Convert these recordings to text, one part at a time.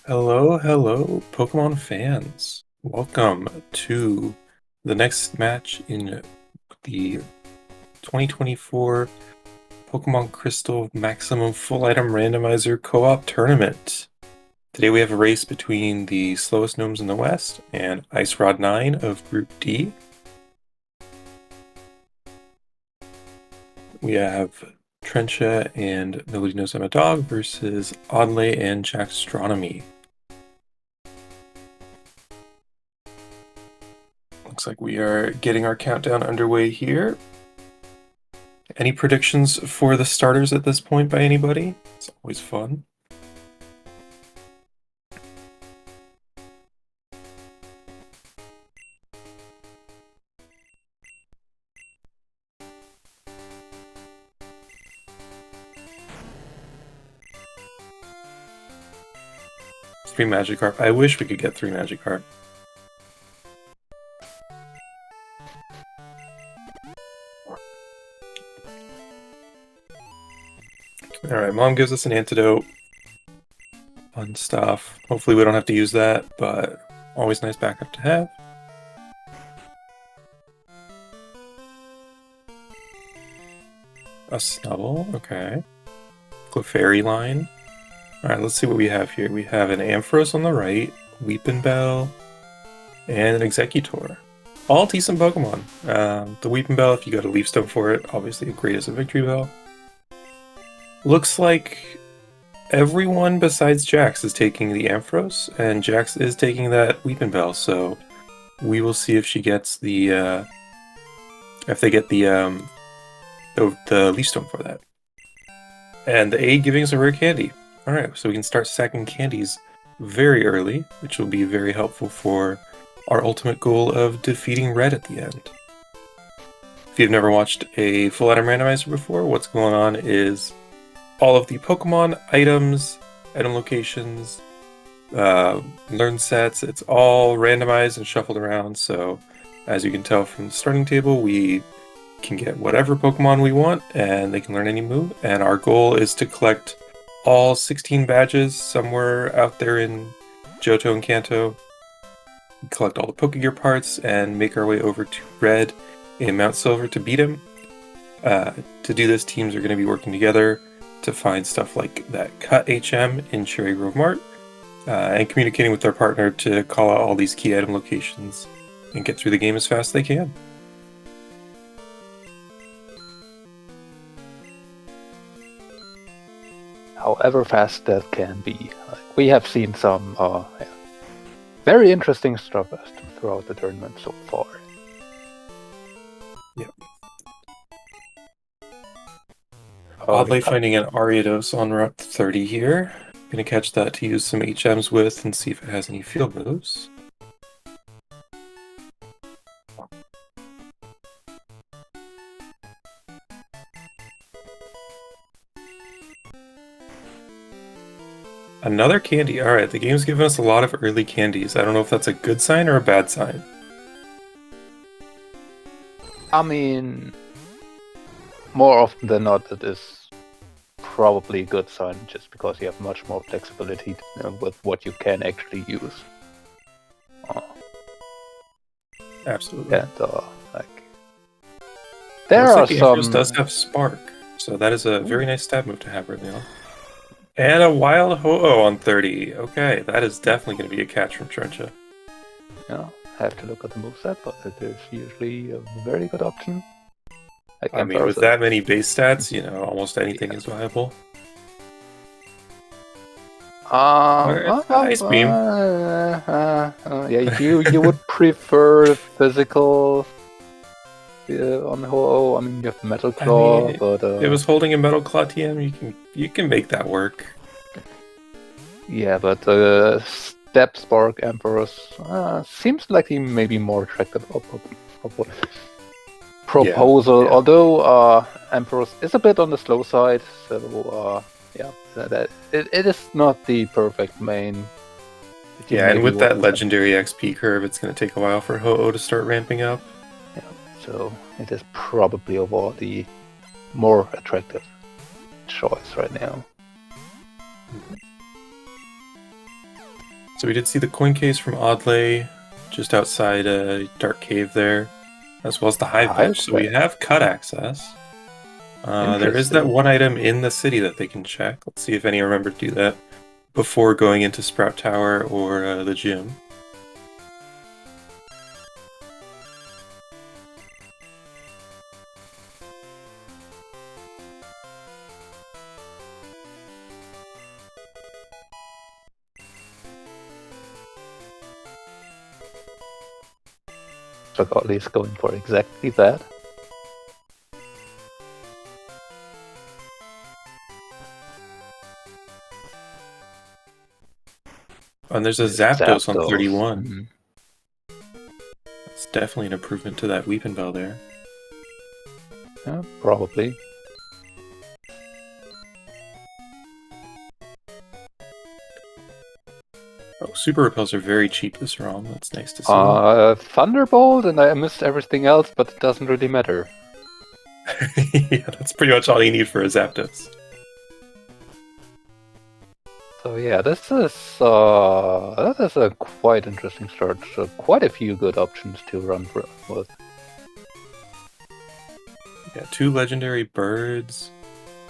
Hello, Pokemon fans. Welcome to the next match in the 2024 Pokemon Crystal Maximum Full Item Randomizer Co-op Tournament. Today we have a race between the Slowest Gnomes in the West and Ice Rod-9 of Group D. We have Trencha and Nobody Knows I'm a Dog versus Odley and Jackstronomy. Looks like we are getting our countdown underway here. Any predictions for the starters at this point by anybody? It's always fun. Three Magikarp. I wish we could get three Magikarp. Alright, Mom gives us an antidote. Fun stuff. Hopefully we don't have to use that, but always nice backup to have. A Snubble, okay. Clefairy line. Alright, let's see what we have here. We have an Ampharos on the right, Weepinbell, and an Executor. All decent Pokemon. The Weepinbell, if you got a Leaf Stone for it, obviously great as a Victory Bell. Looks like everyone besides Jax is taking the Ampharos, and Jax is taking that Weepinbell, so we will see if she gets the, if they get the Leaf Stone for that. And the A giving us a rare candy. Alright, so we can start stacking candies very early, which will be very helpful for our ultimate goal of defeating Red at the end. If you've never watched a full item randomizer before, what's going on is all of the Pokemon items, item locations, learn sets, it's all randomized and shuffled around, so as you can tell from the starting table, we can get whatever Pokemon we want, and they can learn any move, and our goal is to collect all 16 badges somewhere out there in Johto and Kanto, collect all the Pokegear parts, and make our way over to Red in Mount Silver to beat him. To do this, teams are going to be working together to find stuff like that Cut HM in Cherry Grove Mart, and communicating with their partner to call out all these key item locations and get through the game as fast as they can. However fast that can be. We have seen some very interesting stuff throughout the tournament so far. Yep. Oddly finding an Ariados on Route 30 here. Gonna catch that to use some HMs with and see if it has any field moves. Another candy. Alright, the game's given us a lot of early candies. I don't know if that's a good sign or a bad sign. I mean, more often than not, it is probably a good sign, just because you have much more flexibility with what you can actually use. Absolutely. And there are like some. The does have Spark, so that is a very nice stab move to have early on. And a Wild Ho-Oh on 30. Okay, that is definitely going to be a catch from Trencha. Yeah, have to look at the moveset, but it is usually a very good option. I mean, with that many base stats, you know, almost anything is viable. Ice Beam. Yeah, you would prefer physical on the whole. I mean, you have Metal Claw, I mean, but it was holding a Metal Claw TM. You can make that work. Yeah, but Step Spark Emperor's seems like he may be more attractive proposal. Yeah. Although Emperor's is a bit on the slow side, so yeah, that it is not the perfect main. Yeah, and with that legendary XP curve, it's going to take a while for Ho-Oh to start ramping up. Yeah, so it is probably overall the more attractive choice right now. So we did see the coin case from Audley just outside a dark cave there, as well as the hive bench. So we have cut access. There is that one item in the city that they can check. Let's see if any remember to do that before going into Sprout Tower or the gym. So Godly is going for exactly that. And there's a Zapdos on 31. Mm-hmm. That's definitely an improvement to that Weeping Bell there. Yeah, probably. Oh, Super Repels are very cheap this ROM. That's nice to see. Thunderbolt, and I missed everything else, but it doesn't really matter. Yeah, that's pretty much all you need for a Zapdos. So yeah, that is a quite interesting start. So quite a few good options to run with. Yeah, 2 legendary birds,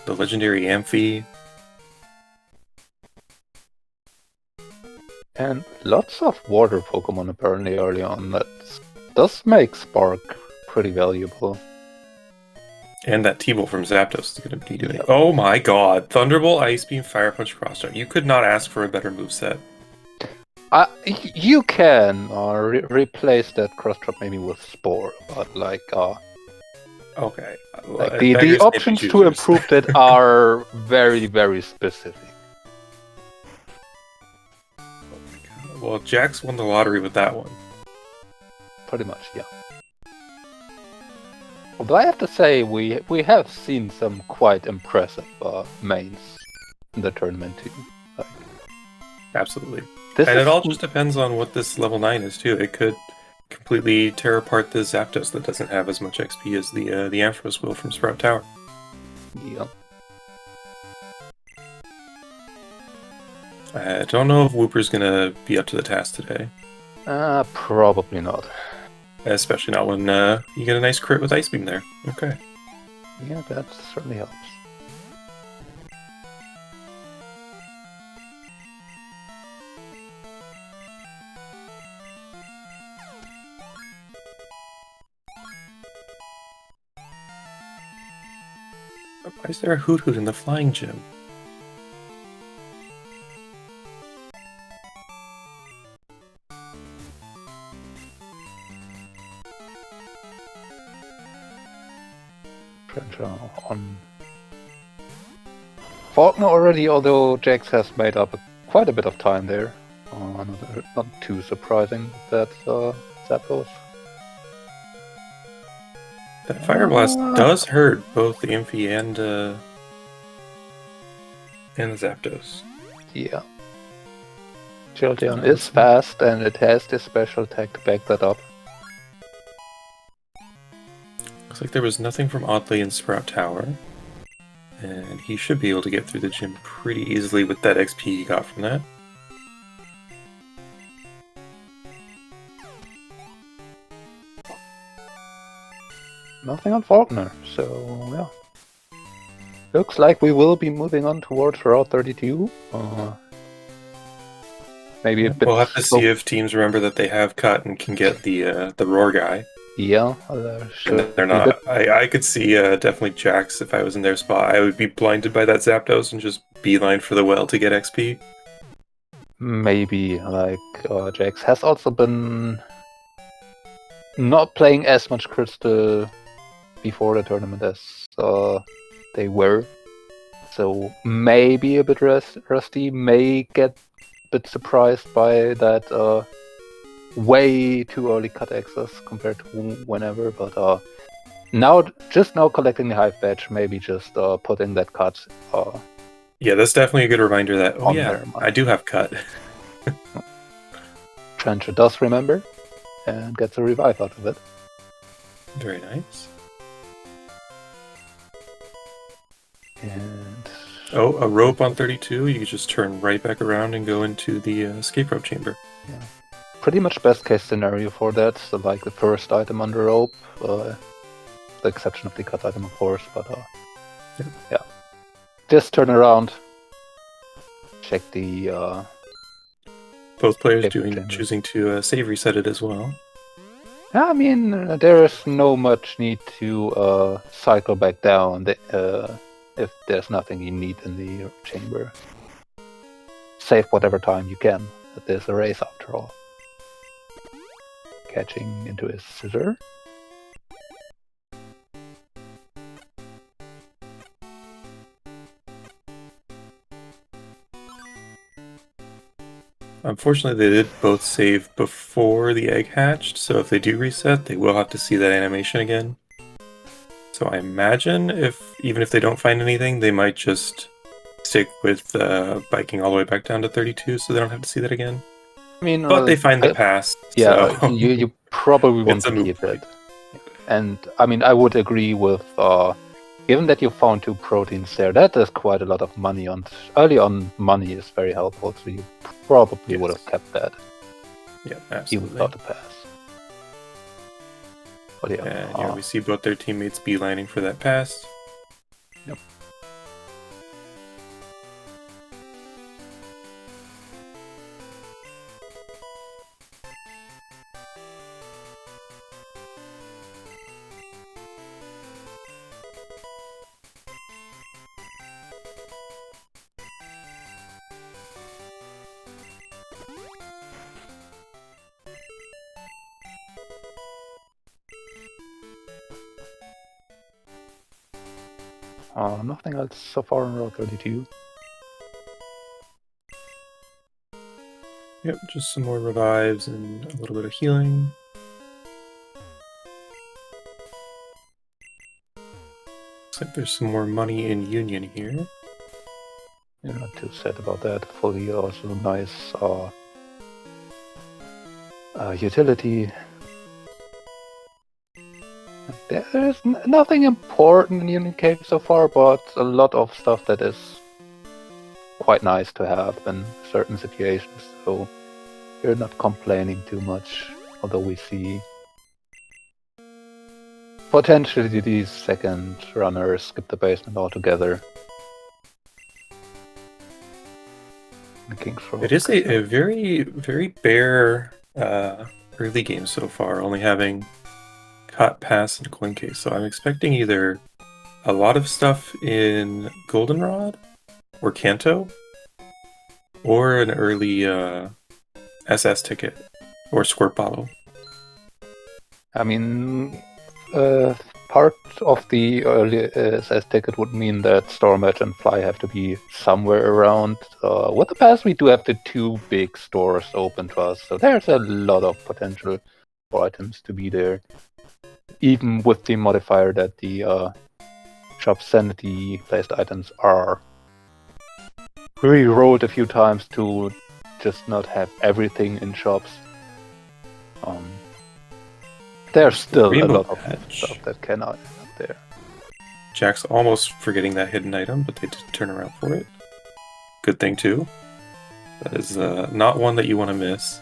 the legendary Amphi. And lots of water Pokemon apparently early on. That does make Spark pretty valuable. And that T-Bolt from Zapdos is going to be doing... Yep. Oh my god! Thunderbolt, Ice Beam, Fire Punch, Cross Charge. You could not ask for a better moveset. You can replace that Cross Trap maybe with Spore, but like... okay. Like the options to improve that are very, very specific. Well, Jax won the lottery with that one. Pretty much, yeah. Although I have to say, we have seen some quite impressive mains in the tournament too. Like, absolutely. And it all just depends on what this level 9 is too. It could completely tear apart the Zapdos that doesn't have as much XP as the Ampharos will from Sprout Tower. Yeah. I don't know if Wooper's gonna be up to the task today. Probably not. Especially not when you get a nice crit with Ice Beam there. Okay. Yeah, that certainly helps. Why is there a Hoot Hoot in the flying gym? On Faulkner already, although Jax has made up quite a bit of time there. Not too surprising that Zapdos. That Fire Blast does hurt both the Amphi and the Zapdos. Yeah. Jolteon is fast and it has this special tech to back that up. Looks like there was nothing from Audley in Sprout Tower. And he should be able to get through the gym pretty easily with that XP he got from that. Nothing on Faulkner, so yeah. Looks like we will be moving on towards Route 32. Maybe a bit. We'll have to see if teams remember that they have cut and can get the Roar guy. Yeah, they're not. I could see definitely Jax if I was in their spot. I would be blinded by that Zapdos and just beeline for the well to get XP. Maybe, like, Jax has also been not playing as much Crystal before the tournament as they were. So maybe a bit rusty, may get a bit surprised by that way too early cut access compared to whenever, but now collecting the hive badge, maybe just putting that cut. Yeah, that's definitely a good reminder that I do have cut. Trencher does remember and gets a revive out of it. Very nice. And Oh, a rope on 32. You just turn right back around and go into the escape rope chamber. Yeah. Pretty much best case scenario for that. So like the first item on the rope, the exception of the cut item, of course. But yeah, just turn around. Check the. Both players choosing to save reset it as well. I mean, there is no much need to cycle back down if there's nothing you need in the chamber. Save whatever time you can. There's a race after all. Catching into his scissor. Unfortunately, they did both save before the egg hatched, so if they do reset, they will have to see that animation again. So I imagine even if they don't find anything, they might just stick with biking all the way back down to 32, so they don't have to see that again. I mean, but they find the past. Yeah, so you probably want to keep it. And I mean, I would agree with. Given that you found 2 proteins there, that is quite a lot of money. Early on, money is very helpful, so you probably would have kept that. Yeah, absolutely. Even without the pass. But yeah, we see both their teammates beelining for that pass. Yep. Nothing else so far on row 32. Yep, just some more revives and a little bit of healing. Looks like there's some more money in Union here. You're not too sad about that. Fully also nice utility. There's nothing important in Union Cave so far, but a lot of stuff that is quite nice to have in certain situations, so you're not complaining too much, although we see potentially these second runners skip the basement altogether. The King's Row. It is a very, very bare early game so far, only having Cut, Pass, and Coin Case. So I'm expecting either a lot of stuff in Goldenrod or Kanto, or an early SS ticket or Squirt Bottle. I mean, part of the early SS ticket would mean that Storm Edge and Fly have to be somewhere around. With the pass, we do have the 2 big stores open to us, so there's a lot of potential for items to be there. Even with the modifier that the shop sanity-based items are re-rolled a few times to just not have everything in shops. There's still a lot of stuff that cannot end up there. Jack's almost forgetting that hidden item, but they did turn around for it. Good thing, too. That is not one that you want to miss.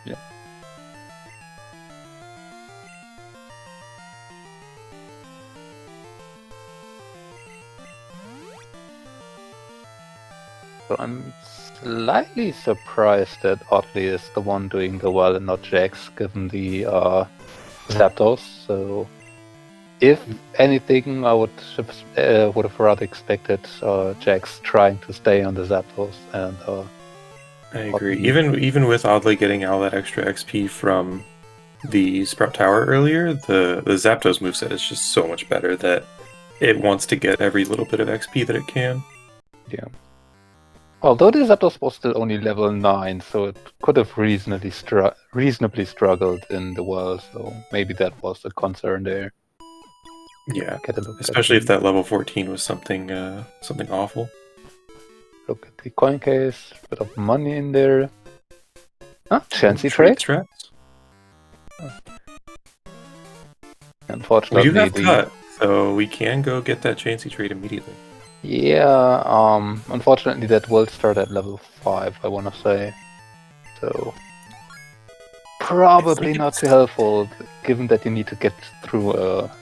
Yeah. So I'm slightly surprised that Oddly is the one doing the well and not Jax, given the Zapdos. So, if anything, I would have rather expected Jax trying to stay on the Zapdos. And I agree. Even with Oddly getting all that extra XP from the Sprout Tower earlier, the Zapdos moveset is just so much better that it wants to get every little bit of XP that it can. Yeah. Although the Zapdos was still only level 9, so it could have reasonably struggled in the world, so maybe that was a concern there. Yeah, especially if that level 14 was something awful. Look at the coin case, bit of money in there. Chancy trade? Straps. Unfortunately, we do have cut, so we can go get that Chancy trade immediately. Yeah, unfortunately that will start at level 5, I wanna say. So probably not too helpful, given that you need to get through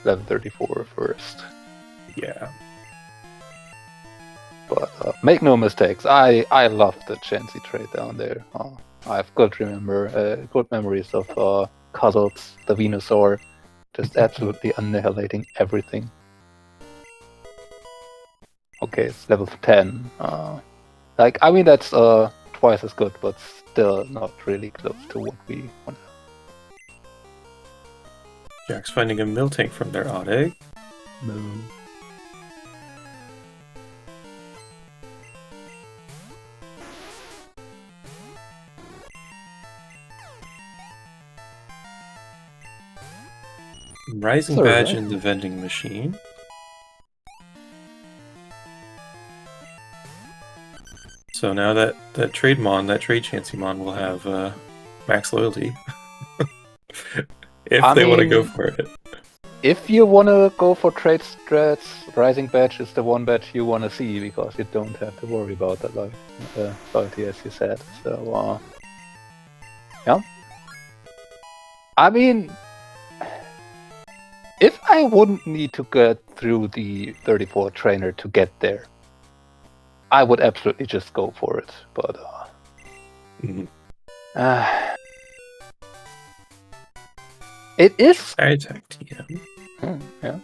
level 34 first. Yeah. But make no mistakes, I love the Chansey trade down there. I have good memories of Cuzzles, the Venusaur, just absolutely annihilating everything. Okay, it's level 10. I mean that's twice as good, but still not really close to what we want. Jack's finding a Miltank from their odd egg. Moo. Rising Sorry, badge right? in the vending machine. So now that trade Chansey Mon will have max loyalty. If they want to go for it. If you want to go for trade strats, Rising Badge is the one badge you want to see, because you don't have to worry about that loyalty, as you said. So, yeah. I mean, if I wouldn't need to get through the 34 trainer to get there, I would absolutely just go for it. But it is. I attacked TM. Yeah,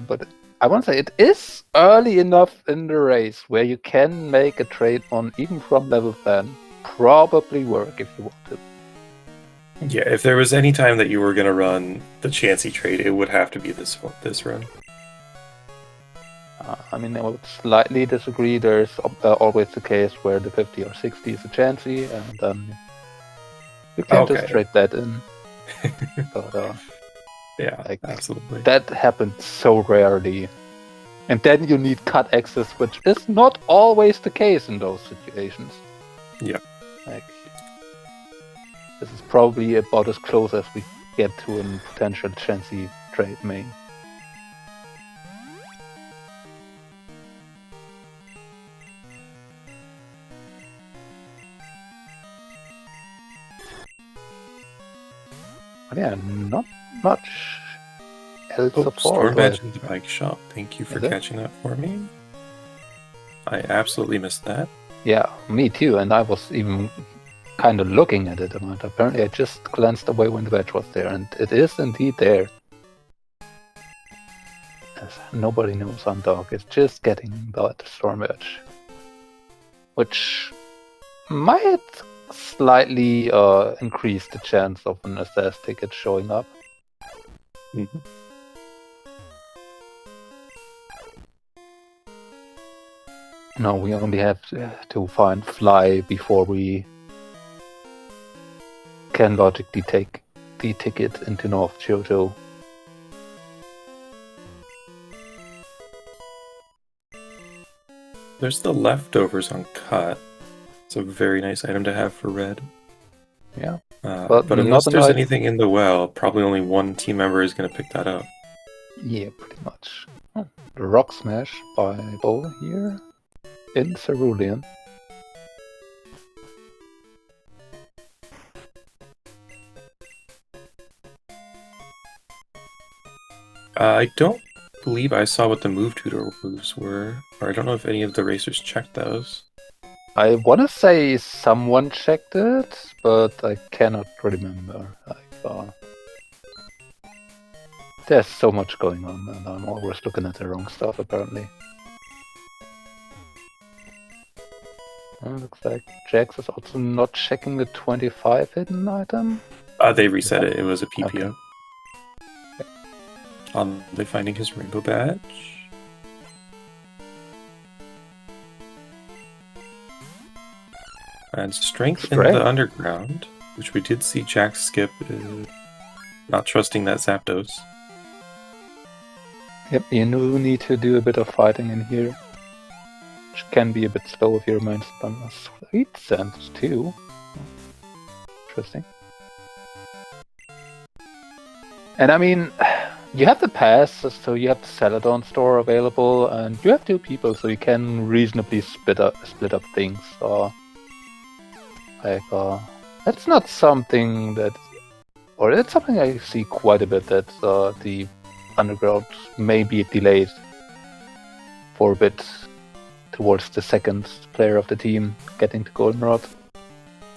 but I want to say it is early enough in the race where you can make a trade on even from level 10. Probably work if you want to. Yeah, if there was any time that you were going to run the Chansey trade, it would have to be this run. I mean, I would slightly disagree. There's always the case where the 50 or 60 is a Chansey, and then you can just trade that in. But, yeah, absolutely. That happens so rarely. And then you need cut access, which is not always the case in those situations. Yeah. This is probably about as close as we get to a potential Chansey trade main. But yeah, not much else of Storm badge in the bike shop. Thank you for catching that for me. I absolutely missed that. Yeah, me too, and I was even kind of looking at it, and apparently I just glanced away when the badge was there, and it is indeed there. As nobody knows on Dog is just getting that Storm badge, which might slightly increase the chance of an SS ticket showing up. Mm-hmm. No, we only have to find Fly before we can logically take the ticket into North Johto. There's the leftovers on Cut. It's a very nice item to have for red. Yeah. But unless there's anything in the well, probably only one team member is going to pick that up. Yeah, pretty much. Oh, the Rock Smash by Bo here in Cerulean. I don't believe I saw what the move tutor moves were, or I don't know if any of the racers checked those. I want to say someone checked it, but I cannot remember. There's so much going on, and I'm always looking at the wrong stuff, apparently. Looks like Jax is also not checking the 25 hidden item. They reset it. It was a PPO. Okay. They're finding his rainbow badge. And strength in the underground, which we did see Jack skip, not trusting that Zapdos. Yep, you need to do a bit of fighting in here, which can be a bit slow if you remain on a Sweet Scent too. Interesting. And I mean, You have the pass, so you have the Celadon store available, and you have 2 people, so you can reasonably split up things. That's not something that, or it's something I see quite a bit, that the underground may be delayed for a bit towards the second player of the team getting to Goldenrod.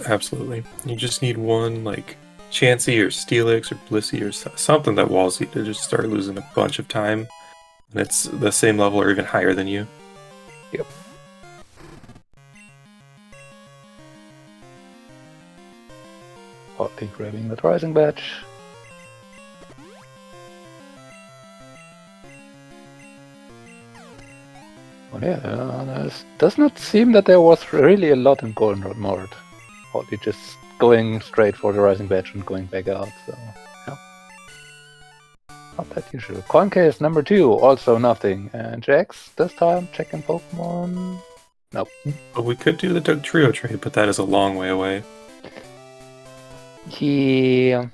Absolutely. You just need one, like, Chansey or Steelix or Blissey or something that walls you to just start losing a bunch of time. And it's the same level or even higher than you. Yep. Hotly grabbing that rising badge. Oh yeah, it does not seem that there was really a lot in Goldenrod Mord. Hotly just going straight for the rising badge and going back out, so yeah. Not that usual. Coin case number 2, also nothing. And Jax, this time checking Pokemon. Nope. But we could do the Doug Trio trade, but that is a long way away. Yeah.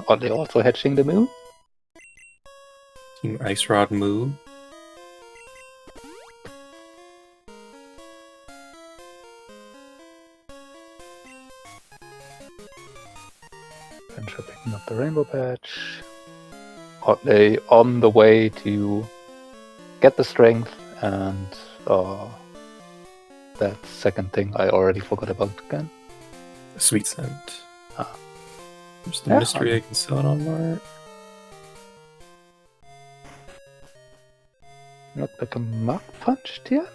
Oddly also hatching the Moo. Team Ice Rod Moo. Venture picking up the Rainbow Patch. Oddly on the way to get the strength, and that second thing I already forgot about again. Sweet Scent. Ah. There's the mystery I can sell it on Mart. Not like a Mach Punch yet?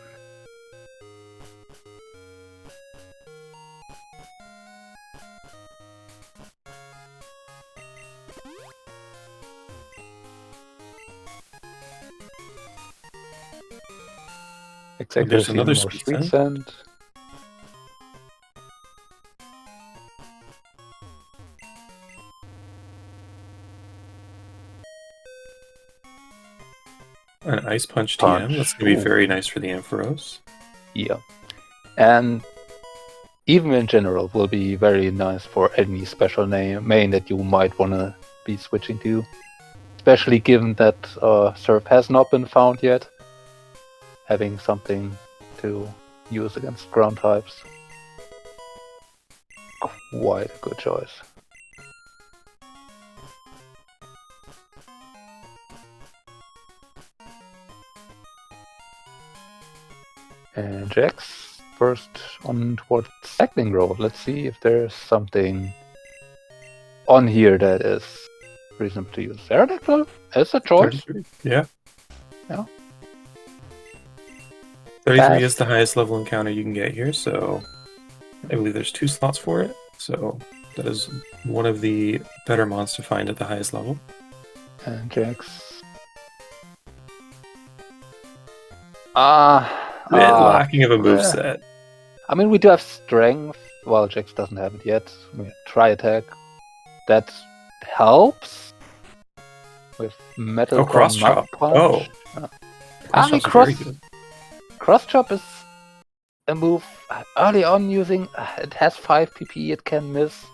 Exactly. There's another more Sweet Sweet Scent. Scent. An Ice Punch TM. That's going to be very nice for the Ampharos. Yeah. And even in general will be very nice for any special main that you might want to be switching to. Especially given that Surf has not been found yet. Having something to use against ground types. Quite a good choice. And Jax, first on towards Cycling Road. Let's see if there's something on here that is reasonable to use. Aerodactyl is a choice. 33. Yeah. Yeah. 33 is the highest level encounter you can get here, so I believe there's 2 slots for it. So that is one of the better mons to find at the highest level. And Jax. Lacking of a moveset. I mean, we do have strength. Well, Jax doesn't have it yet. We have Tri-Attack. That helps. With Metal Cross Chop. Punch. Cross Chop's very good. Cross Chop is a move early on using. It has 5 PP, it can miss.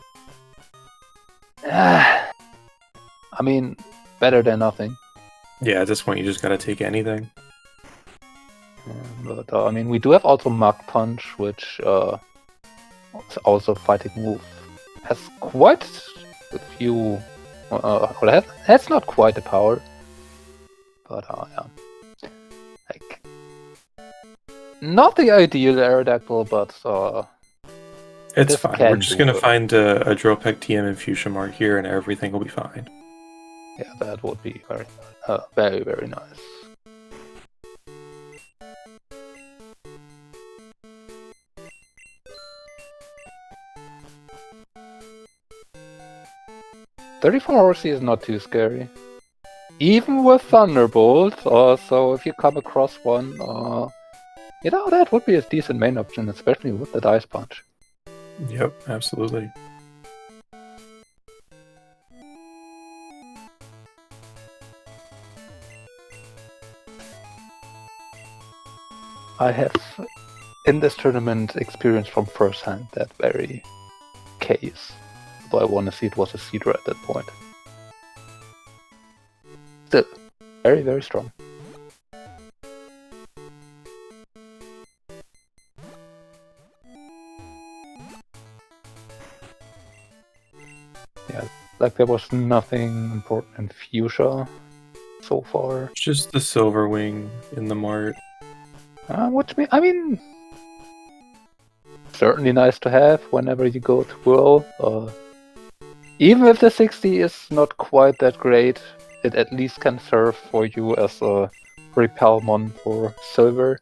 I mean, better than nothing. Yeah, at this point you just gotta take anything. But I mean, we do have also Mach Punch, which is also fighting move. Has quite a few. That's not quite a power. But yeah. Like, not the ideal Aerodactyl, but it's fine. We're just gonna find a Dropek TM and Fuchsia Mark here, and everything will be fine. Yeah, that would be very, very, very nice. $34 Horsey is not too scary. Even with Thunderbolt, so if you come across one, that would be a decent main option, especially with the Ice Punch. Yep, absolutely. I have in this tournament experienced from first hand that very case. Though I want to see it was a Cedra at that point. Still, very, very strong. Yeah, like there was nothing important in Fuchsia so far. Just the silver wing in the mart. I mean, certainly nice to have whenever you go to World. Even if the 60 is not quite that great, it at least can serve for you as a repelmon for silver.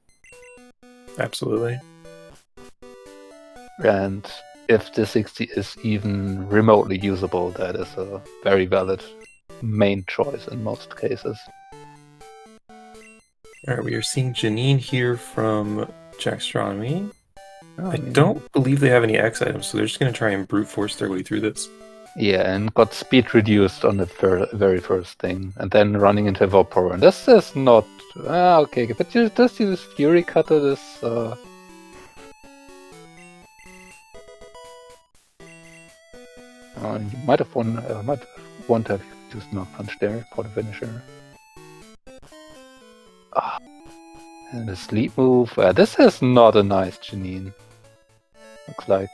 Absolutely. And if the 60 is even remotely usable, that is a very valid main choice in most cases. Alright, we are seeing Janine here from Jackstronomy. I I mean, don't believe they have any X items, so they're just going to try and brute force their way through this. yeah, and got speed reduced on the very first thing, and then running into Vapor. And this is not... okay, but you just use Fury Cutter, this... you might have want to have used Knock Punch there for the finisher. And the sleep move. This is not a nice Janine. Looks like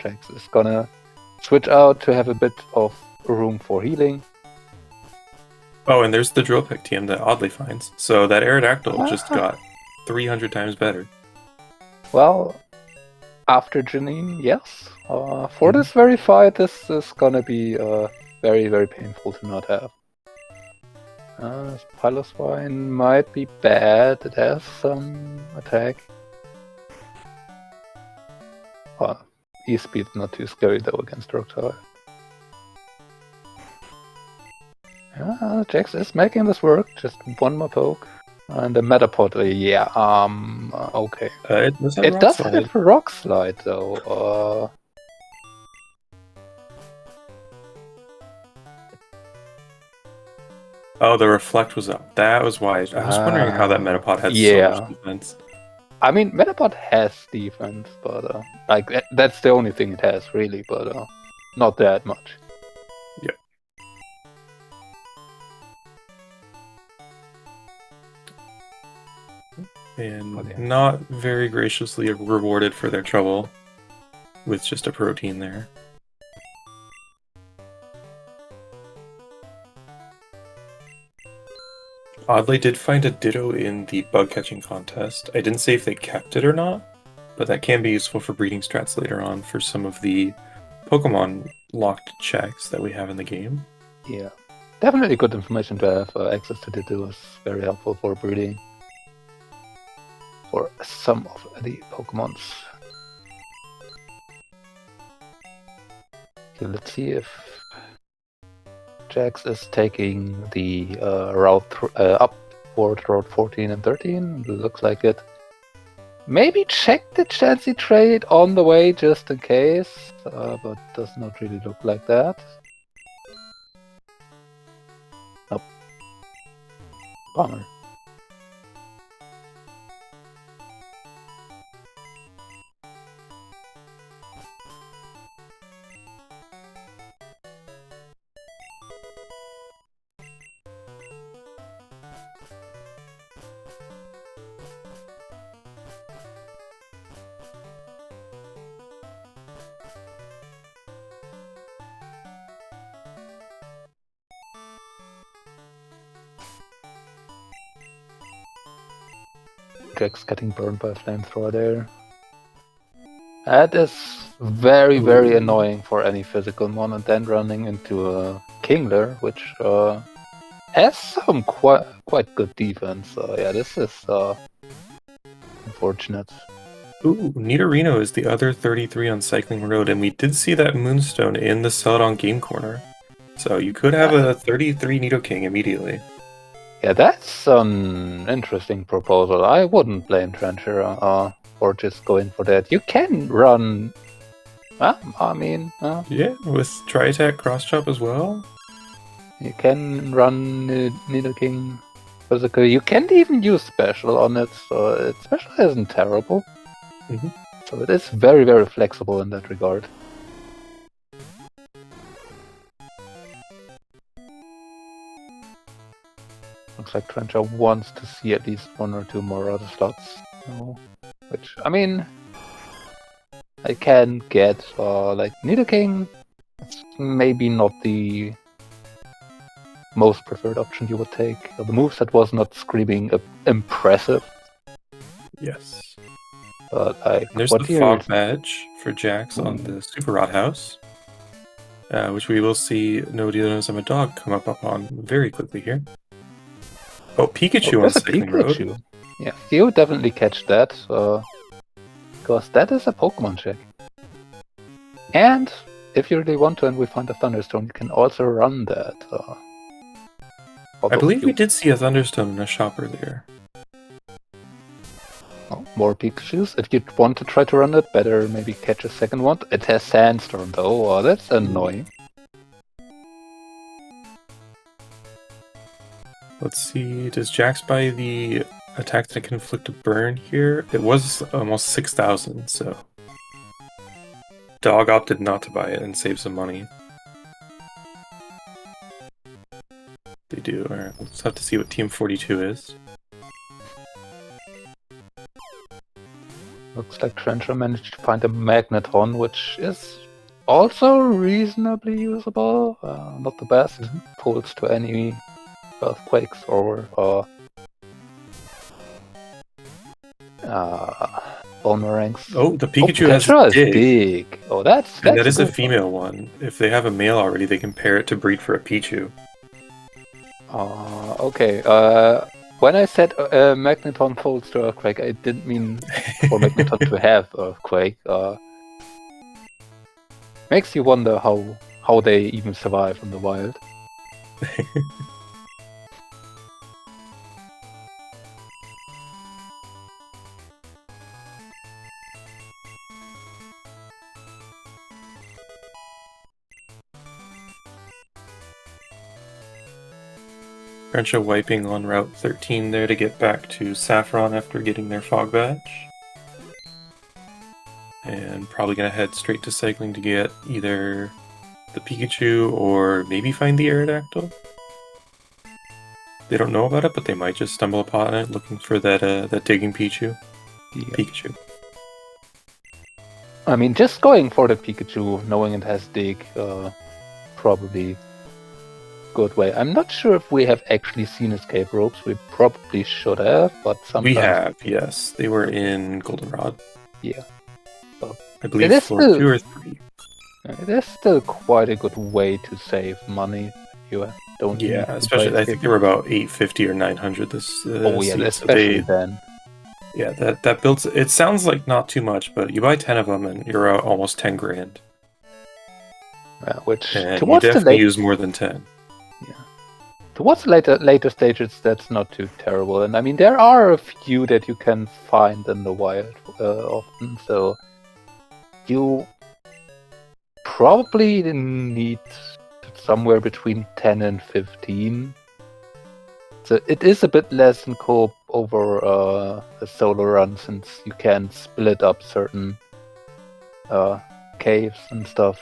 Jax is gonna switch out to have a bit of room for healing. Oh, and there's the drill pick team that Oddly finds. So that Aerodactyl just got 300 times better. Well, after Janine, yes. For this very fight, this is gonna be very, very painful to not have. Piloswine might be bad. It has some attack. E-speed not too scary though against Reptile. Yeah, Jax is making this work. Just one more poke. And the Metapod, yeah, okay. It does have a Rock Slide though. Oh, the Reflect was up. That was why. I was wondering how that Metapod had so much defense. I mean, Metapod has defense, but like that's the only thing it has, really. But not that much. Yeah. And not very graciously rewarded for their trouble with just a protein there. Oddly did find a Ditto in the bug catching contest. I didn't say if they kept it or not, but that can be useful for breeding strats later on for some of the Pokemon locked checks that we have in the game. Yeah, definitely good information to have. Access to Ditto is very helpful for breeding for some of the Pokemons. Okay, let's see if Jax is taking the upward Route 14 and 13. Looks like it. Maybe check the Chansey trade on the way just in case, but does not really look like that. Nope. Bummer. Jax getting burned by a flamethrower there. That is very, very annoying for any physical mon, and then running into a Kingler, which has some quite good defense. So yeah, this is unfortunate. Ooh, Nidorino is the other 33 on Cycling Road, and we did see that Moonstone in the Celadon game corner. So you could have a 33 Nidoking immediately. Yeah, that's an interesting proposal. I wouldn't blame Trencher for just going for that. You can run... I mean... yeah, with Tri-Attack Cross-Chop as well. You can run Nidoking physical. You can't even use Special on it, so it Special isn't terrible. Mhm. So it is very, very flexible in that regard. Looks like Trencher wants to see at least 1 or 2 more other slots. Which, I mean, I can get, like, Nidoking. It's maybe not the most preferred option you would take. The moveset was not screaming impressive. Yes. But, like, And there's what the do you... fog badge for Jax on the Super Rod House, which we will see Nobody Knows I'm a Dog come up on very quickly here. Oh, Pikachu on there's a Cycling Road. Pikachu. Yeah, you would definitely catch that. Because that is a Pokemon check. And if you really want to and we find a Thunderstone, you can also run that. I believe we did see a Thunderstone in a shop earlier. Oh, more Pikachus. If you want to try to run it, better maybe catch a second one. It has Sandstorm though. Oh, that's annoying. Let's see, does Jax buy the attack that can inflict a burn here? It was almost 6,000, so... Dog opted not to buy it and save some money. They do. Alright, we'll just have to see what Team 42 is. Looks like Trencher managed to find a Magneton, which is also reasonably usable. Not the best. Pulls to any earthquakes or Boomerangs. Oh, the Pikachu has Dig. Oh, that's and that is a good female one. If they have a male already, they can pair it to breed for a Pichu. Okay. When I said Magneton folds to Earthquake, I didn't mean for Magneton to have Earthquake. Makes you wonder how they even survive in the wild. Frencha wiping on Route 13 there to get back to Saffron after getting their fog badge. And probably gonna head straight to cycling to get either the Pikachu or maybe find the Aerodactyl. They don't know about it, but they might just stumble upon it looking for that digging Pichu. Yeah. Pikachu. I mean, just going for the Pikachu, knowing it has Dig, probably good way. I'm not sure if we have actually seen escape ropes. We probably should have, but sometimes... We have, yes. They were in Goldenrod. Yeah. So I believe floor 2 or 3. It is still quite a good way to save money. You don't. Yeah, especially I think they were about 850 or 900 this. Oh yeah, especially then. Yeah, that builds. It sounds like not too much, but you buy 10 of them and you're almost 10 grand. Yeah, which and you definitely use more than 10. Yeah. Towards later stages, that's not too terrible. And I mean, there are a few that you can find in the wild often, so you probably need somewhere between 10 and 15. So it is a bit less in co-op over a solo run, since you can split up certain caves and stuff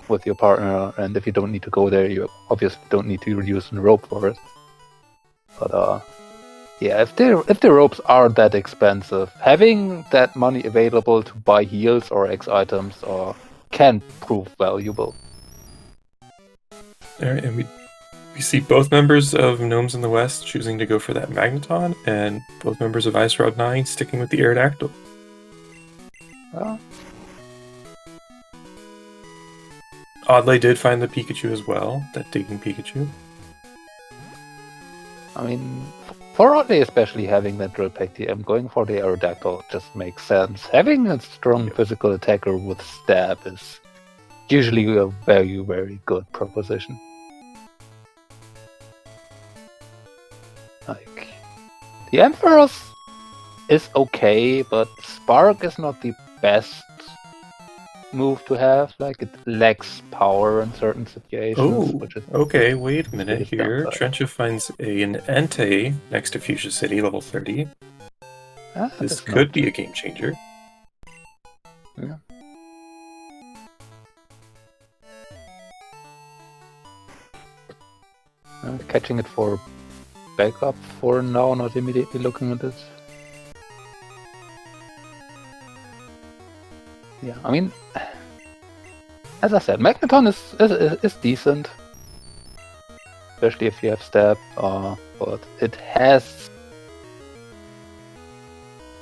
with your partner, and if you don't need to go there, you obviously don't need to use a rope for it. But yeah, if the ropes are that expensive, having that money available to buy heals or X items can prove valuable. Alright, and we see both members of Gnomes in the West choosing to go for that Magneton, and both members of Rod-9 sticking with the Aerodactyl. Well, Oddly did find the Pikachu as well, that digging Pikachu. I mean, for Oddly especially having that drill pack TM, going for the Aerodactyl just makes sense. Having a strong physical attacker with stab is usually a very, very good proposition. Like, the Ampharos is okay, but Spark is not the best move to have. Like, it lacks power in certain situations. Oh, okay, wait a minute here. Trencha finds an Entei next to Fuchsia City, level 30. This could be a game changer. Yeah. Catching it for backup for now, not immediately looking at it. Yeah, I mean, as I said, Magneton is decent, especially if you have stab, but it has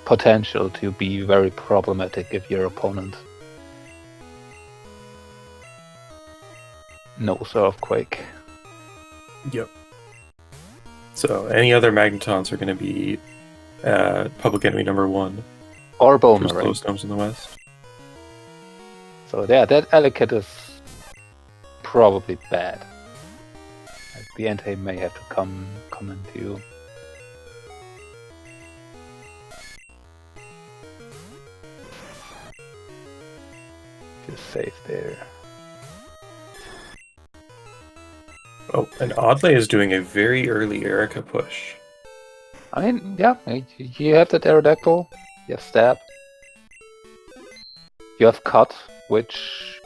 potential to be very problematic if your opponent knows Earthquake. Yep. So any other Magnetons are going to be public enemy number 1. Or For Boomerang. Slowest Gnomes in the West. So yeah, that Alikit is probably bad. Like, the Entei may have to come into you. You're safe there. Oh, and Oddly is doing a very early Erica push. I mean, yeah, you have that Aerodactyl, you have Stab, you have Cut, which...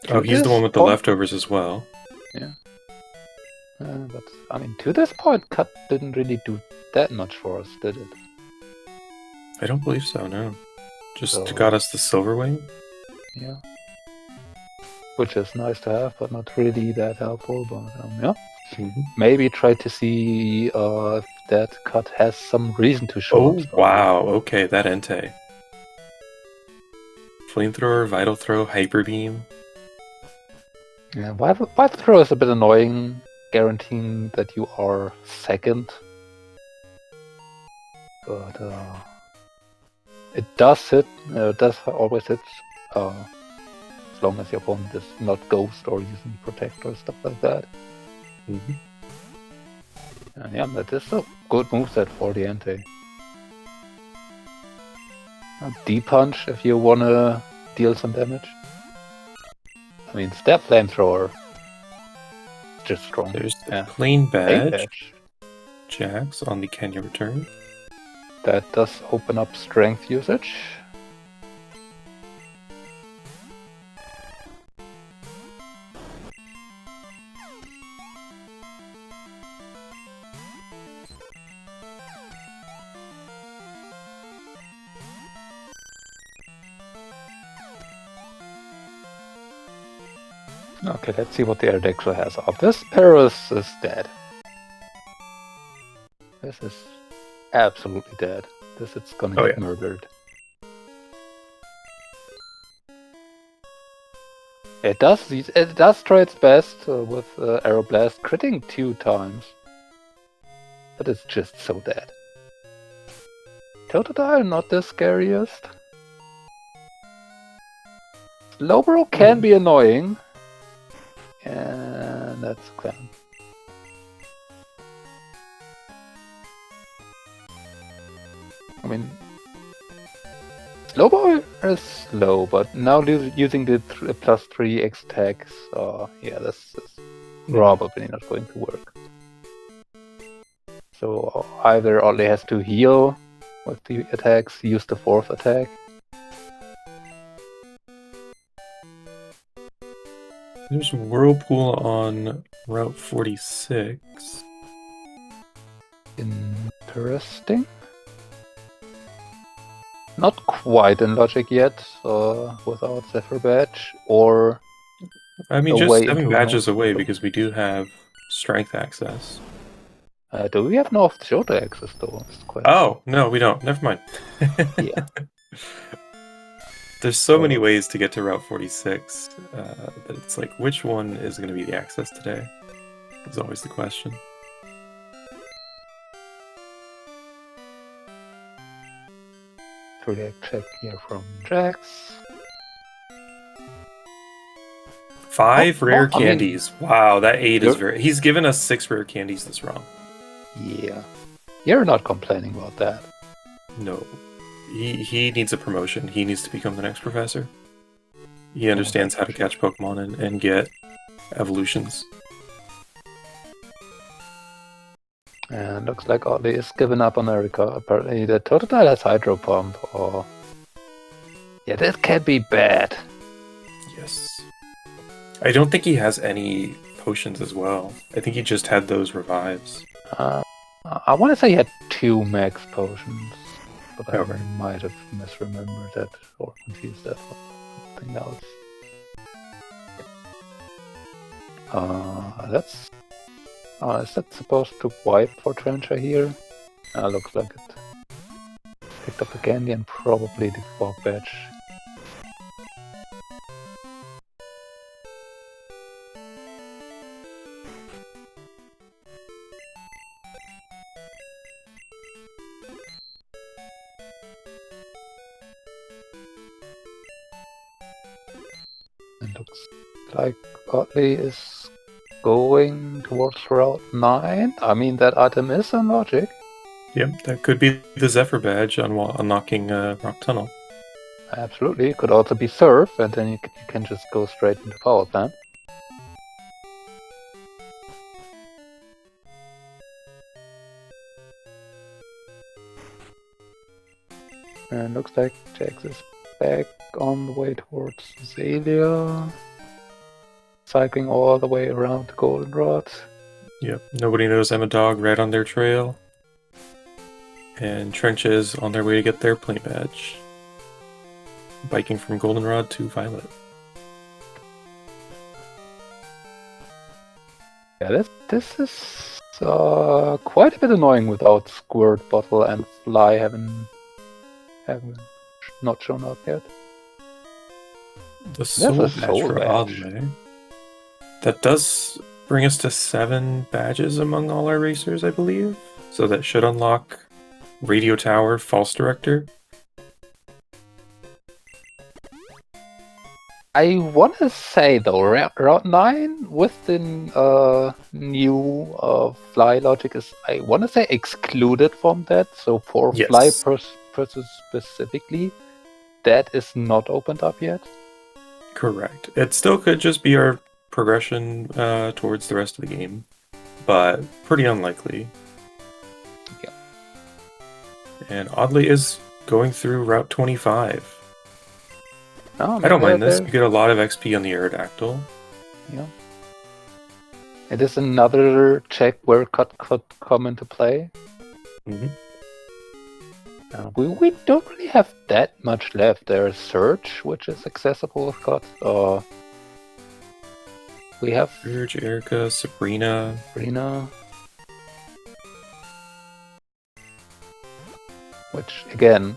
Oh, he's the one with the leftovers as well. Yeah. But, I mean, to this point, Cut didn't really do that much for us, did it? I don't believe so, no. Just So- got us the Silverwing. Yeah. Which is nice to have, but not really that helpful, but yeah. Maybe try to see if that Cut has some reason to show Oh, up. strongly. wow. Okay, that Entei. Flamethrower, Vital Throw, Hyper Beam. Yeah, Vital Throw is a bit annoying, guaranteeing that you are second. But it does hit, does always hit, as long as your opponent is not Ghost or using Protect or stuff like that. And yeah, that is a good moveset for the Entei. D-Punch if you wanna deal some damage. I mean, Stab Flamethrower. Just strong. There's the Yeah. Plain Paint Badge. Jax on the Kenya return. That does open up strength usage. Okay, let's see what the Aerodactyl has up. This Paris is dead. This is absolutely dead. This is gonna Oh, get yeah. murdered. It does try its best with Aeroblast, critting 2 times. But it's just so dead. Totodile, not the scariest. Slowbro can be annoying. And that's Clan. I mean, Slowbro is slow, but now using the +3 X attacks, yeah, this is probably not going to work. So either Oddly has to heal with the attacks, use the 4th attack. There's Whirlpool on Route 46. Interesting. Not quite in Logic yet, without Zephyr Badge, or... I mean, Away just 7 into badges North. away because we do have strength access. do we have North Shoulder access though? Is the question. Oh, no, we don't. Never mind. Yeah. There's so many ways to get to Route 46 that it's like, which one is going to be the access today? Is always the question. React check here from Jax. 5 Oh, rare I mean, candies. Wow, that 8 is you're- very... He's given us 6 rare candies this round. Yeah. You're not complaining about that. No. He needs a promotion. He needs to become the next professor. He understands how to catch Pokemon and get evolutions. And looks like Oddly is giving up on Erika. Apparently the Totodile has Hydro Pump, or... Yeah, that can be bad. Yes. I don't think he has any potions as well. I think he just had those revives. I want to say he had 2 max potions, but I Okay. might have misremembered that or confused that for something else. That's. Is that supposed to wipe for Trencher here? Looks like it. Picked up the candy and probably the fog badge. It looks like Oddly is going towards Route 9. I mean, that item is on logic. Yep, that could be the Zephyr badge on unlocking Rock Tunnel. Absolutely. It could also be Surf, and then you can just go straight into Power Plant. And looks like Jax is back on the way towards Zalia. Cycling all the way around the Goldenrod. Yep, nobody knows I'm a dog right on their trail. And Trench is on their way to get their plane badge. Biking from Goldenrod to Violet. Yeah, this is quite a bit annoying without Squirt, Bottle, and Fly having not shown up yet. The Soul There's a badge Soul for badge. Oddly. That does bring us to 7 badges among all our racers, I believe. So that should unlock Radio Tower, False Director. I want to say though, Rod-9 with the new Fly logic is, I want to say, excluded from that. So for Yes. Fly purses specifically, that is not opened up yet. Correct. It still could just be our progression towards the rest of the game, but pretty unlikely. Yeah. And Oddly is going through Route 25. Oh, I don't mind this. You get a lot of XP on the Aerodactyl. Yeah. It is another check where cut could come into play. Mm-hmm. We don't really have that much left. There's Surge, which is accessible with cut. We have Surge, Erica, Sabrina. Which, again,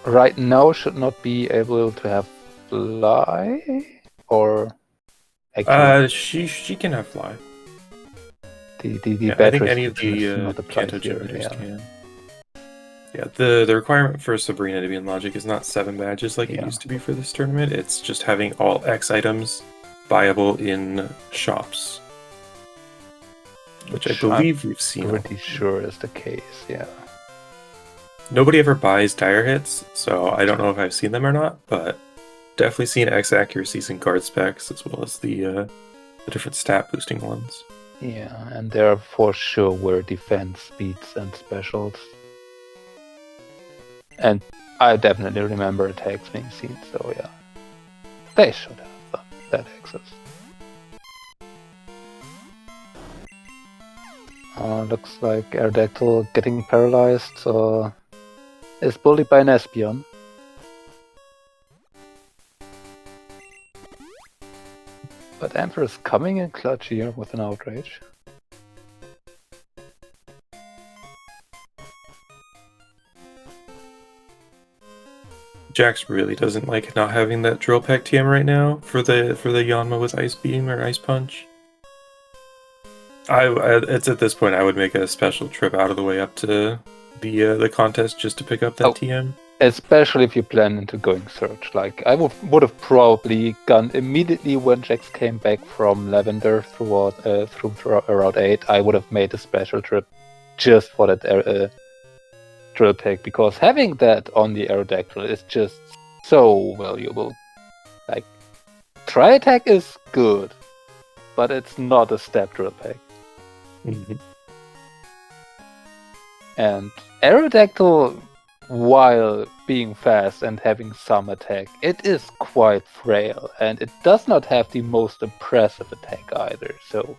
right now should not be able to have Fly, or actually she can have Fly. the I think battery any of switch is the not applied Kanto here, generators yeah. can. Yeah, the requirement for Sabrina to be in Logic is not 7 badges like it used to be for this tournament. It's just having all X items viable in shops, which I believe we've seen. Pretty sure is the case, yeah. Nobody ever buys dire hits, so I don't know if I've seen them or not, but definitely seen X accuracies and guard specs as well as the different stat boosting ones. Yeah, and there for sure were defense, speeds, and specials. And I definitely remember attacks being seen, so yeah. They should have that access. Looks like Aerodactyl getting paralyzed, is bullied by an Espion. But Emperor is coming in clutch here with an Outrage. Jax really doesn't like not having that drill pack TM right now for the Yanma with Ice Beam or Ice Punch. It's at this point I would make a special trip out of the way up to the contest just to pick up that TM. Especially if you plan into going Surge. Like, I would have probably gone immediately when Jax came back from Lavender through Route 8. I would have made a special trip just for that drill pack, because having that on the Aerodactyl is just so valuable. Like, Tri-Attack is good, but it's not a step drill pack. Mm-hmm. And Aerodactyl while being fast and having some attack, it is quite frail, and it does not have the most impressive attack either. So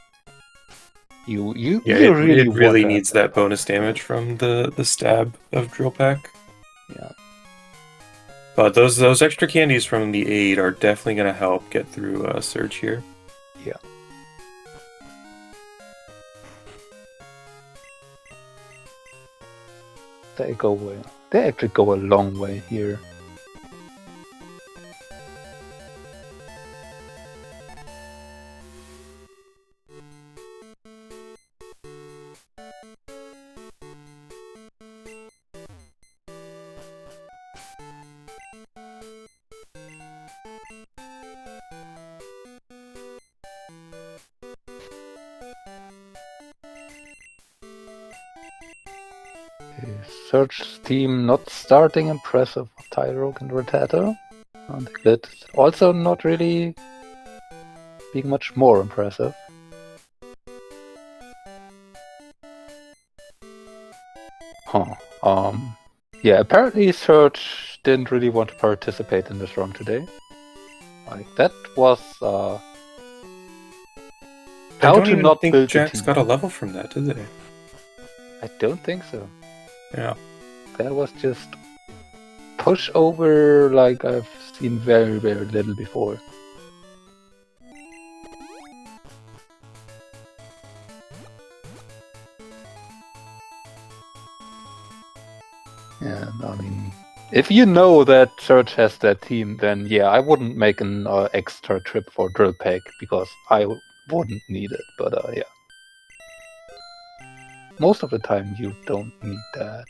you really it want really to needs that bonus damage from the stab of Drill Pack. Yeah. But those extra candies from the aid are definitely going to help get through Surge here. Yeah. They go away. They actually go a long way here. Search team not starting impressive with Tyrogue and Rattata. And that also not really being much more impressive. Huh. Yeah, apparently Search didn't really want to participate in this run today. Like, that was, I how don't to even not think build a Jax team. got a level from that, did they? I don't think so. Yeah. That was just push over like I've seen very, very little before. Yeah, I mean, if you know that Surge has that team, then yeah, I wouldn't make an extra trip for Drill Pack because I wouldn't need it. But yeah, most of the time you don't need that.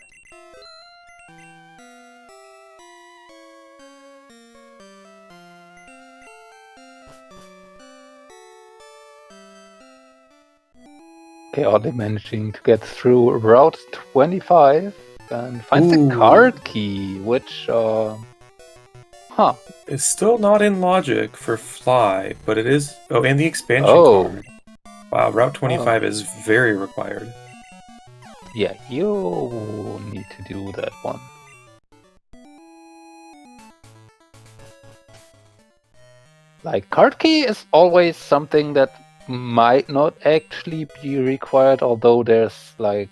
Okay, oddly managing to get through Route 25 and find the card key, which huh. It's still not in logic for Fly, but it is... Oh, and the expansion card. Wow, Route 25 is very required. Yeah, you need to do that one. Like, card key is always something that might not actually be required, although there's like...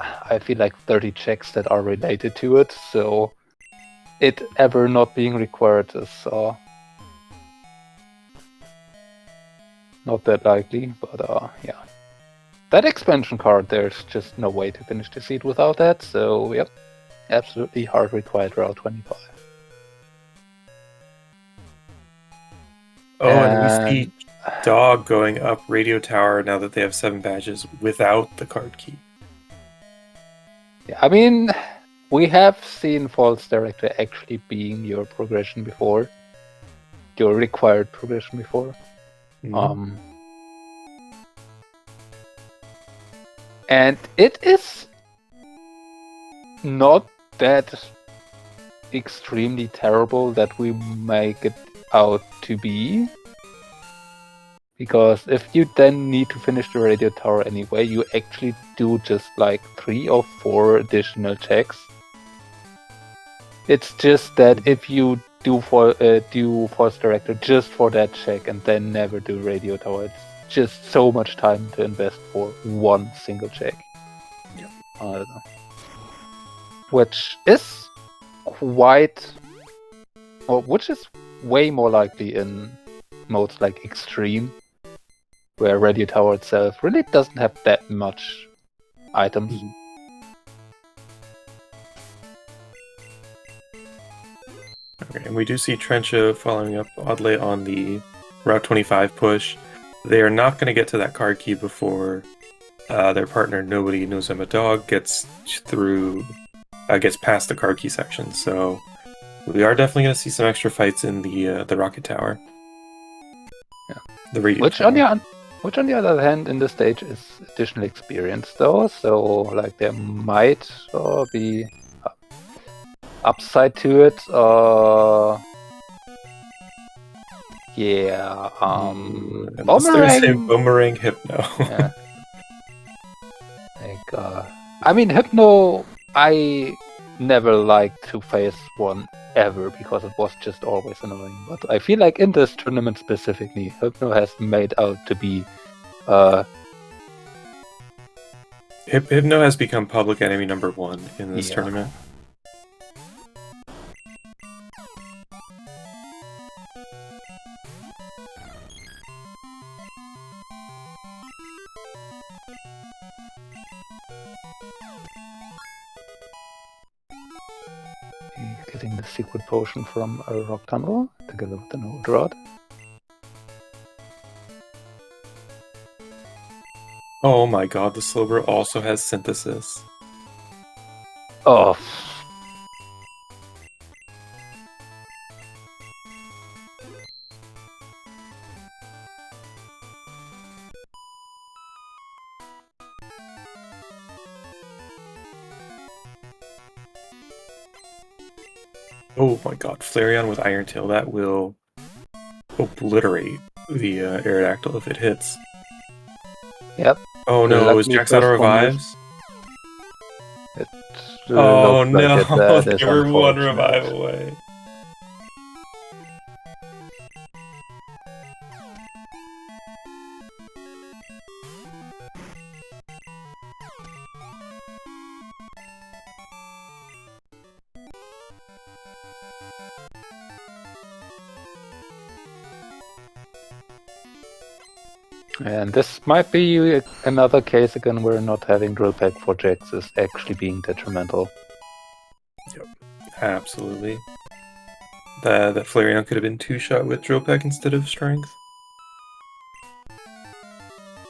I feel like 30 checks that are related to it, so it ever not being required is not that likely, but yeah. That expansion card, there's just no way to finish the seed without that, so yep. Absolutely hard required Route 25. Oh, and we see Dog going up Radio Tower now that they have 7 badges without the card key. Yeah, I mean, we have seen False Director actually being your progression before. Your required progression before. Mm-hmm. And it is not that extremely terrible that we make it out to be. Because if you then need to finish the radio tower anyway, you actually do just like 3 or 4 additional checks. It's just that if you do Force Director just for that check and then never do radio tower, it's just so much time to invest for one single check. Yep. I don't know. Which is quite... or which is way more likely in modes like Extreme, where Radio Tower itself really doesn't have that much items. Mm-hmm. Okay, and we do see Trencha following up oddly on the Route 25 push. They are not going to get to that card key before their partner, Nobody Knows I'm a Dog, gets past the card key section. So we are definitely going to see some extra fights in the Rocket Tower. Yeah. The Radio Tower. Which on the other hand in this stage is additional experience though, so like there might be upside to it. Yeah, Boomerang Hypno. Yeah. Like, I mean, Hypno I never liked to face one ever because it was just always annoying. But I feel like in this tournament specifically, Hypno has made out to be Hypno has become public enemy #1 in this Yeah. tournament. Getting the secret potion from a rock tunnel together with an old rod. Oh my god, the Slowbro also has synthesis. Oh. Oh my god, Flareon with Iron Tail, that will obliterate the Aerodactyl if it hits. Yep. Oh no, is Jax out of revives? Oh no, they were one revive away. And this might be another case again where not having drill pack for Jax is actually being detrimental. Yep, absolutely. That Flareon could have been 2-shot with drill pack instead of strength.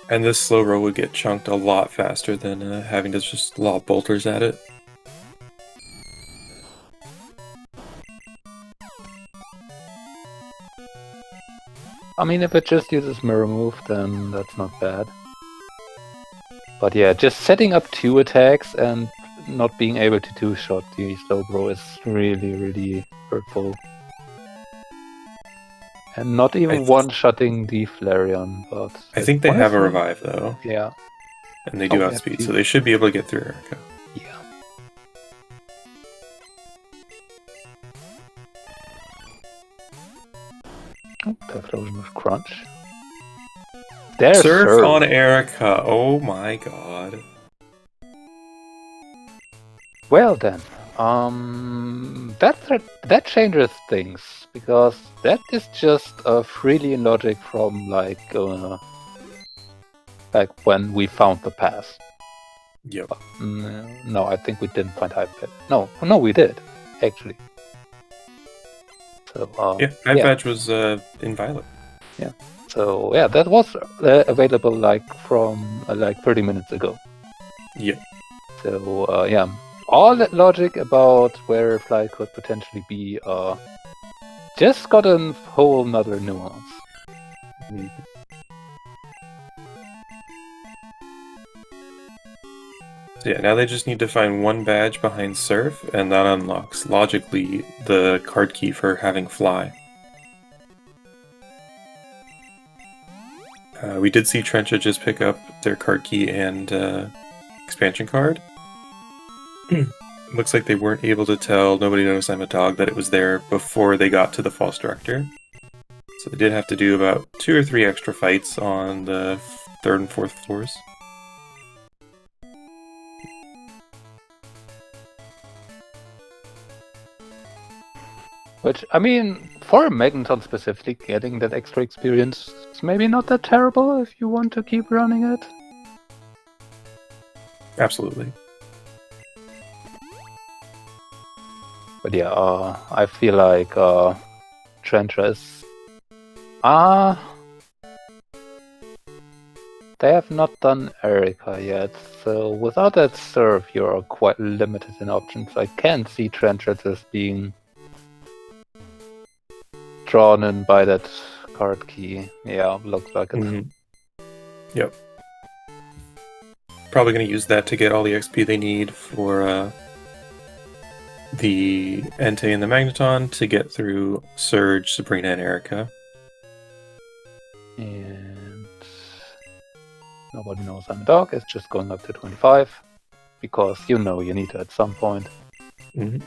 And this Slowbro would get chunked a lot faster than having to just lob bolters at it. I mean, if it just uses Mirror Move, then that's not bad. But yeah, just setting up 2 attacks and not being able to 2-shot the Slowbro is really, really hurtful. And not even one-shotting the Flareon, but... I think they have a revive, though. Yeah. And they do have speed, so they should be able to get through Erica. Yeah. Oh, Pavlovian with Crunch. There's Surf on Erica, oh my god. Well then, that changes things, because that is just a Freelian logic from like when we found the pass. Yep. No, I think we didn't find Hype Badge. No, we did, actually. So, yeah, Hype Badge was inviolate. Yeah. So yeah, that was available like from like 30 minutes ago. Yeah. So yeah, all that logic about where Fly could potentially be just got a whole nother nuance. So yeah, now they just need to find one badge behind Surf, and that unlocks, logically, the card key for having Fly. We did see Trencha just pick up their card key and expansion card. Looks like they weren't able to tell Nobody Knows I'm a Dog that it was there before they got to the False Director. So they did have to do about 2 or 3 extra fights on the 3rd and 4th floors. Which, I mean, for a Magneton specifically, getting that extra experience is maybe not that terrible if you want to keep running it. Absolutely. But yeah, I feel like Trencha is... they have not done Erica yet, so without that serve, you're quite limited in options. I can't see Trencha just being drawn in by that card key. Yeah, looks like it. Yep. Probably going to use that to get all the XP they need for the Entei and the Magneton to get through Surge, Sabrina, and Erica. And Nobody Knows I'm a Dog is just going up to 25. because you know you need to at some point. Mhm.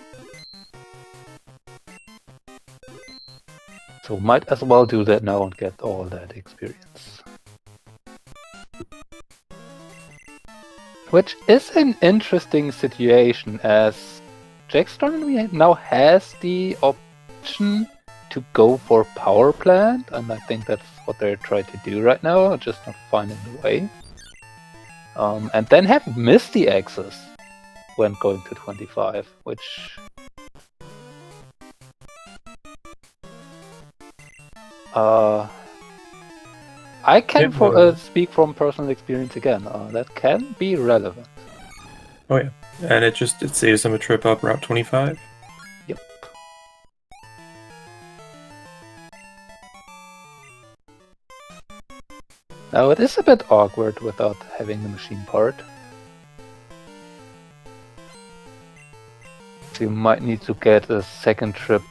So might as well do that now and get all that experience. Which is an interesting situation, as Jack's tournament now has the option to go for power plant, and I think that's what they're trying to do right now, just not finding the way. And then have Misty access when going to 25, which... I can speak from personal experience again. That can be relevant. Oh yeah, and it saves them a trip up Route 25. Yep. Now it is a bit awkward without having the machine part. So you might need to get a second trip,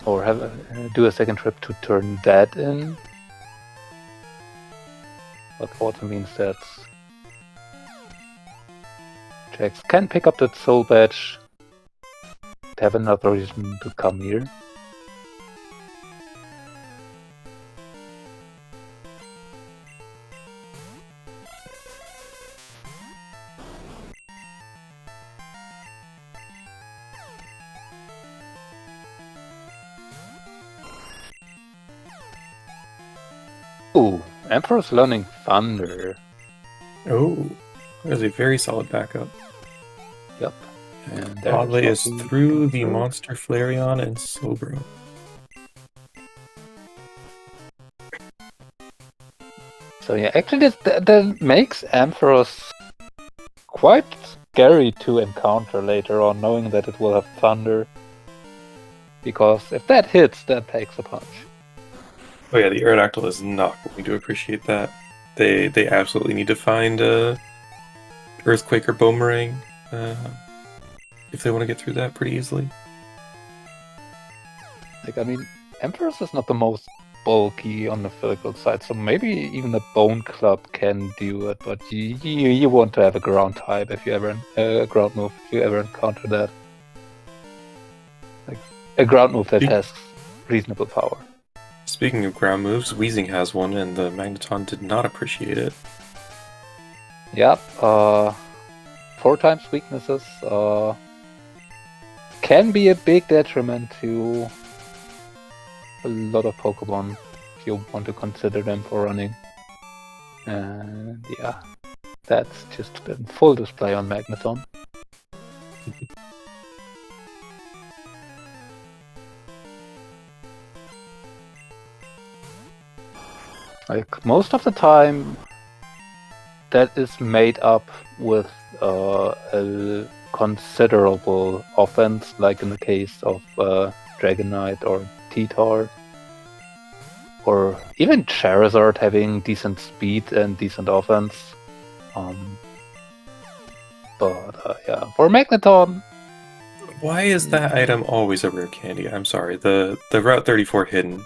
or do a second trip to turn that in. But also means that Jax can pick up that soul badge to have another reason to come here. Ooh, Emperor's learning Thunder. Oh, there's a very solid backup. Yep. And Oddly is through the Monster Flareon and Slowbro. So yeah, actually that makes Ampharos quite scary to encounter later on, knowing that it will have Thunder. Because if that hits, that takes a punch. Oh yeah, the Aerodactyl is not going to appreciate that. They absolutely need to find Earthquake or Boomerang if they want to get through that pretty easily. Like, I mean, Emperor's is not the most bulky on the physical side, so maybe even a Bone Club can do it, but you want to have a ground type if you ever ground move if you ever encounter that. Like a ground move that has reasonable power. Speaking of ground moves, Weezing has one, and the Magneton did not appreciate it. Yep, 4 times weaknesses can be a big detriment to a lot of Pokemon if you want to consider them for running. And yeah, that's just been full display on Magneton. Like, most of the time, that is made up with a considerable offense, like in the case of Dragonite or T-Tar. Or even Charizard having decent speed and decent offense. But yeah, for Magneton... Why is that item always a rare candy? I'm sorry, the Route 34 hidden.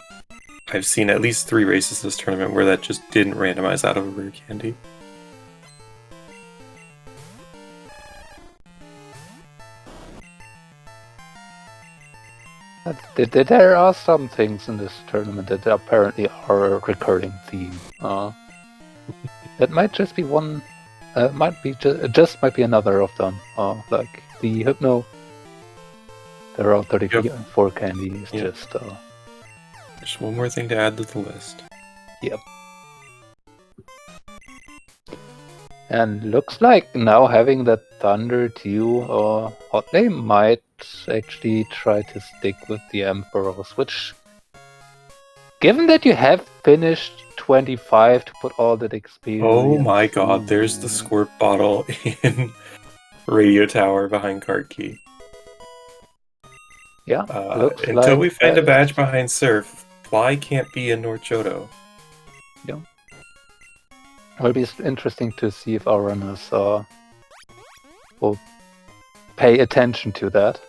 I've seen at least 3 races this tournament where that just didn't randomize out of a rare candy. There are some things in this tournament that apparently are a recurring theme. That might just be one. Might be might be another of them. Like the Hypno. The Route 34 candy is just. Just one more thing to add to the list. Yep. And looks like now having that Thunder too, Hotley might actually try to stick with the Emperors, which, given that you have finished 25 to put all that experience... Oh my god, there's the Squirt Bottle in Radio Tower behind Card Key. Yeah, until we find a badge behind Surf, Fly can't be in North Johto. Yeah. It'll be interesting to see if our runners will pay attention to that.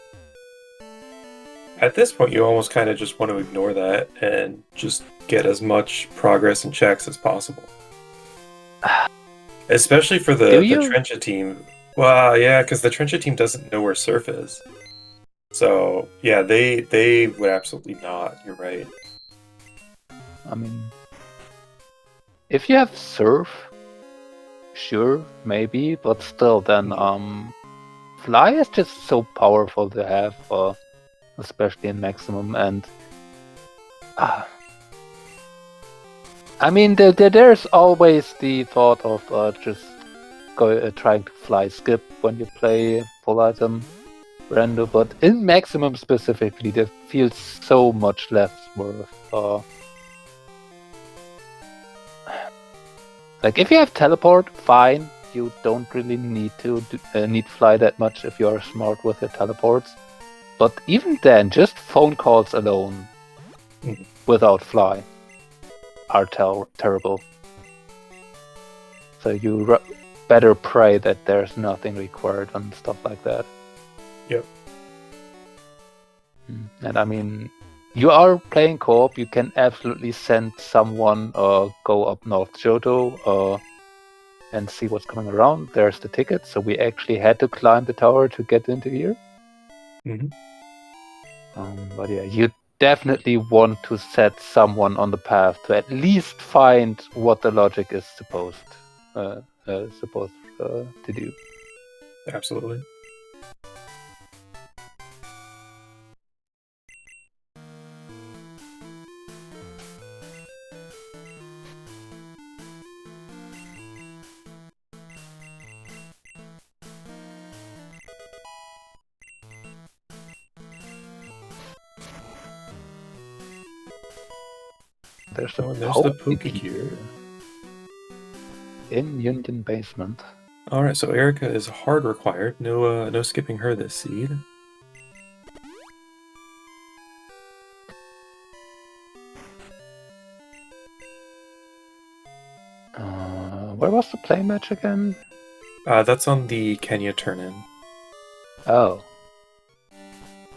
At this point, you almost kind of just want to ignore that and just get as much progress and checks as possible. Especially for the Trencha team, Well, yeah, because the Trenchant team doesn't know where Surf is. So yeah, they would absolutely not. You're right. I mean, if you have Surf, sure, maybe, but still, then Fly is just so powerful to have, especially in Maximum, and I mean, there's always the thought of just trying to fly skip when you play full item Rando, but in Maximum specifically, that feels so much less worth. Like, if you have teleport, fine. You don't really need to need fly that much if you are smart with your teleports. But even then, just phone calls alone without fly are terrible. So you better pray that there's nothing required and stuff like that. Yep. And I mean, you are playing co-op, you can absolutely send someone go up North Johto and see what's coming around. There's the ticket, so we actually had to climb the tower to get into here. But yeah, you definitely want to set someone on the path to at least find what the logic is supposed to do. Absolutely. There's the the Pokegear in Union Basement. All right, so Erica is hard required. No skipping her this seed. Where was the play match again? That's on the Kenya turn-in. Oh.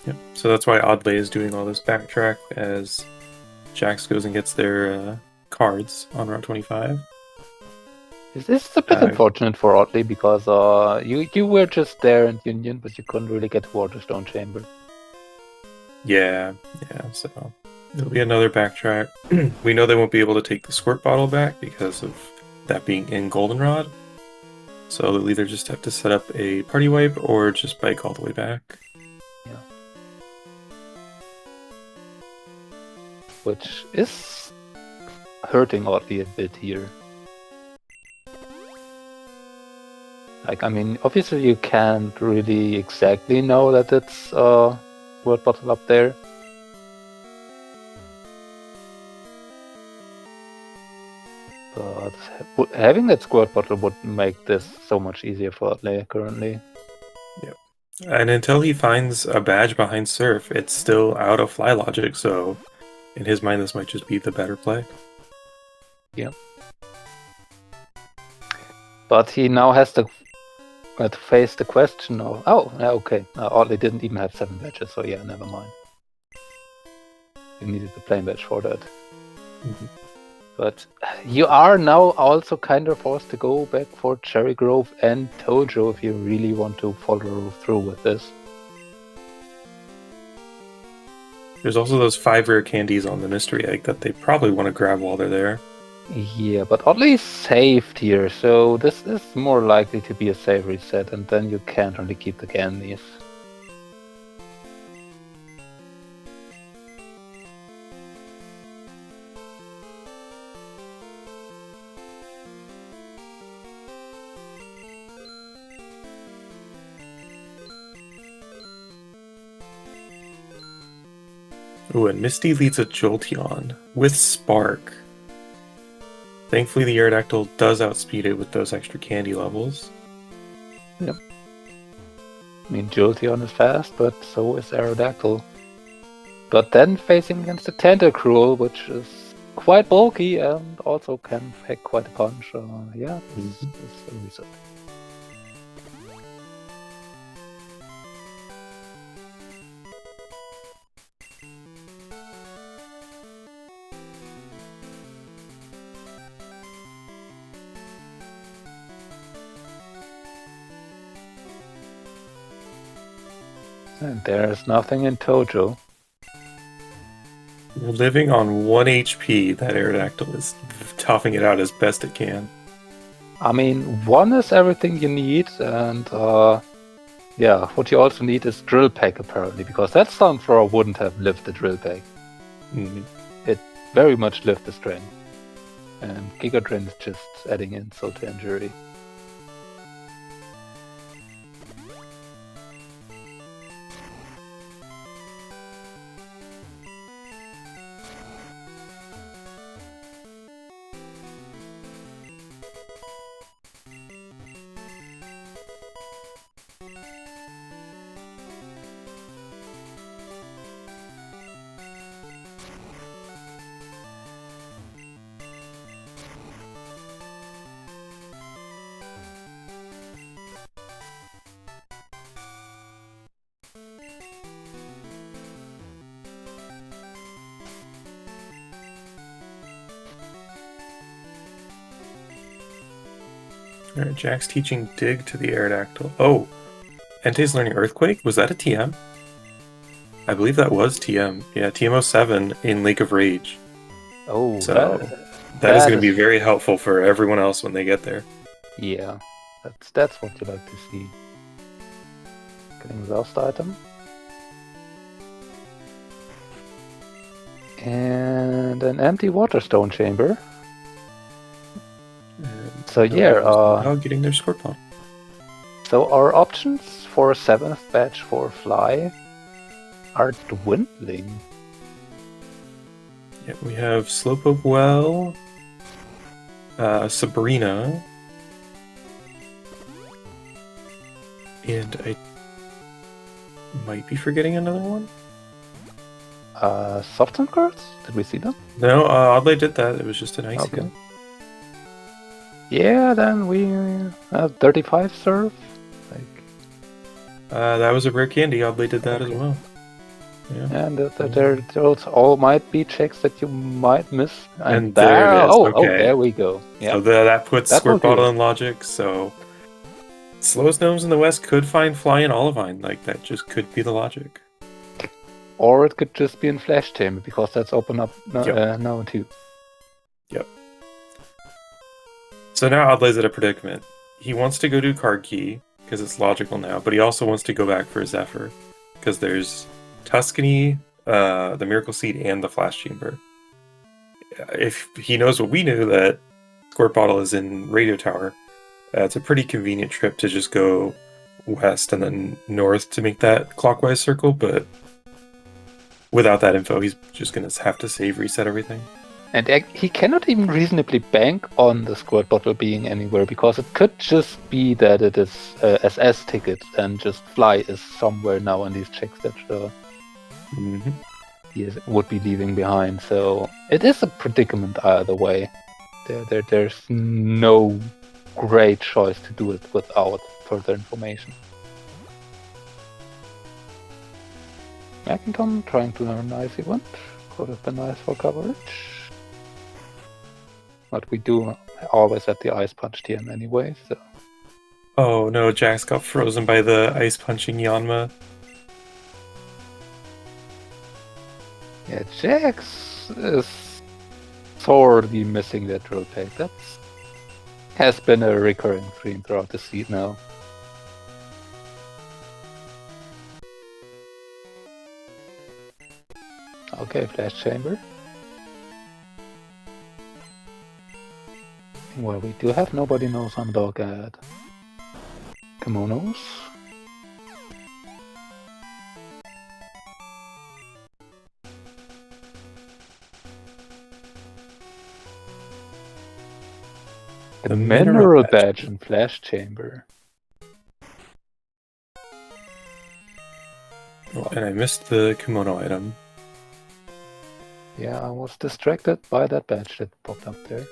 Yep. So that's why Oddly is doing all this backtrack as Jax goes and gets their cards on Route 25. This is a bit unfortunate for Oddly because you were just there in Union, but you couldn't really get to Waterstone Chamber. Yeah, so it'll be another backtrack. We know they won't be able to take the squirt bottle back because of that being in Goldenrod. So they'll either just have to set up a party wipe or just bike all the way back. Yeah. Which is hurting Oddly a bit here. Like, I mean, obviously you can't really exactly know that it's word bottle up there. But having that squirt bottle would make this so much easier for Oddly currently. Yep. And until he finds a badge behind Surf, it's still out of fly logic, so in his mind this might just be the better play. Yeah. But he now has to face the question of, okay, Oddly didn't even have 7 badges, so yeah, never mind. You needed the plain badge for that. But you are now also kind of forced to go back for Cherry Grove and Tojo if you really want to follow through with this. There's also those 5 rare candies on the mystery egg that they probably want to grab while they're there. Yeah, but Oddly saved here, so this is more likely to be a save reset, and then you can't really keep the candies. Ooh, and Misty leads a Jolteon with Spark. Thankfully, the Aerodactyl does outspeed it with those extra candy levels. Yep. I mean, Jolteon is fast, but so is Aerodactyl. But then facing against the Tentacruel, which is quite bulky and also can pack quite a punch. Yeah, this is a reset. And there's nothing in Tojo. Living on 1 HP, that Aerodactyl is toughing it out as best it can. I mean, 1 is everything you need, and yeah, what you also need is Drill Pack apparently, because that Sunflower wouldn't have lived the Drill Pack. Mm. It very much lived the Strength. And Giga Drain is just adding insult to injury. Alright, Jack's teaching Dig to the Aerodactyl. Oh! Entei's learning Earthquake? Was that a TM? I believe that was TM. Yeah, TM07 in Lake of Rage. Oh, So that is going to be very helpful for everyone else when they get there. Yeah, that's what you like to see. Getting the last item. And an empty Waterstone chamber. So yeah, now getting their Scorpion. So our options for 7th batch for Fly are dwindling. Yeah, we have Slowpoke Well, Sabrina, and I might be forgetting another one. Soft Sand cards? Did we see them? No, Oddly did that. It was just an ice Okay. heal. Yeah, then we have 35 serve. That was a rare candy. Oddly did that as well. Yeah. And those all might be checks that you might miss. And there it is. Okay. There we go. Yeah. So that puts That will Squirt Bottle do. in Logic. So Slowest Gnomes in the West could find Fly and Olivine. Like, that just could be the logic. Or it could just be in Flash Chamber, because that's open up now too. Yep. So now Oddly's at a predicament. He wants to go do Card Key, because it's logical now, but he also wants to go back for Zephyr, because there's Tuscany, the Miracle Seed, and the Flash Chamber. If he knows what we knew, that Squirt Bottle is in Radio Tower, it's a pretty convenient trip to just go west and then north to make that clockwise circle, but without that info, he's just going to have to save reset everything. And he cannot even reasonably bank on the Squirt Bottle being anywhere, because it could just be that it is SS ticket and just Fly is somewhere now in these checks that he would be leaving behind. So it is a predicament either way. There's no great choice to do it without further information. Mackinton trying to learn an ice event. Could have been nice for coverage. But we do always have the Ice Punch TM anyway, so... Oh no, Jax got frozen by the ice punching Yanma. Yeah, Jax is sorely missing that drill pack. That has been a recurring theme throughout the seed now. Okay, Flash Chamber. Well, we do have Nobody Knows Underdog at Kimonos. The Mineral Badge and Flash Chamber. Oh, and I missed the kimono item. Yeah, I was distracted by that badge that popped up there.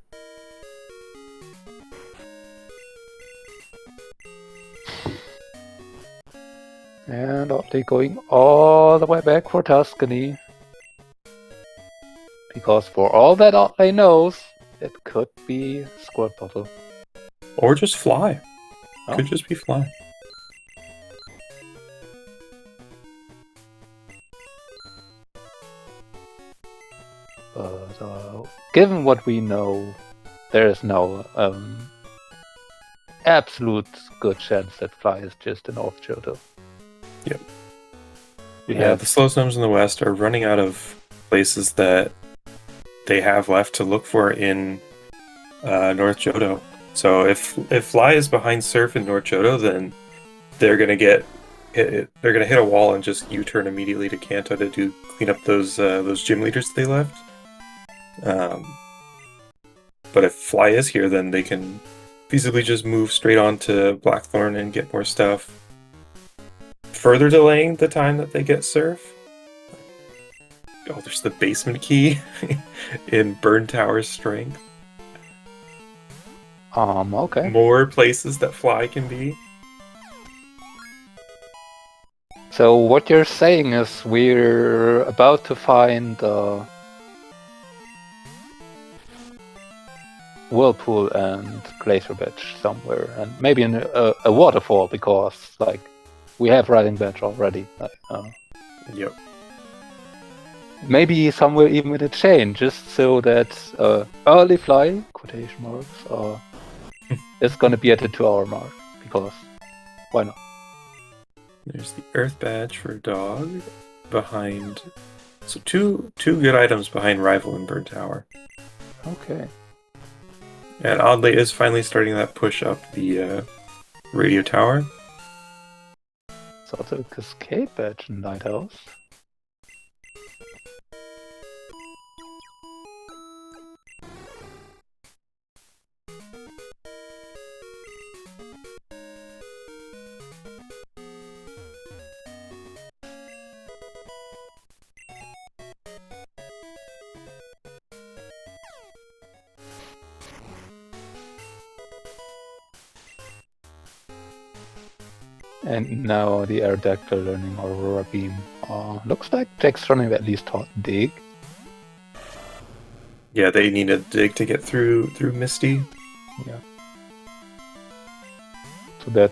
And Otley going all the way back for Tuscany. Because for all that Otley knows, it could be Squirt Bottle. Or just Fly. Oh. Could just be Fly. But given what we know, there is no absolute good chance that Fly is just an off Johto. Yep. Yeah, the Slowest Gnomes in the West are running out of places that they have left to look for in North Johto. So if Fly is behind Surf in North Johto, then they're gonna get hit. They're gonna hit a wall and just U-turn immediately to Kanto to clean up those gym leaders they left. But if Fly is here, then they can feasibly just move straight on to Blackthorn and get more stuff, further delaying the time that they get Surf. Oh, there's the basement key in Burn Tower's strength. Okay. More places that Fly can be. So what you're saying is we're about to find Whirlpool and Glacier Badge somewhere, and maybe in a waterfall, because like we have Riding Badge already. Yep. Maybe somewhere even with a chain, just so that early Fly quotation marks is gonna be at the 2-hour mark, because why not? There's the Earth Badge for Dog behind. So two good items behind Rival and Burn Tower. Okay. And oddly is finally starting that push up the radio tower. It's also a Cascade Badge in Lighthouse. And now the Aerodactyl learning Aurora Beam. Looks like Jack's running at least Dig. Yeah, they need a dig to get through Misty. Yeah. So that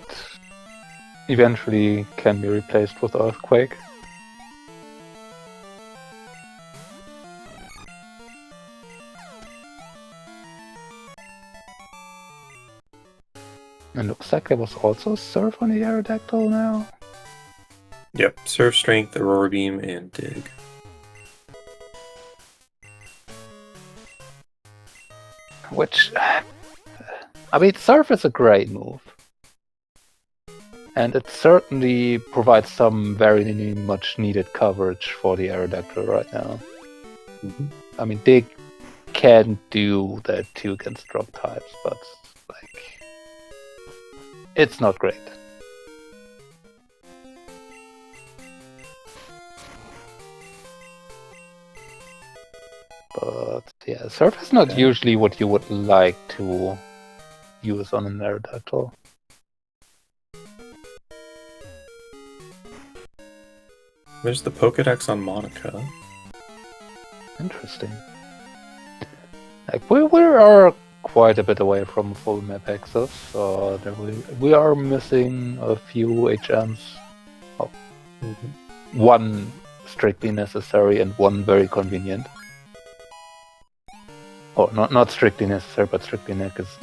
eventually can be replaced with Earthquake. And looks like there was also Surf on the Aerodactyl now. Yep, Surf, Strength, Aurora Beam, and Dig. Which, I mean, Surf is a great move. And it certainly provides some very much needed coverage for the Aerodactyl right now. Mm-hmm. I mean, Dig can do that too against drop types, but like, it's not great. But yeah, Surf is not usually what you would like to use on an Aerodactyl. There's the Pokedex on Monica. Interesting. Like we are quite a bit away from full map access. We are missing a few HMs. Oh. Mm-hmm. One strictly necessary and one very convenient. Or not strictly necessary, but strictly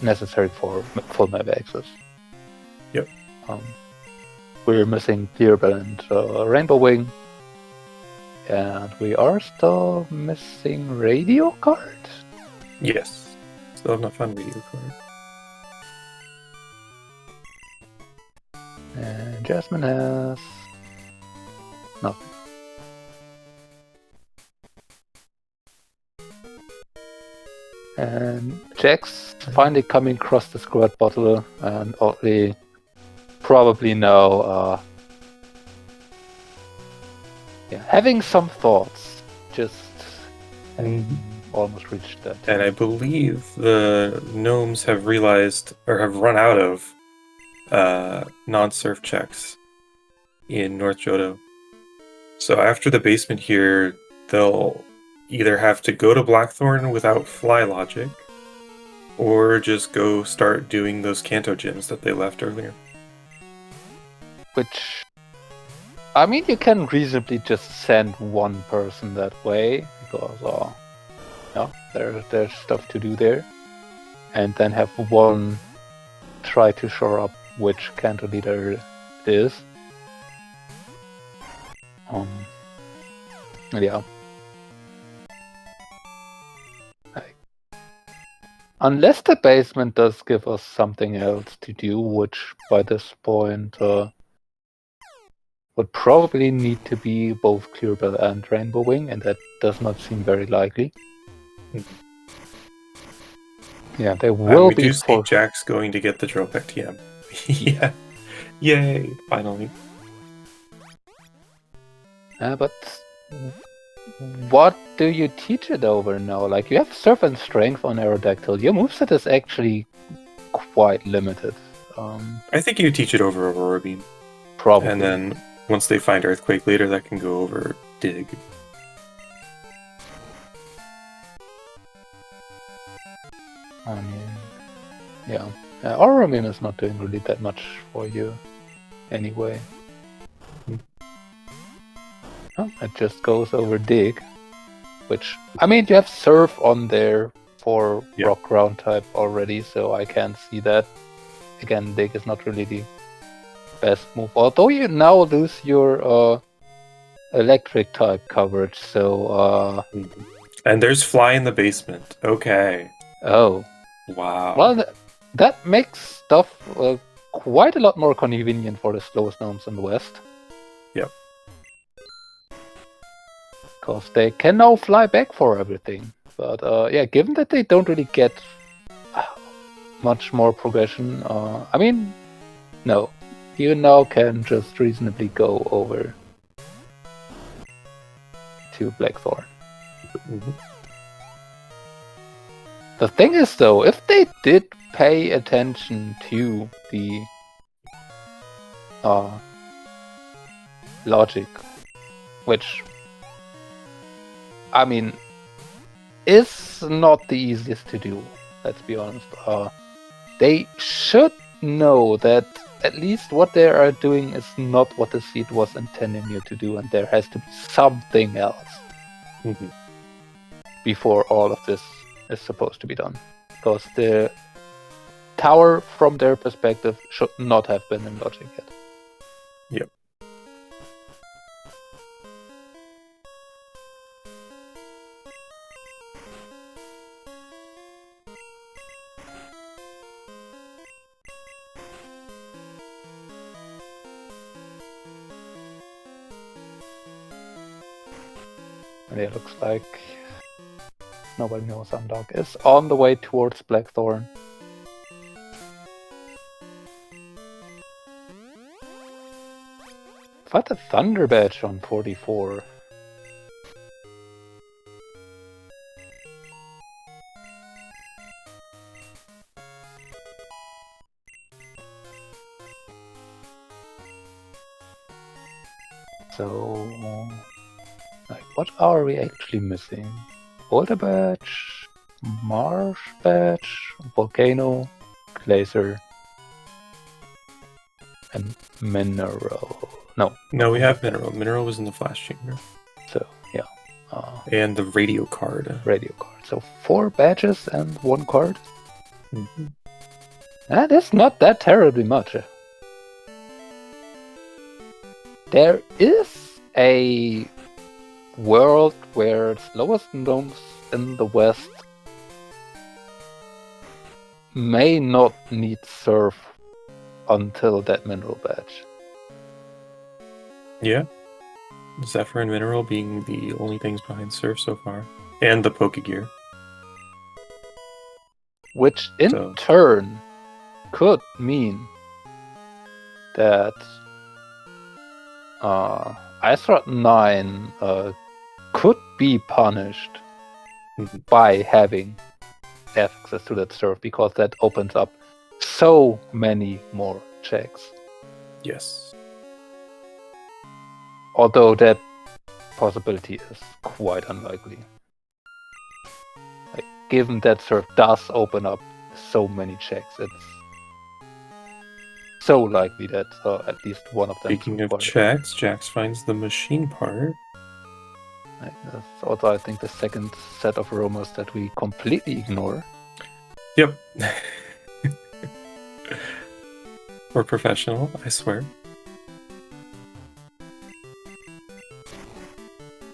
necessary for full map access. Yep. We're missing Clearbell and Rainbow Wing. And we are still missing Radio Card? Yes. Still have not found Radio Card. And Jasmine has nothing. And Jack's finally coming across the squirt bottle, and oddly, probably now, having some thoughts, just almost reached that. And I believe the gnomes have realized, or have run out of, non-surf checks in North Johto. So after the basement here, they'll either have to go to Blackthorn without Fly Logic, or just go start doing those Kanto gyms that they left earlier. Which, I mean, you can reasonably just send one person that way, because yeah, there's stuff to do there. And then have one try to shore up which canto leader it is. Yeah. Unless the basement does give us something else to do, which by this point would probably need to be both Clearbell and Rainbow Wing, and that does not seem very likely. Yeah, there will we be do see Jax going to get the Dropek TM. Yeah. Yay, finally. But what do you teach it over now? Like, you have Surf and Strength on Aerodactyl. Your moveset is actually quite limited. I think you teach it over Aurora Beam. Probably. And then once they find Earthquake later, that can go over Dig. I mean, yeah. Aurora Beam is not doing really that much for you anyway. Oh, it just goes over Dig, which, I mean, you have Surf on there for Rock Ground type already, so I can see that. Again, Dig is not really the best move, although you now lose your electric type coverage, so and there's Fly in the basement. Okay. Oh. Wow. Well, that makes stuff quite a lot more convenient for the Slowest Gnomes in the West. Yep. Because they can now fly back for everything. But yeah, given that they don't really get much more progression, I mean, no. You now can just reasonably go over to Blackthorn. Mm-hmm. The thing is, though, if they did pay attention to the logic, which, I mean, is not the easiest to do, let's be honest. They should know that at least what they are doing is not what the seed was intending you to do, and there has to be something else before all of this is supposed to be done. Because the tower, from their perspective, should not have been in logic yet. Yep. And it looks like nobody knows Undog is on the way towards Blackthorn. What a Thunder Badge on 44. So, like, what are we actually missing? Boulder Badge, Marsh Badge, Volcano, Glacier, and Mineral. No, we have Mineral. Mineral was in the Flash Chamber. So, yeah. And the Radio Card. Radio Card. So 4 badges and 1 card. Mm-hmm. That is not that terribly much. There is a world where Slowest Gnomes in the West may not need Surf until that Mineral Badge. Yeah. Zephyr and Mineral being the only things behind Surf so far. And the Pokegear. Which in turn could mean that Rod-9 could be punished by having access to that Surf, because that opens up so many more checks. Yes. Although that possibility is quite unlikely. Like, given that Surf does open up so many checks, it's so likely that at least one of them. Speaking of checks, Jax finds the machine part. That's also, I think, the second set of rumors that we completely ignore. Yep. We're professional, I swear.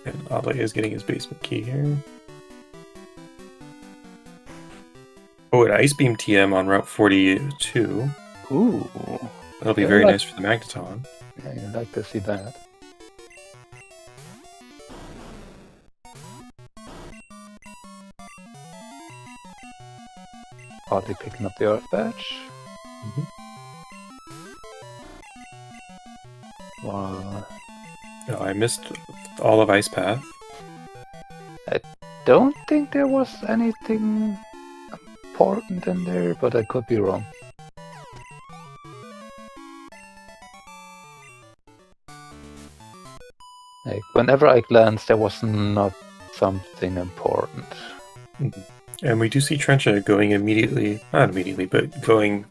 And Ale is getting his basement key here. Oh, an Ice Beam TM on Route 42. Ooh. That'll be very nice for the Magneton. Yeah, you'd like to see that. Hardly picking up the Earth Badge. Well, Oh, I missed all of Ice Path. don't think there was anything important in there, but I could be wrong. Like, whenever I glanced, there was not something important. And we do see Trencha going immediately, not immediately, but going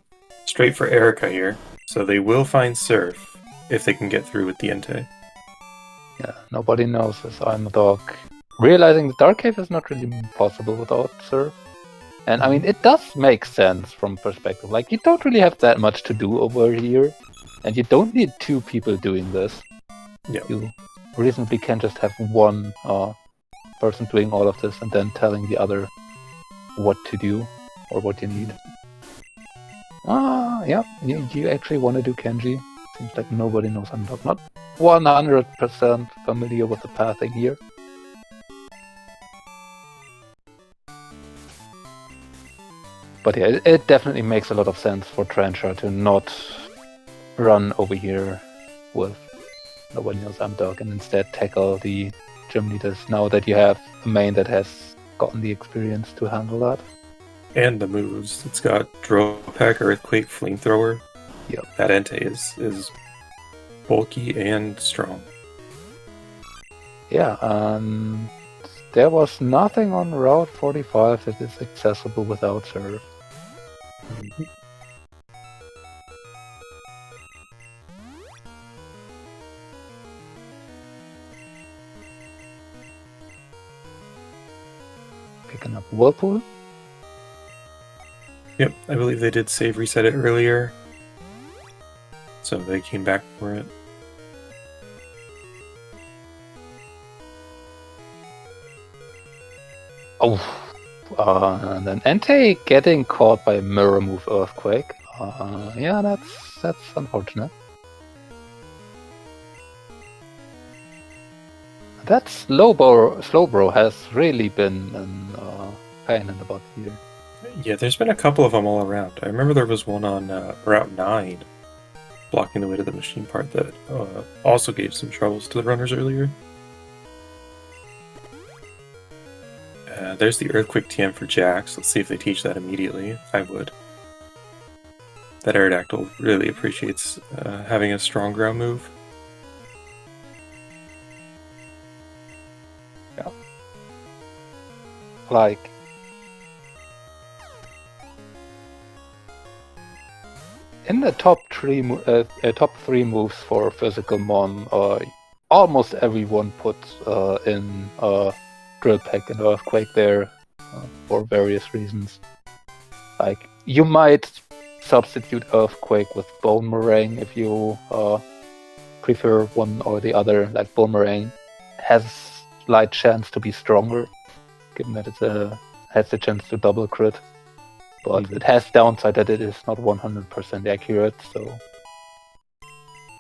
straight for Erica here. So they will find Surf if they can get through with the Entei. Yeah, nobody knows this. I'm a dog. Realizing the Dark Cave is not really possible without Surf. And I mean, it does make sense from perspective. Like, you don't really have that much to do over here. And you don't need two people doing this. Yeah. You reasonably can just have one person doing all of this and then telling the other what to do or what you need. Yeah, you actually want to do Kenji. Seems like nobody knows. I'm not 100% familiar with the pathing here. But yeah, it definitely makes a lot of sense for Trencher to not run over here with nobody knows I'm dog and instead tackle the gym leaders now that you have a main that has gotten the experience to handle that. And the moves. It's got Drill Peck, Earthquake, Flamethrower. Yep. That Entei is bulky and strong. Yeah, there was nothing on Route 45 that is accessible without Surf. Picking up Whirlpool. Yep, I believe they did save reset it earlier. So they came back for it. And then Entei getting caught by Mirror Move Earthquake. Yeah, that's unfortunate. That Slowbro has really been a pain in the butt here. Yeah, there's been a couple of them all around. I remember there was one on Route 9 blocking the way to the machine part that also gave some troubles to the runners earlier. There's the Earthquake TM for Jax. Let's see if they teach that immediately. I would. That Aerodactyl really appreciates having a strong ground move. Yeah. Like, in the top three moves for physical Mon, almost everyone puts in Drill Peck and Earthquake there for various reasons. Like, you might substitute Earthquake with Bone Meringue if you prefer one or the other. Like, Bone Meringue has slight chance to be stronger, given that it has the chance to double crit. But it has downside that it is not 100% accurate, so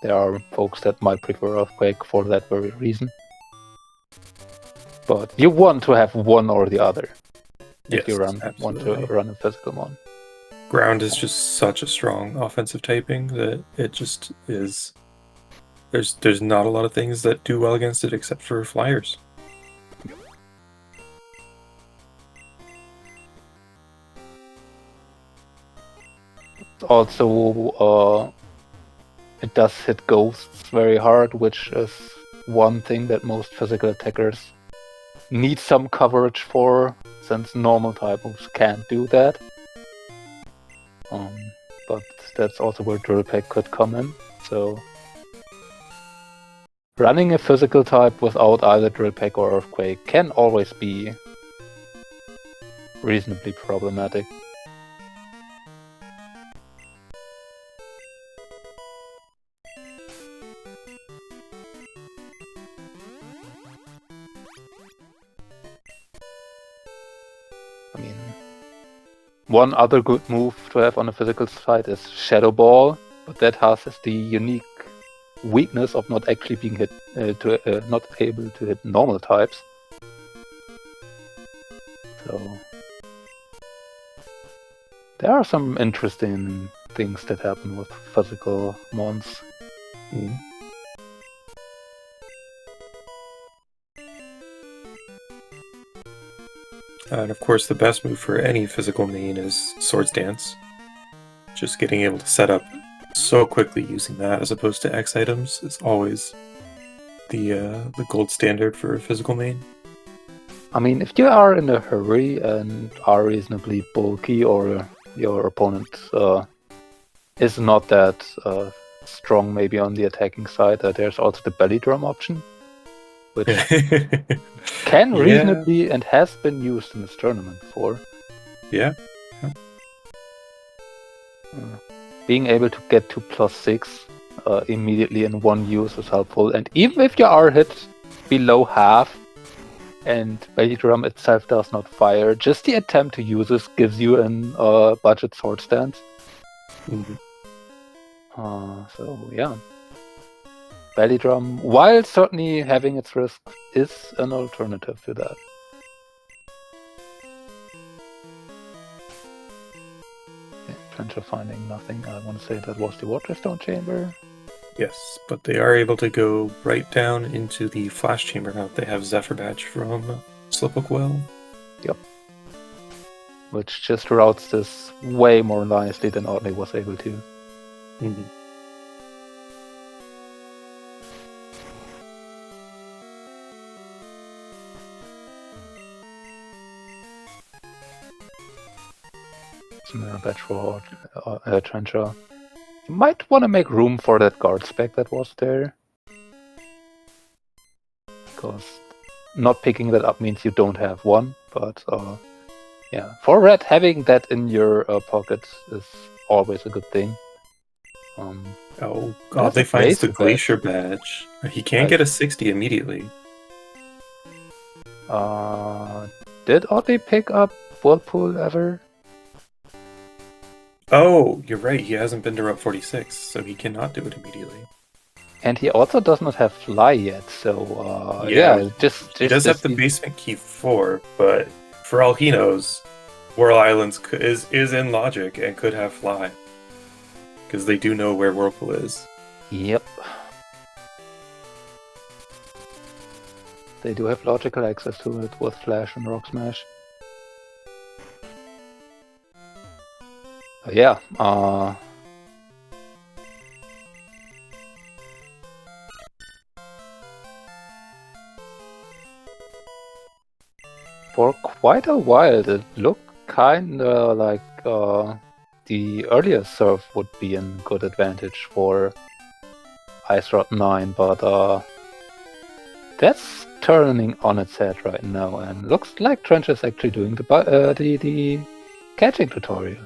there are folks that might prefer Earthquake for that very reason. But you want to have one or the other if you want to run a physical one. Ground is just such a strong offensive typing that it just is. There's not a lot of things that do well against it except for flyers. Also, it does hit ghosts very hard, which is one thing that most physical attackers need some coverage for, since normal type moves can't do that. But that's also where Drill Peck could come in. So running a physical type without either Drill Peck or Earthquake can always be reasonably problematic. I mean, one other good move to have on a physical side is Shadow Ball, but that has the unique weakness of not actually being hit, not able to hit normal types. So there are some interesting things that happen with physical mons. And of course, the best move for any physical main is Swords Dance. Just getting able to set up so quickly using that as opposed to X items is always the gold standard for a physical main. I mean, if you are in a hurry and are reasonably bulky, or your opponent is not that strong maybe on the attacking side, there's also the belly drum option, which can reasonably and has been used in this tournament before. Yeah. Being able to get to +6 immediately in one use is helpful, and even if you are hit below half and belly drum itself does not fire, just the attempt to use this gives you a budget sword stance. So yeah, belly drum, while certainly having its risk, is an alternative to that. Trencher finding nothing. I want to say that was the Waterstone Chamber. Yes, but they are able to go right down into the Flash Chamber now that they have Zephyr Badge from Sliphook Well. Yep. Which just routes this way more nicely than Oddly was able to. Mirror Badge for Trencher. You might want to make room for that guard spec that was there. Because not picking that up means you don't have one, but yeah, for red, having that in your pocket is always a good thing. Oh god, they find the Glacier Badge. He can't get a 60 immediately. Did Oddly pick up Whirlpool ever? Oh, you're right, he hasn't been to Route 46, so he cannot do it immediately. And he also does not have Fly yet, so yeah, he does have the basement key 4, but for all he knows, Whirl Islands is in Logic and could have Fly. Because they do know where Whirlpool is. Yep. They do have logical access to it with Flash and Rock Smash. Yeah, for quite a while it looked kinda like the earlier serve would be a good advantage for Ice Rod-9, but that's turning on its head right now, and looks like Trench is actually doing the catching tutorial.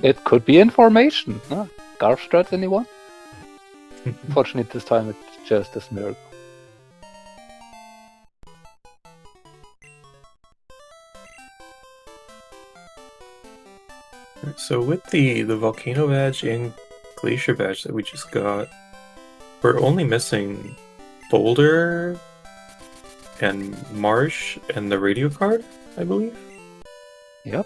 It could be information. Garf strats, anyone? Unfortunately, this time it's just a miracle. So with the Volcano Badge and Glacier Badge that we just got, we're only missing Boulder and Marsh and the radio card, I believe. Yep.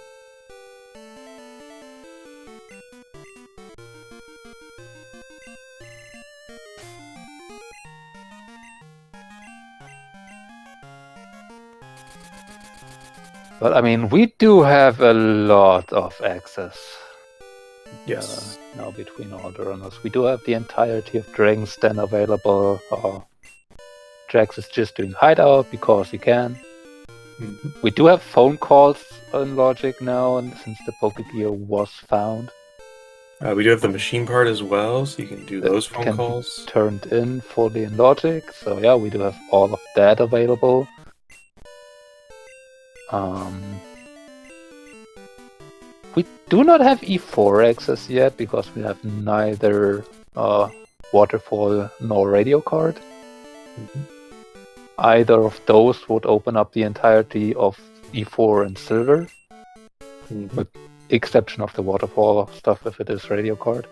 But I mean, we do have a lot of access. Yes. Now between all the runners, we do have the entirety of Dragon's Den available. Jax is just doing Hideout because he can. We do have phone calls on Logic now, and since the Pokegear was found. We do have the machine part as well, so you can do those phone can calls. be turned in fully in Logic. So yeah, we do have all of that available. We do not have E4 access yet because we have neither waterfall nor radio card. Either of those would open up the entirety of E4 and silver, with exception of the waterfall stuff if it is radio card.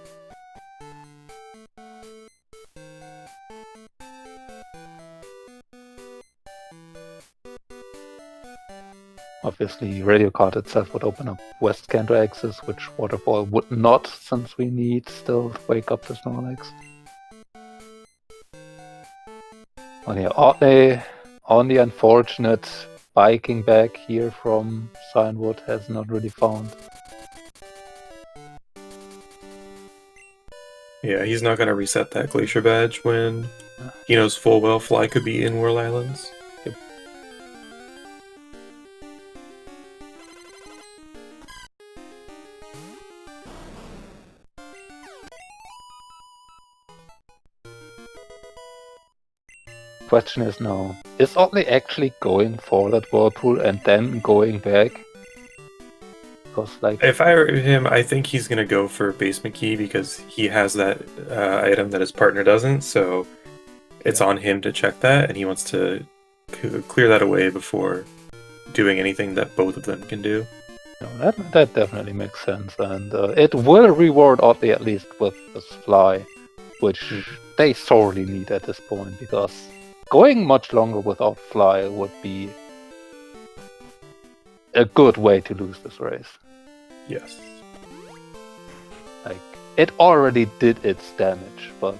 Obviously, radio card itself would open up West Canto access, which waterfall would not, since we need still to wake up the Snorlax. Well, yeah, only unfortunate biking back here from Cianwood has not really found. Yeah, he's not going to reset that Glacier Badge when he knows full well Fly could be in Whirl Islands. Yep. Question is now, is Otley actually going for that Whirlpool and then going back? Because, like, if I were him, I think he's going to go for Basement Key because he has that item that his partner doesn't, so it's on him to check that, and he wants to clear that away before doing anything that both of them can do. No, that definitely makes sense, and it will reward Otley at least with this Fly, which they sorely need at this point, because going much longer without Fly would be a good way to lose this race. Yes. Like, it already did its damage, but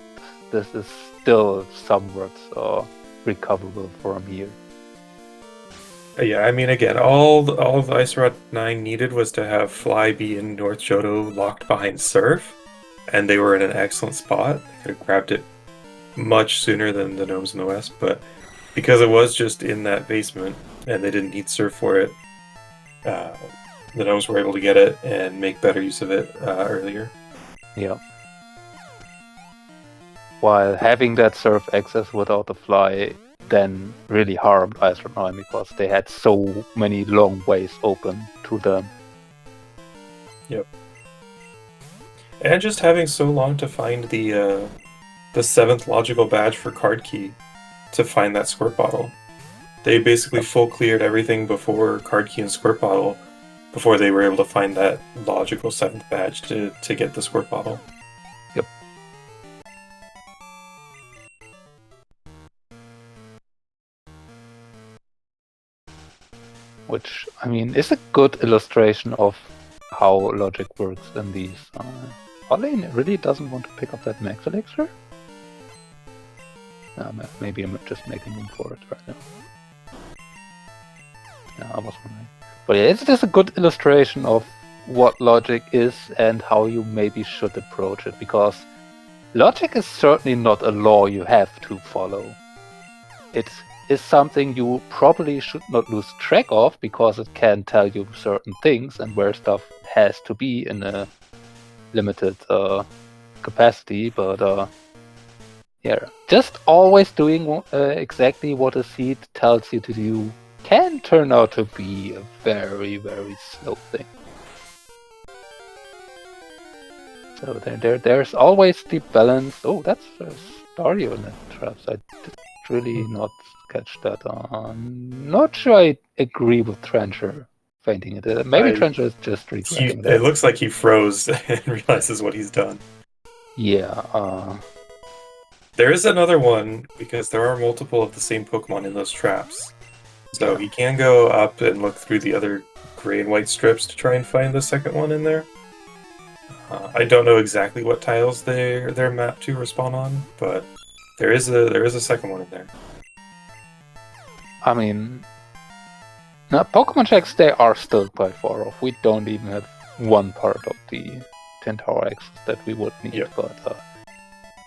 this is still somewhat recoverable from here. Yeah, I mean, again, all the Ice Rod-9 needed was to have Fly be in North Johto locked behind Surf, and they were in an excellent spot. They could have grabbed it much sooner than the Gnomes in the West, but because it was just in that basement, and they didn't need Surf for it, the Gnomes were able to get it and make better use of it earlier. Yeah. While having that Surf access without the Fly then really harmed Ice Rod-9 because they had so many long ways open to them. Yep. And just having so long to find the 7th logical badge for Card Key to find that Squirt Bottle. They basically full cleared everything before Card Key and Squirt Bottle before they were able to find that logical 7th badge to get the Squirt Bottle. Yep. Which, I mean, is a good illustration of how logic works in these. Otley really doesn't want to pick up that Max Elixir? Maybe I'm just making room for it right now. Yeah, I was wondering. But yeah, it's just a good illustration of what logic is and how you maybe should approach it, because logic is certainly not a law you have to follow. It is something you probably should not lose track of, because it can tell you certain things and where stuff has to be in a limited capacity, but yeah, just always doing exactly what a seed tells you to do can turn out to be a very, very slow thing. So there's always the balance. Oh, that's a Stario in the traps. I did really not catch that. Not sure I agree with Trencher fainting it. Maybe Trencher is just regretting that. It looks like he froze and realizes what he's done. Yeah. There is another one, because there are multiple of the same Pokemon in those traps. So he can go up and look through the other gray and white strips to try and find the second one in there. I don't know exactly what tiles they're mapped to respawn on, but there is a second one in there. I mean, now Pokemon checks, they are still quite far off. We don't even have one part of the 10 Tower X that we would need, but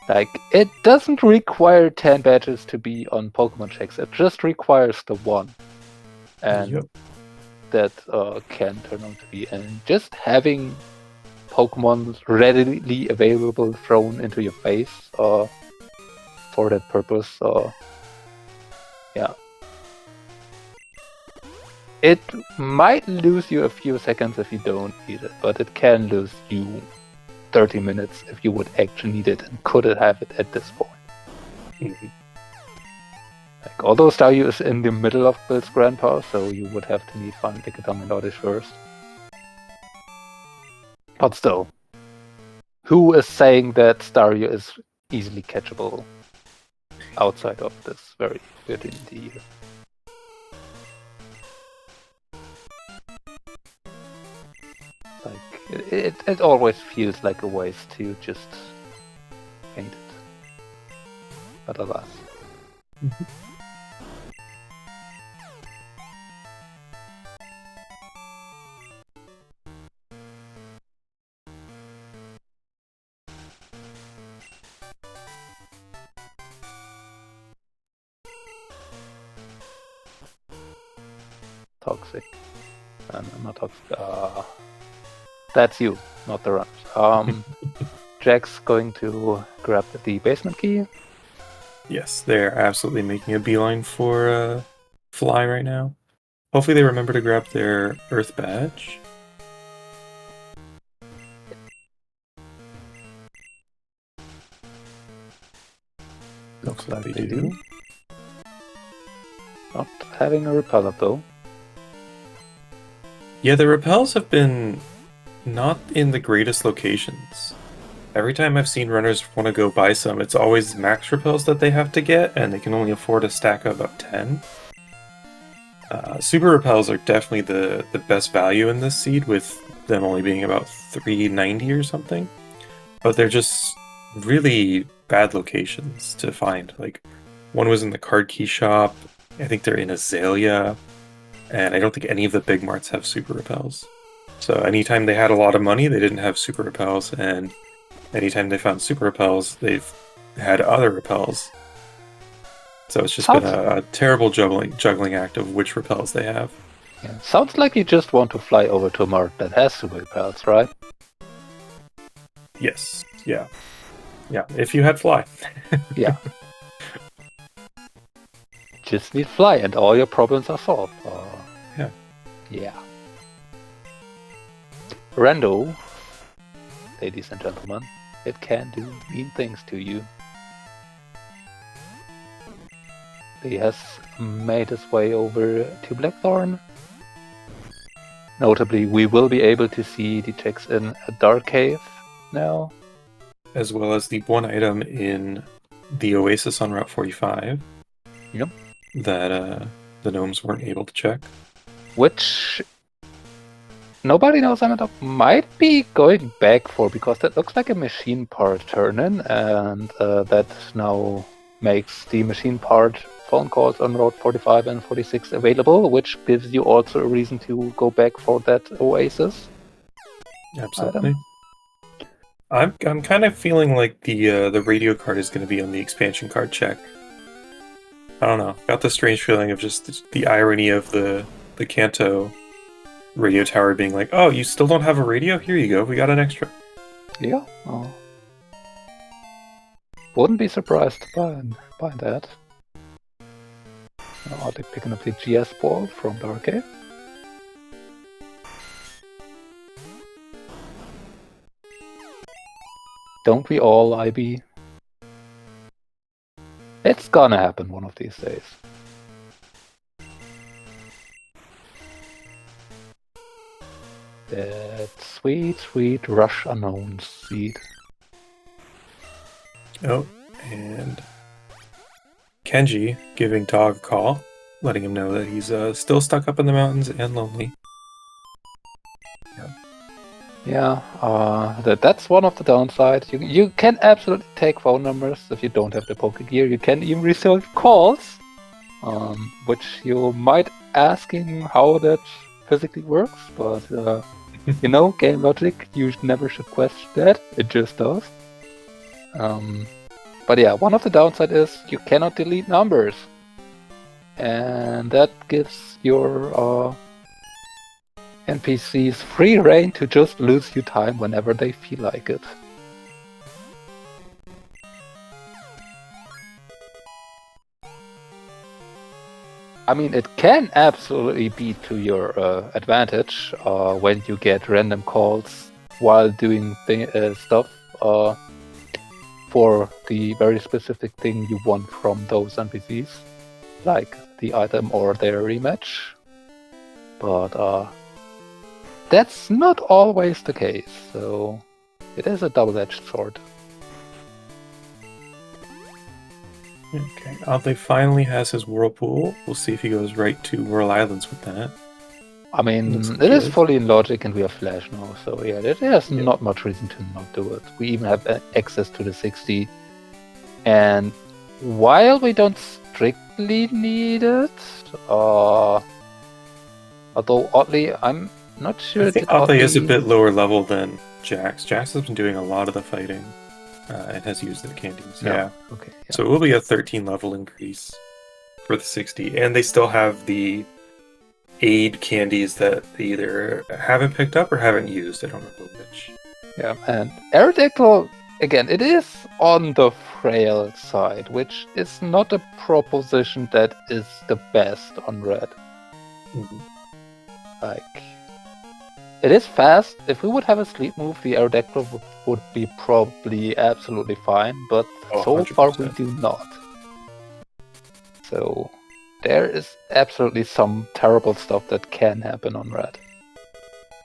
like, it doesn't require 10 badges to be on Pokemon checks. It just requires the one, and that can turn out to be. And just having Pokemon readily available thrown into your face for that purpose. Yeah. It might lose you a few seconds if you don't need it, but it can lose you 30 minutes if you would actually need it and couldn't have it at this point. Mhm. Like, although Staryu is in the middle of Bill's grandpa, so you would have to need Final Lickitung first. But still, who is saying that Staryu is easily catchable outside of this very fertility year? Like, it always feels like a waste to just paint it. But alas. Toxic. I'm not toxic. That's you, not the runners. Jack's going to grab the basement key. Yes, they're absolutely making a beeline for Fly right now. Hopefully they remember to grab their Earth badge. Looks like they do. Not having a repeller though. Yeah, the repels have been not in the greatest locations. Every time I've seen runners want to go buy some, it's always max repels that they have to get, and they can only afford a stack of about 10. Super repels are definitely the best value in this seed, with them only being about 390 or something. But they're just really bad locations to find. Like, one was in the card key shop, I think they're in Azalea, and I don't think any of the big marts have super repels. So anytime they had a lot of money, they didn't have super repels, and anytime they found super repels, they've had other repels. So it's just been a terrible juggling act of which repels they have. Yeah. Sounds like you just want to fly over to a mart that has super repels, right? Yes. Yeah. Yeah. If you had Fly. Yeah. Just need Fly and all your problems are solved. Yeah. Yeah. Rando, ladies and gentlemen, it can do mean things to you. He has made his way over to Blackthorn. Notably, we will be able to see the checks in a dark cave now. As well as the one item in the Oasis on Route 45. Yep. That the gnomes weren't able to check. Which nobody knows might be going back for, because that looks like a machine part turn-in, and that now makes the machine part phone calls on Route 45 and 46 available, which gives you also a reason to go back for that Oasis. Absolutely. I'm kind of feeling like the radio card is going to be on the expansion card check. I don't know. Got the strange feeling of just the irony of the Kanto radio tower being like, "Oh, you still don't have a radio? Here you go. We got an extra." Yeah. Oh. Wouldn't be surprised by that. Are they picking up the GS ball from the arcade? Don't we all, IB? It's gonna happen one of these days. That sweet, sweet Rush Unknown seed. Oh, and Kenji giving Tog a call, letting him know that he's still stuck up in the mountains and lonely. Yeah, that's one of the downsides. You can absolutely take phone numbers if you don't have the Poke Gear. You can even receive calls, which you might asking how that physically works, but you know, game logic, you never should question that. It just does. But yeah, one of the downsides is you cannot delete numbers, and that gives your NPCs free reign to just lose you time whenever they feel like it. I mean, it can absolutely be to your advantage when you get random calls while doing stuff for the very specific thing you want from those NPCs, like the item or their rematch. But that's not always the case, so it is a double-edged sword. Okay, Oddly finally has his Whirlpool. We'll see if he goes right to Whirl Islands with that. I mean, Looks it is good. fully in logic and we have Flash now, so yeah, there's not much reason to not do it. We even have access to the 60, and while we don't strictly need it, although oddly, I'm not sure I think that Oddly is a bit lower level than Jax. Jax has been doing a lot of the fighting and has used the candies. Yeah. Okay. Yeah. So it will be a 13 level increase for the 60, and they still have the aid candies that they either haven't picked up or haven't used. I don't remember which. Yeah, and Aerodactyl, again, it is on the frail side, which is not a proposition that is the best on red. Mm-hmm. Like, it is fast. If we would have a sleep move, the Aerodactyl would be probably absolutely fine, but so 100%. far we do not. So there is absolutely some terrible stuff that can happen on red.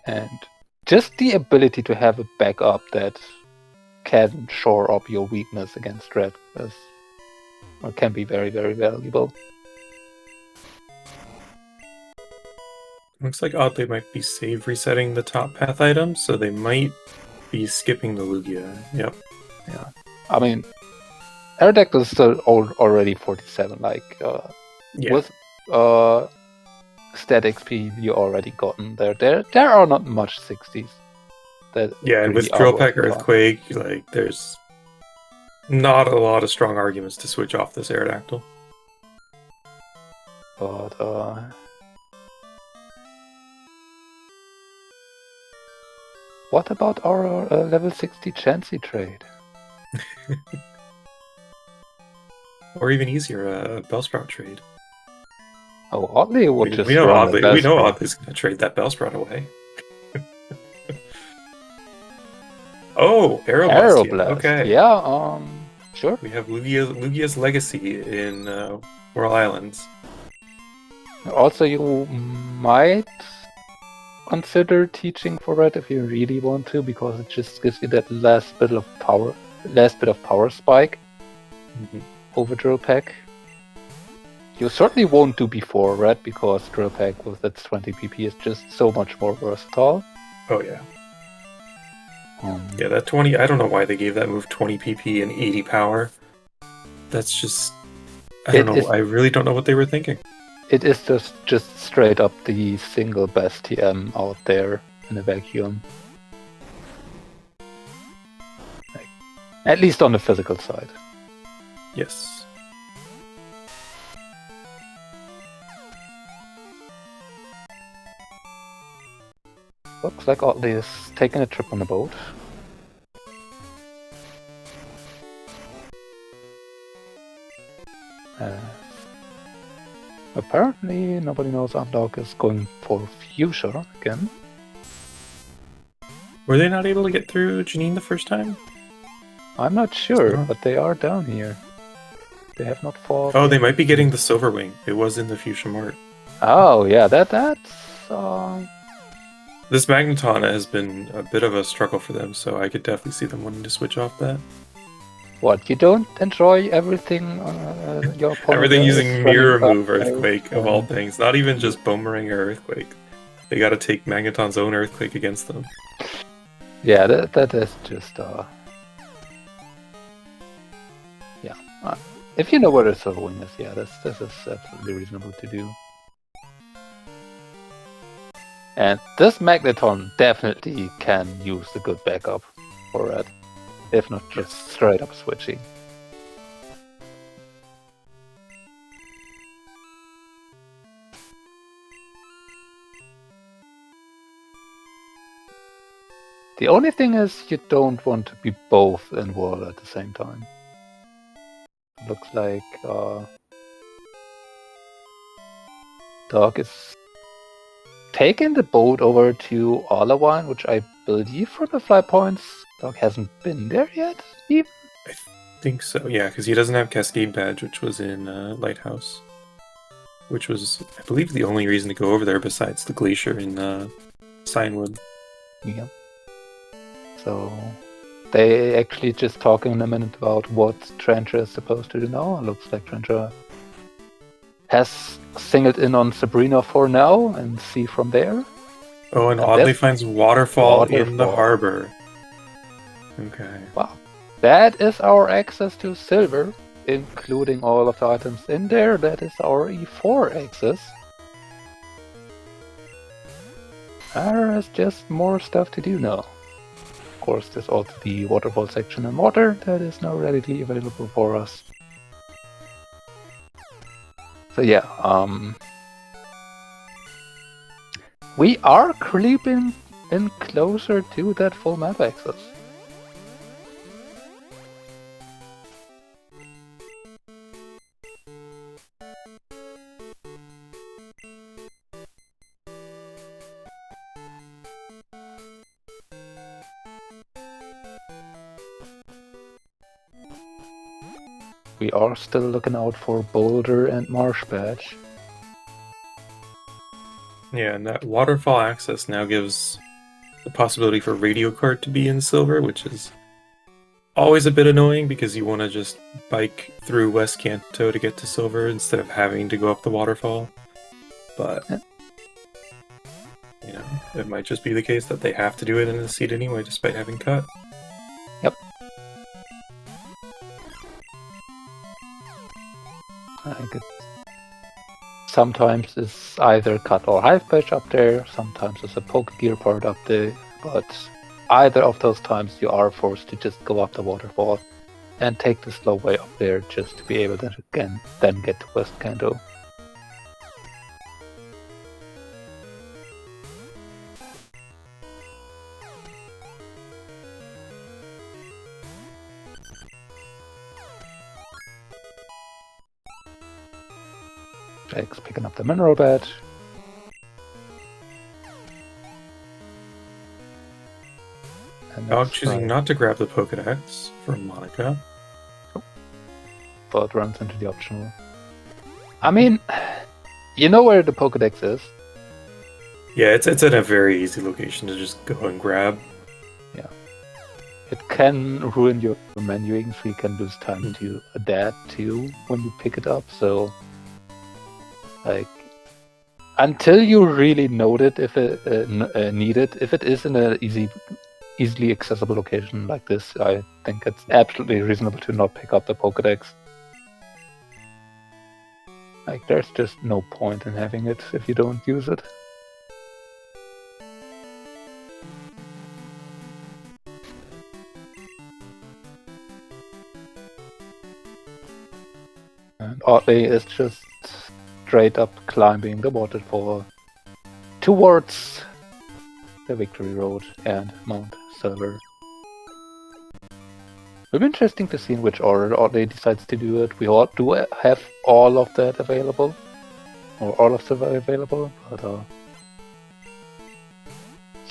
And just the ability to have a backup that can shore up your weakness against red can be very, very valuable. Looks like Oddly might be save resetting the top path items, so they might be skipping the Lugia. Yep. Yeah. I mean, Aerodactyl is still already 47. Like, with stat XP you already gotten there are not much 60s. That yeah, and really with Drill Peck are Earthquake, like there's not a lot of strong arguments to switch off this Aerodactyl. But what about our level 60 Chansey trade? Or even easier, a Bellsprout trade. Oh, oddly, it would just we know run Oddly. the We know Bellsprout. Oddly's gonna trade that Bellsprout away. Oh, Aeroblast. Aeroblast. Okay. Yeah, sure. We have Lugia's Legacy in Whirl Islands. Also, you might consider teaching for red if you really want to, because it just gives you that last bit of power spike over Drill Peck. You certainly won't do before red, because Drill Peck with its 20 PP is just so much more versatile. Oh yeah. Yeah, that 20, I don't know why they gave that move 20 PP and 80 power. That's just, I don't know, I really don't know what they were thinking. It is just straight up the single best TM out there in a vacuum. Like, at least on the physical side. Yes. Looks like Oddly is taking a trip on the boat. Apparently, nobody knows Underdog is going for Fuchsia again. Were they not able to get through Janine the first time? I'm not sure, but they are down here. They have not fought. Oh, they might be getting the Silver Wing. It was in the Fuchsia Mart. Oh, yeah, that's... This Magneton has been a bit of a struggle for them, so I could definitely see them wanting to switch off that. What, you don't enjoy everything your opponent Everything using Mirror Move running Earthquake, of all things. Not even just Boomerang or Earthquake. They gotta take Magneton's own Earthquake against them. Yeah, that is just... Yeah. If you know where the Silver Wing is, yeah, this is absolutely reasonable to do. And this Magneton definitely can use a good backup for red, if not just straight up switching. The only thing is you don't want to be both in water at the same time. Looks like Dog is taking the boat over to Alawine, which I believe for the fly points, Dog hasn't been there yet, even? I think so, yeah, because he doesn't have Cascade Badge, which was in Lighthouse. Which was, I believe, the only reason to go over there besides the glacier in Signwood. Yeah. So they actually just talking in a minute about what Trencher is supposed to do now. It looks like Trencher has singled in on Sabrina for now and see from there. Oh, and oddly finds waterfall in the harbor. Okay. Wow. That is our access to silver, including all of the items in there. That is our E4 access. There is just more stuff to do now. Of course, there's also the waterfall section in water that is now readily available for us. So yeah, we are creeping in closer to that full map access. We are still looking out for Boulder and Marsh Badge. Yeah, and that waterfall access now gives the possibility for radio cart to be in silver, which is always a bit annoying because you want to just bike through West Kanto to get to silver instead of having to go up the waterfall. But, you know, it might just be the case that they have to do it in the seed anyway, despite having cut. Yep. I think sometimes it's either cut or hive patch up there, sometimes it's a poke gear part up there, but either of those times you are forced to just go up the waterfall and take the slow way up there just to be able to then get to West Kanto. Jake's picking up the mineral badge. Dog choosing not to grab the Pokedex from Monica. But runs into the optional. I mean, you know where the Pokedex is. Yeah, it's in a very easy location to just go and grab. Yeah. It can ruin your menuing, so you can lose time to adapt to when you pick it up, so like until you really note it, if it need it, if it is in a easily accessible location like this, I think it's absolutely reasonable to not pick up the Pokedex. Like, there's just no point in having it if you don't use it. And oddly, it's just straight up climbing the waterfall towards the Victory Road and Mount Silver. It'll be interesting to see in which order Oddly decides to do it. We all do have all of that available, or all of them available, but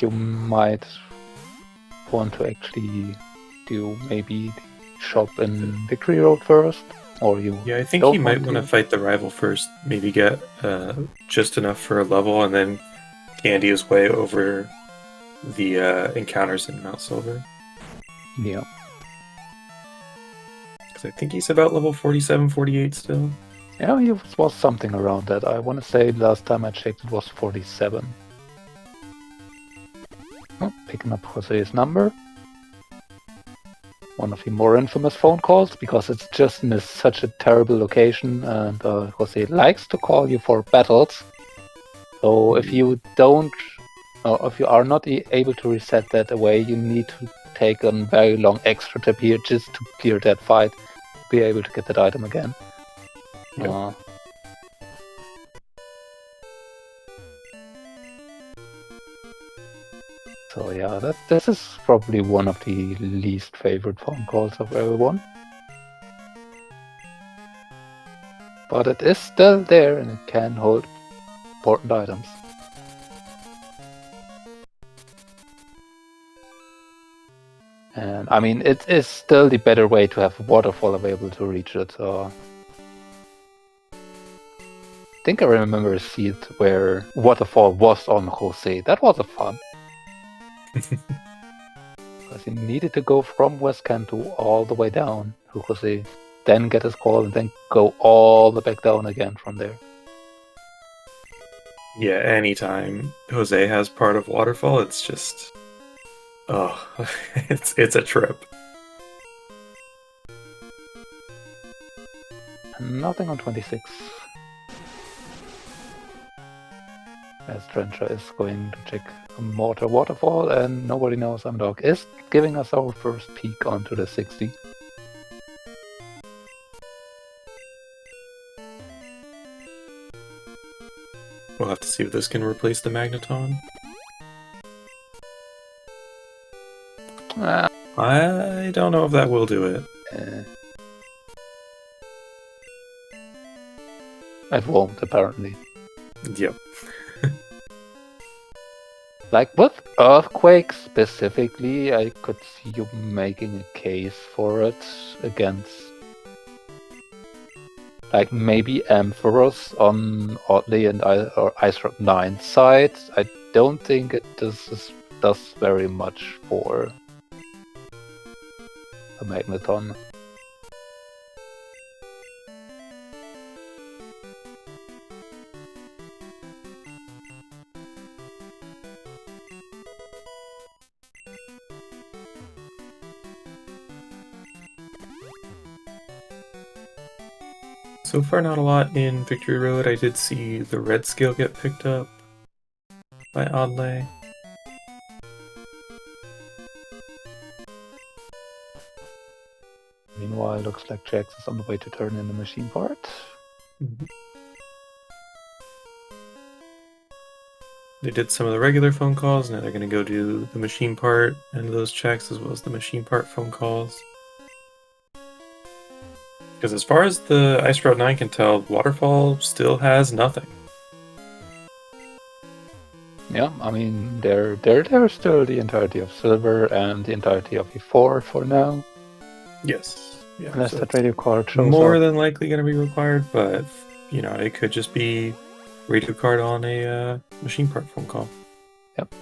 you might want to actually do maybe the shop in Victory Road first. Or you yeah, I think he might want to fight the rival first. Maybe get just enough for a level, and then candy his way over the encounters in Mount Silver. Yeah. Because I think he's about level 47, 48 still. Yeah, he was something around that. I want to say last time I checked it was 47. Oh, picking up Jose's number. One of the more infamous phone calls, because it's just in such a terrible location, and Jose likes to call you for battles. So if you don't, or if you are not able to reset that away, you need to take a very long extra trip here just to clear that fight, to be able to get that item again. Yep. So yeah, this is probably one of the least favorite phone calls of everyone. But it is still there and it can hold important items. And I mean, it is still the better way to have waterfall available to reach it. So I think I remember a seed where waterfall was on Jose. That was a fun. Because he needed to go from West Canto all the way down to Jose, then get his call, and then go all the way back down again from there. Yeah, anytime Jose has part of Waterfall, it's just... Oh, it's a trip. Nothing on 26. As Trencher is going to check a mortar waterfall, and nobody knows Dog is giving us our first peek onto the 60. We'll have to see if this can replace the Magneton. I don't know if that will do it. It won't, apparently. Yep. Like with Earthquake specifically, I could see you making a case for it against, like, maybe Ampharos on Oddly and or Ice Rod-9 side. I don't think it does very much for a Magneton. So far, not a lot in Victory Road. I did see the red scale get picked up by Oddlay. Meanwhile, looks like Jax is on the way to turn in the machine part. Mm-hmm. They did some of the regular phone calls, now they're going to go do the machine part and those checks as well as the machine part phone calls. Because as far as the Ice Rod-9 can tell, Waterfall still has nothing. Yeah, I mean, they're still the entirety of Silver and the entirety of E4 for now. Yes. Yeah, unless so that radio card shows more up. than likely going to be required, but, you know, it could just be radio card on a machine part phone call. Yep.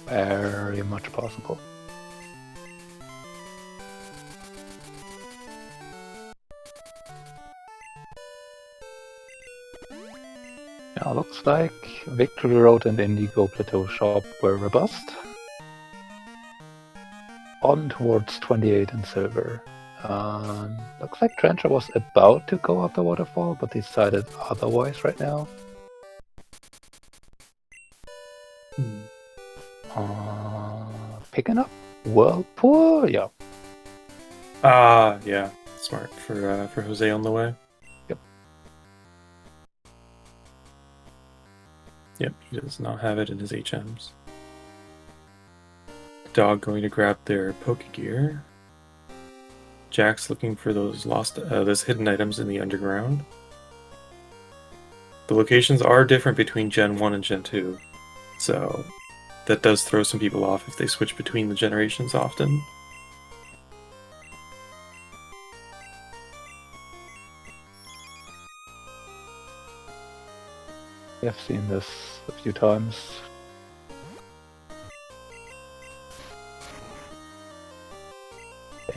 Very much possible. Yeah, looks like Victory Road and Indigo Plateau Shop were robust. On towards 28 and Silver. Looks like Trencher was about to go up the waterfall, but decided otherwise right now. Picking up Whirlpool? Yeah. Yeah. Smart for Jose on the way. Yep, he does not have it in his HMs. Dog going to grab their Pokegear. Jack's looking for those those hidden items in the underground. The locations are different between Gen 1 and Gen 2, so that does throw some people off if they switch between the generations often. I've seen this a few times.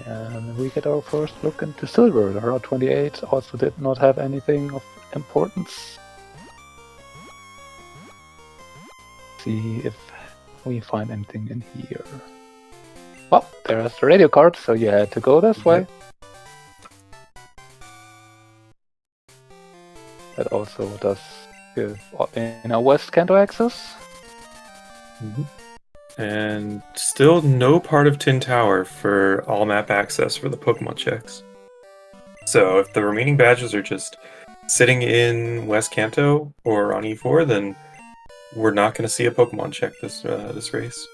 And we get our first look into Silver. The Route 28 also did not have anything of importance. See if we find anything in here. Well, there's the radio card, so you had to go this way. That also does give West Kanto access. And still no part of Tin Tower for all map access for the Pokemon checks. So if the remaining badges are just sitting in West Kanto or on E4, then we're not going to see a Pokemon check this this race.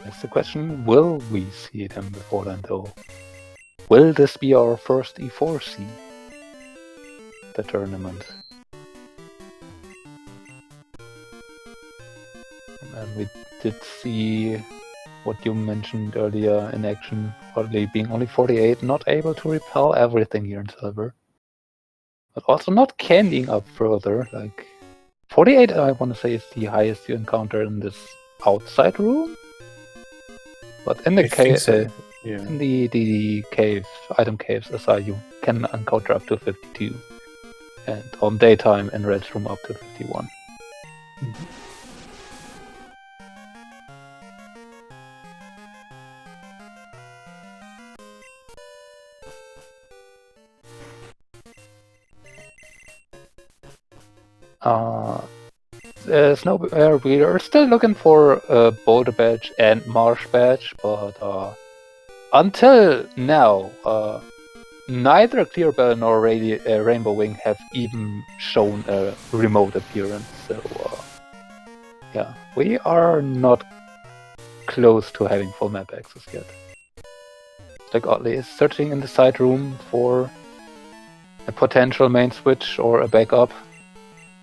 That's the question, will we see them before then though? Will this be our first E4C? The tournament. And we did see what you mentioned earlier in action, probably being only 48, not able to repel everything here in Silver. But also not candying up further, like 48 I want to say is the highest you encounter in this outside room. But in the cave, Yeah. in the cave, item caves aside, you can encounter up to 52. And on daytime in Red's room up to 51. Mhm. We are still looking for a Boulder Badge and Marsh Badge, but until now, neither Clearbell nor Rainbow Wing have even shown a remote appearance. So, yeah, we are not close to having full map access yet. Like Oddly is searching in the side room for a potential main switch or a backup.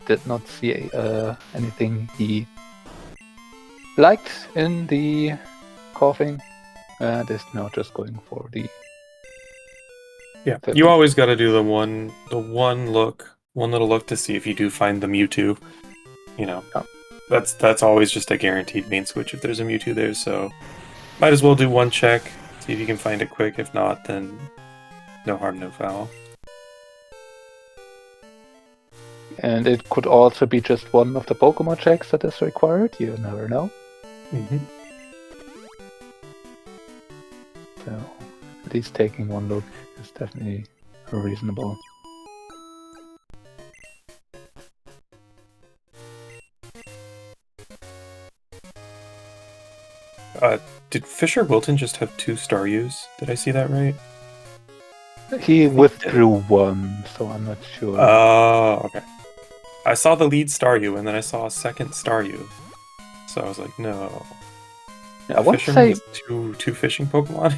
Did not see anything he liked in the coughing, and is now just going for the. Yeah, 50. you always got to do the one little look to see if you do find the Mewtwo. You know, Yeah. that's always just a guaranteed main switch if there's a Mewtwo there. So might as well do one check, see if you can find it quick. If not, then no harm, no foul. And it could also be just one of the Pokemon checks that is required. You never know. Mm-hmm. So at least taking one look is definitely reasonable. Did Fisher Wilton just have 2 Staryus? Did I see that right? He withdrew one, so I'm not sure. Oh, okay. I saw the lead Staryu, and then I saw a second Staryu. So I was like, no. I want to Fisherman say has two fishing Pokemon?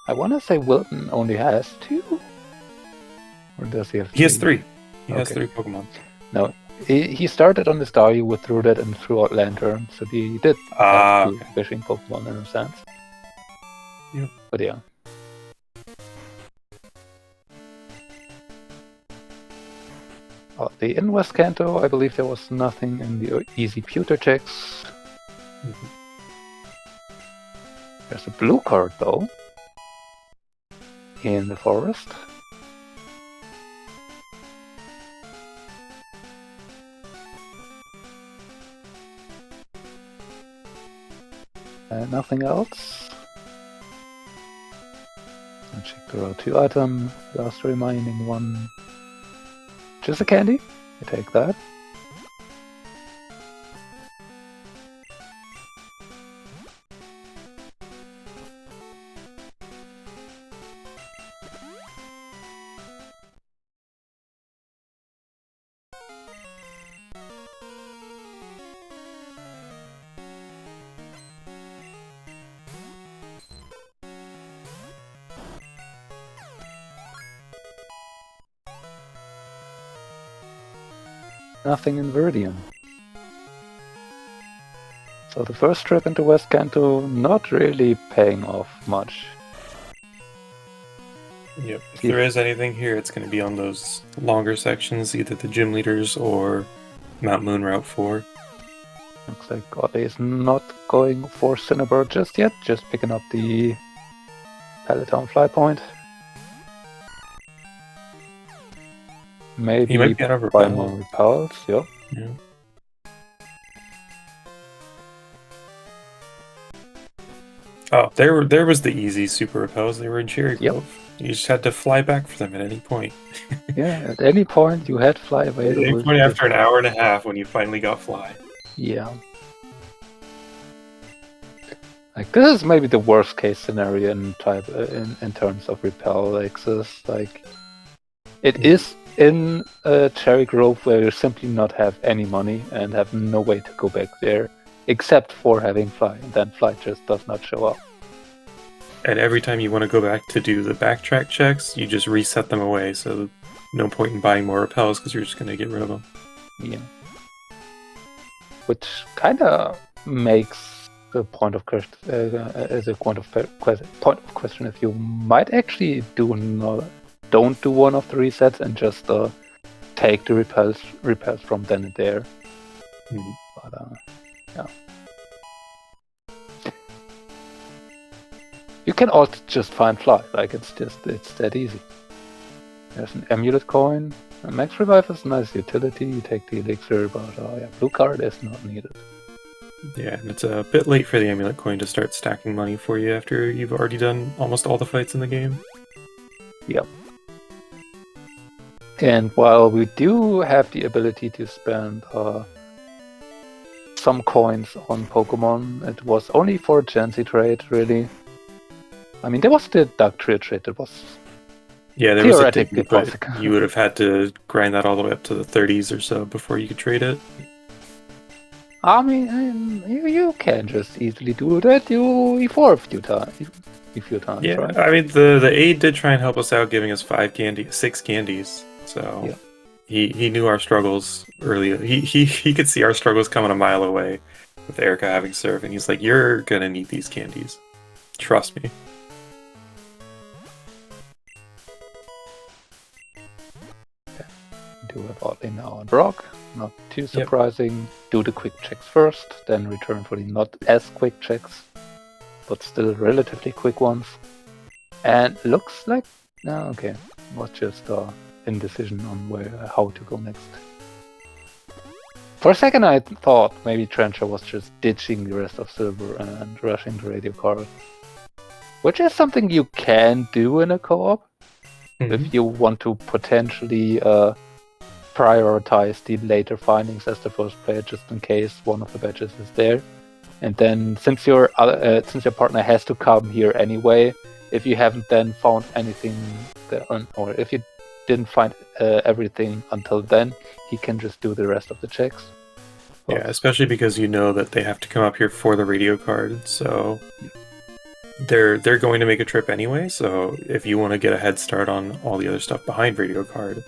I want to say Wilton only has 2, or does he have 3? He has 3. He has Okay. 3 Pokemon. No, he started on the Staryu, withdrew that, and threw out Lantern, so he did have 2 okay. fishing Pokemon in a sense. Yep. But yeah. In West Kanto, I believe there was nothing in the easy pewter checks. Mhm. There's a blue card though in the forest. And nothing else. I'll check the row 2 item, last remaining one. Just a candy. I take that. Nothing in Viridian. So the first trip into West Kanto not really paying off much. Yep. If there is anything here, it's going to be on those longer sections, either the gym leaders or Mount Moon Route 4. Looks like Oddly is not going for Cinnabar just yet, just picking up the Peloton fly point. Maybe He might be out of buy repel. more repels, yep. Yeah. Oh, there was the easy super repels. They were in Cherry Grove. You just had to fly back for them at any point. Yeah, at any point you had fly available. At any point after an hour and a half when you finally got fly. Yeah. Like, this is maybe the worst case scenario in terms of repel access. Like, It is in a Cherry Grove where you simply not have any money and have no way to go back there, except for having Fly, and then Fly just does not show up. And every time you want to go back to do the backtrack checks, you just reset them away, so no point in buying more repels because you're just going to get rid of them. Yeah. Which kind of makes the point of question as a point of question if you might actually don't do one of the resets and just take the repels from then and there. Mm-hmm. But yeah. You can also just find Fly, like it's that easy. There's an amulet coin. A max revive is a nice utility, you take the elixir, but yeah, blue card is not needed. Yeah, and it's a bit late for the amulet coin to start stacking money for you after you've already done almost all the fights in the game. Yep. And while we do have the ability to spend some coins on Pokemon, it was only for a Chansey trade, really. I mean, there was the Dugtrio trade that was there was a theoretically but you would have had to grind that all the way up to the 30s or so before you could trade it. I mean, you can just easily do that. You evolve a few times. Yeah, right? I mean, the aide did try and help us out, giving us 6 candies. So yeah. he knew our struggles earlier. He could see our struggles coming a mile away with Erica having serve, and he's like, "You're gonna need these candies. Trust me." Do have oddly now on Brock. Not too surprising. Yep. Do the quick checks first, then return for the not as quick checks, but still relatively quick ones. And looks like okay, was just indecision on how to go next. For a second, I thought maybe Trencher was just ditching the rest of Silver and rushing the radio card, which is something you can do in a co-op if you want to potentially prioritize the later findings as the first player, just in case one of the badges is there. And then, since your partner has to come here anyway, if you haven't then found anything there, or if you didn't find everything until then, he can just do the rest of the checks. Yeah, especially because you know that they have to come up here for the radio card, so they're going to make a trip anyway. So if you want to get a head start on all the other stuff behind radio card,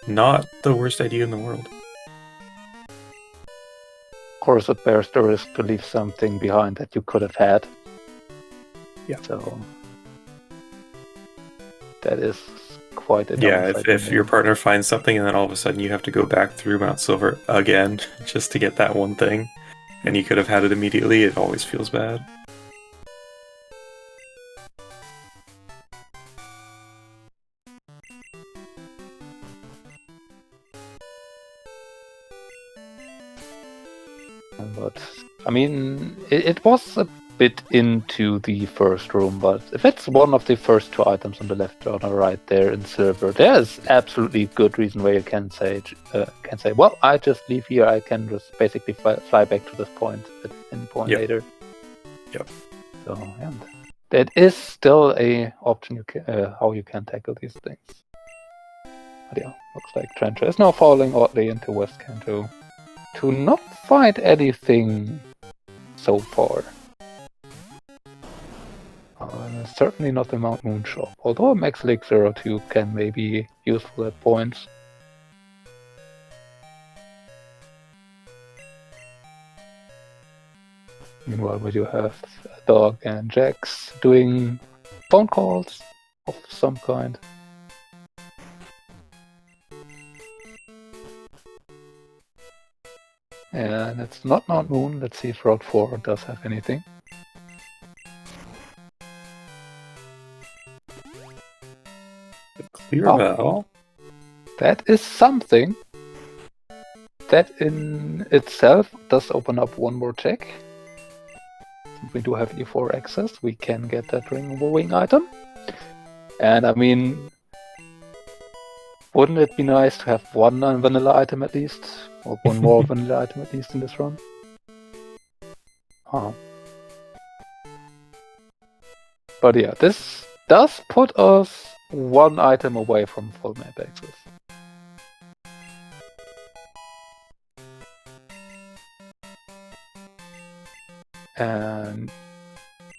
not the worst idea in the world. Of course, it bears the risk to leave something behind that you could have had. Yeah. So that is quite a if your partner finds something and then all of a sudden you have to go back through Mount Silver again just to get that one thing, and you could have had it immediately, it always feels bad. But I mean, it was a bit into the first room, but if it's one of the first 2 items on the left or the right there in Silver, there's absolutely good reason where you can say, well, I just leave here, I can just basically fly back to this point at any point later. Yep. So, and that is still a option how you can tackle these things. But yeah, looks like Trencher is now falling oddly into West Kanto to not find anything so far. Certainly not the Mount Moon shop, although a Max Elixir or 2 can maybe be useful at points. Meanwhile, we do have Dog and Jax doing phone calls of some kind. And it's not Mount Moon. Let's see if Route 4 does have anything. Clear Bell. That is something. That in itself does open up one more check. Since we do have E4 access, we can get that Ring Wing item. And I mean, wouldn't it be nice to have one vanilla item at least? Or one more vanilla item at least in this run? But yeah, this does put us one item away from full map access. And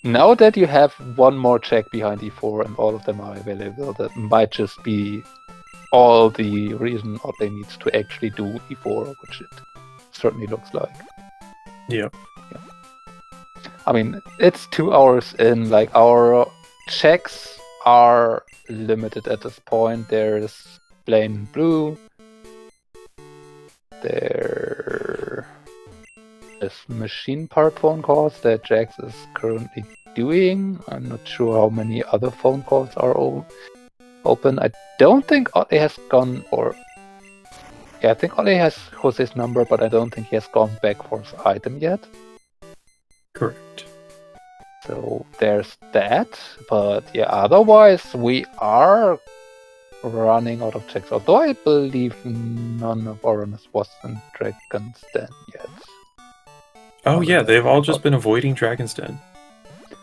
now that you have one more check behind E4 and all of them are available, that might just be all the reason Oddly needs to actually do E4, which it certainly looks like. Yep. Yeah. I mean, it's 2 hours in, like, our checks are limited at this point. There's plain blue. There's machine part phone calls that Jax is currently doing. I'm not sure how many other phone calls are open. I don't think Oddly has gone, or... Yeah, I think Oddly has Jose's number, but I don't think he has gone back for his item yet. Correct. So there's that, but yeah, otherwise we are running out of checks. Although I believe none of our runners was in Dragon's Den yet. Oh yeah, they've all just been avoiding Dragon's Den.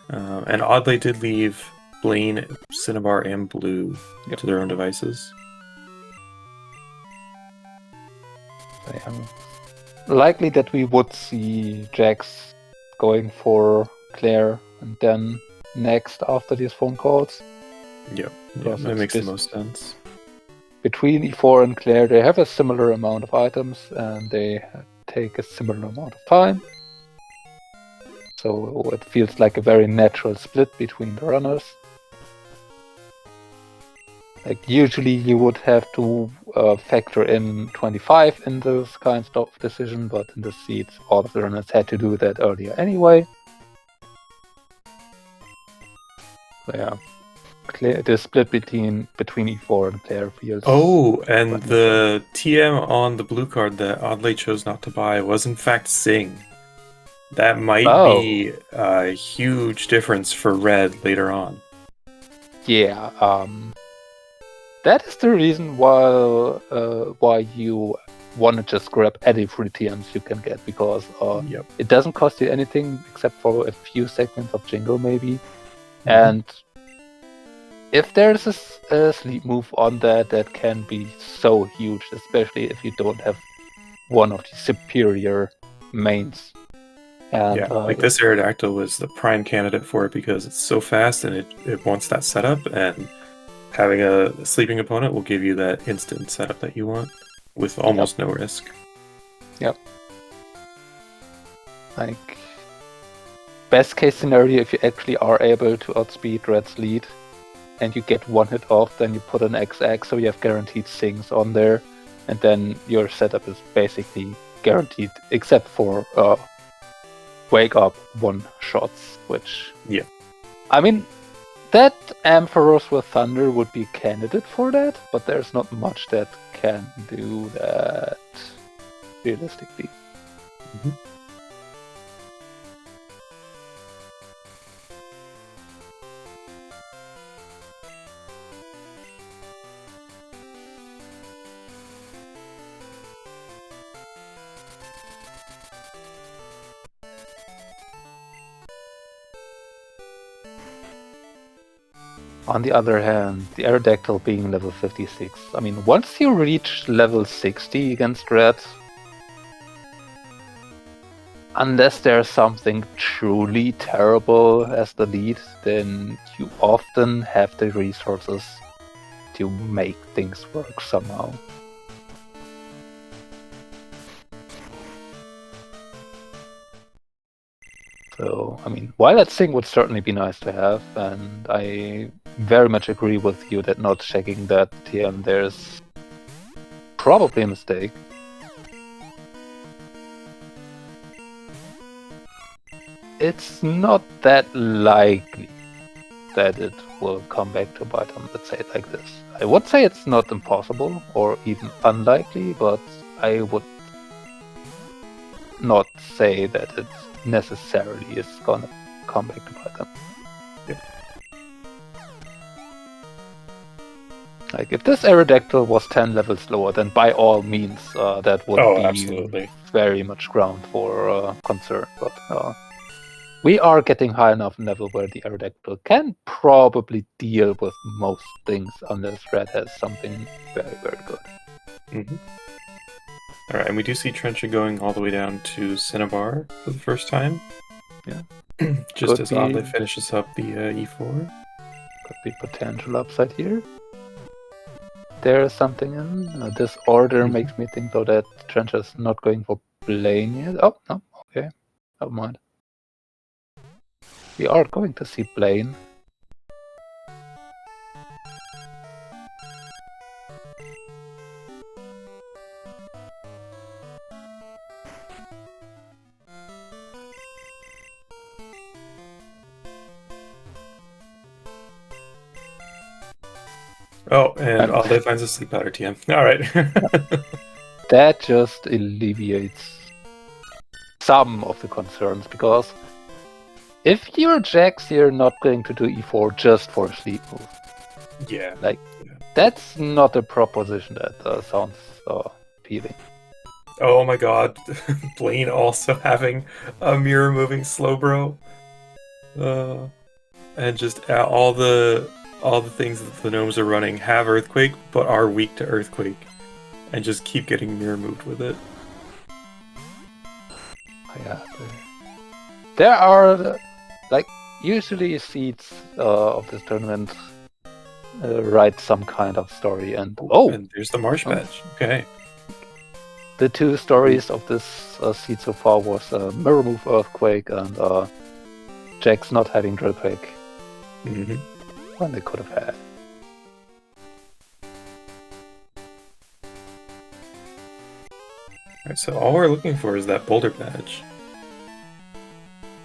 And Oddly did leave Blaine, Cinnabar, and Blue to their own devices. Yeah. Likely that we would see Jax going for Claire and then next after these phone calls. Yep, that makes the most sense. Between E4 and Claire, they have a similar amount of items and they take a similar amount of time. So it feels like a very natural split between the runners. Like usually you would have to factor in 25 in those kinds of decision, but in the seats all of the runners had to do that earlier anyway. So yeah, the split between E4 and Claire feels... Oh, and the TM on the blue card that Oddly chose not to buy was in fact Sing. That might be a huge difference for Red later on. Yeah, that is the reason why you want to just grab any free TMs you can get, because it doesn't cost you anything except for a few segments of Jingle maybe. Mm-hmm. And if there's a sleep move on that can be so huge, especially if you don't have one of the superior mains. And, this Aerodactyl was the prime candidate for it because it's so fast and it wants that setup, and having a sleeping opponent will give you that instant setup that you want with almost no risk. Yep. Like, best case scenario, if you actually are able to outspeed Red's lead and you get one hit off, then you put an XX so you have guaranteed Sings on there, and then your setup is basically guaranteed except for wake up one shots, which... Yeah. I mean, that Ampharos with Thunder would be a candidate for that, but there's not much that can do that realistically. Mm-hmm. On the other hand, the Aerodactyl being level 56, I mean, once you reach level 60 against Red, unless there's something truly terrible as the lead, then you often have the resources to make things work somehow. So, I mean, while that Sing would certainly be nice to have, and I very much agree with you that not checking that TM there's probably a mistake. It's not that likely that it will come back to bite them, let's say it like this. I would say it's not impossible or even unlikely, but I would not say that it necessarily is gonna come back to bite them. Yeah. Like, if this Aerodactyl was 10 levels lower, then by all means that would be absolutely very much ground for concern. But we are getting high enough level where the Aerodactyl can probably deal with most things unless Red has something very, very good. Mm-hmm. All right, and we do see Trencher going all the way down to Cinnabar for the first time. Yeah. Just Could as be- Oddly finishes up the E4. Could be potential upside here. There is something in this order. Makes me think though that Trencher's not going for Blaine yet. Oh no, okay, never mind. We are going to see Blaine. Oh, and Oddly finds a sleep powder TM. All right. That just alleviates some of the concerns, because if you're Jax, you're not going to do E4 just for a sleep move. Yeah. That's not a proposition that sounds appealing. Oh my god. Blaine also having a mirror moving slow bro. And just all the things that the gnomes are running have Earthquake, but are weak to Earthquake. And just keep getting mirror moved with it. Yeah. There are, like, usually seeds of this tournament write some kind of story, and and there's the Marsh Badge. Okay. The two stories of this seed so far was Mirror Move Earthquake and Jax not having Drill Pick. Mm-hmm. When they could have had. Alright, so all we're looking for is that Boulder Badge.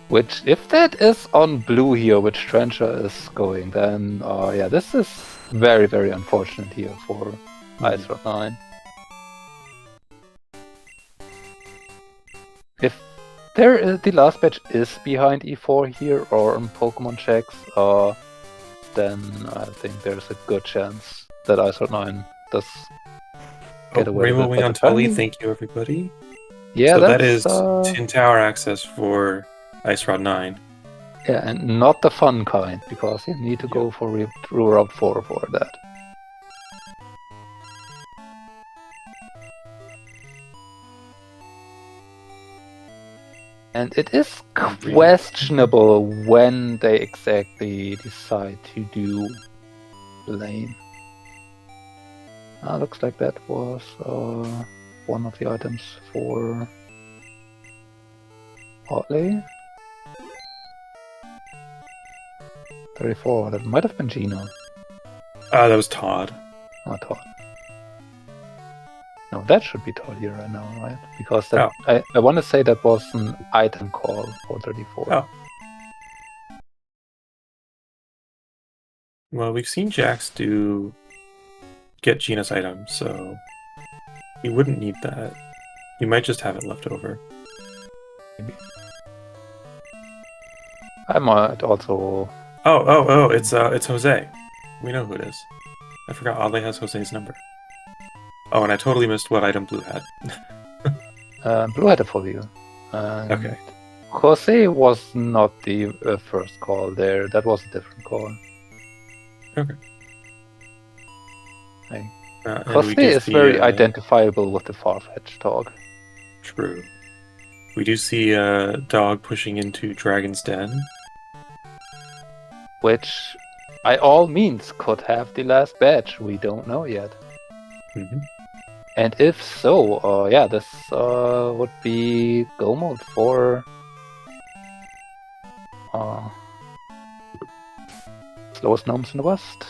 Which, if that is on blue here, which Trencher is going, then yeah, this is very, very unfortunate here for Ice Rod-9. If the last batch is behind E4 here or on Pokemon checks, then I think there's a good chance that Ice Rod-9 does get away Rainbow with Wing it. on Tully, thank you everybody. Yeah, so that is Tin Tower access for Ice Rod 9. Yeah, and not the fun kind, because you need to go through Route 4 for that. And it is questionable when they exactly decide to do Lane. Looks like that was one of the items for Otley. 34, that might have been Gino. That was Todd. Oh, Todd. No, that should be Todd here right now, right? Because that, I want to say that was an item call for 34. Oh. Well, we've seen Jax get Gina's item, so he wouldn't need that. He might just have it left over. Maybe. I might also... Oh, it's Jose. We know who it is. I forgot Oddly has Jose's number. Oh, and I totally missed what item Blue had. Blue had it for you. Okay. Jose was not the first call there. That was a different call. Okay. Jose is very identifiable with the Farfetch dog. True. We do see Dog pushing into Dragon's Den. Which, by all means, could have the last badge. We don't know yet. Mm-hmm. And if so, yeah, this would be go mode for Slowest Gnomes in the West.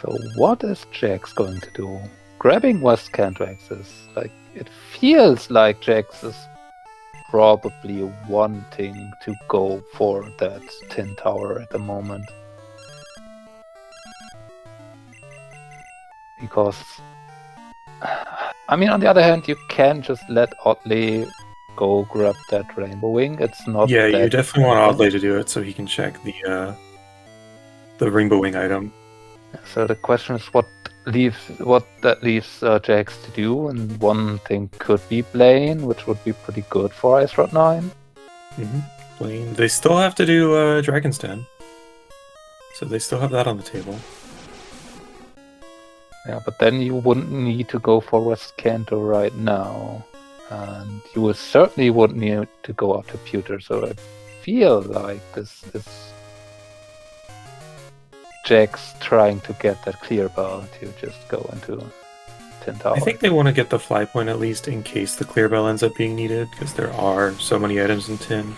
So what is Jax going to do? Grabbing West Cantrax is like, it feels like Jax is probably wanting to go for that Tin Tower at the moment. Because, I mean, on the other hand, you can just let Oddly go grab that Rainbow Wing. It's not. Yeah, you definitely want Oddly to do it so he can check the the Rainbow Wing item. So the question is what that leaves Jax to do, and one thing could be Blaine, which would be pretty good for Ice Rod-9. Blaine. They still have to do Dragon's Den. So they still have that on the table. Yeah, but then you wouldn't need to go for West Kanto right now. And you would certainly wouldn't need to go after Pewter, so I feel like this is Jax trying to get that clear bell to just go into Tin Tower. I think they want to get the fly point at least in case the clear bell ends up being needed, because there are so many items in Tin.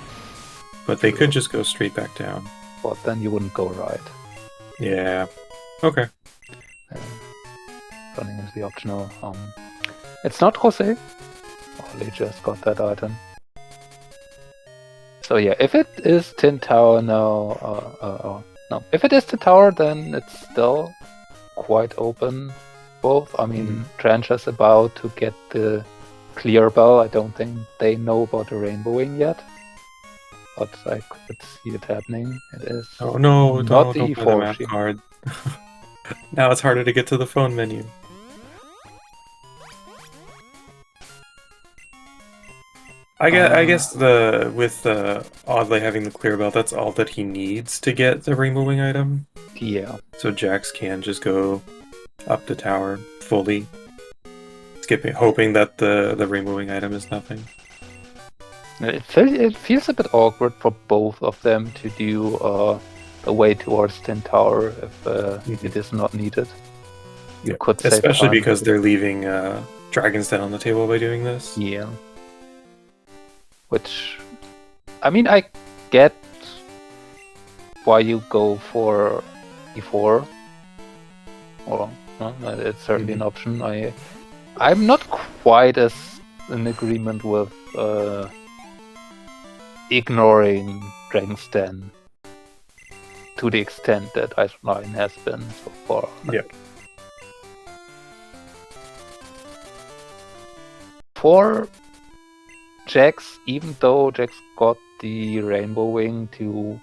But they could just go straight back down. But then you wouldn't go right. Yeah. Okay. Running is the optional. It's not Jose. They just got that item. So yeah, if it is Tin Tower now, no. If it is Tin Tower, then it's still quite open. Both. I mean, Trench is about to get the clear bell. I don't think they know about the Rainbow Wing yet. But I could see it happening. It is. Oh no! Not Don't the play the map E4. card. Now it's harder to get to the phone menu. I guess with Oddly having the clear bell, that's all that he needs to get the Rainbow Wing item. Yeah. So Jax can just go up the tower fully, hoping that the Rainbow Wing item is nothing. It feels a bit awkward for both of them to do a way towards Tin Tower if it is not needed. You could save especially time. because they're leaving Dragon's Den on the table by doing this. Yeah. Which, I mean, I get why you go for E4. Or it's certainly an option. I'm not quite as in agreement with ignoring Dragon's Den to the extent that Ice Rod-9 has been so far. Yeah. For Jax, even though Jax got the Rainbow Wing to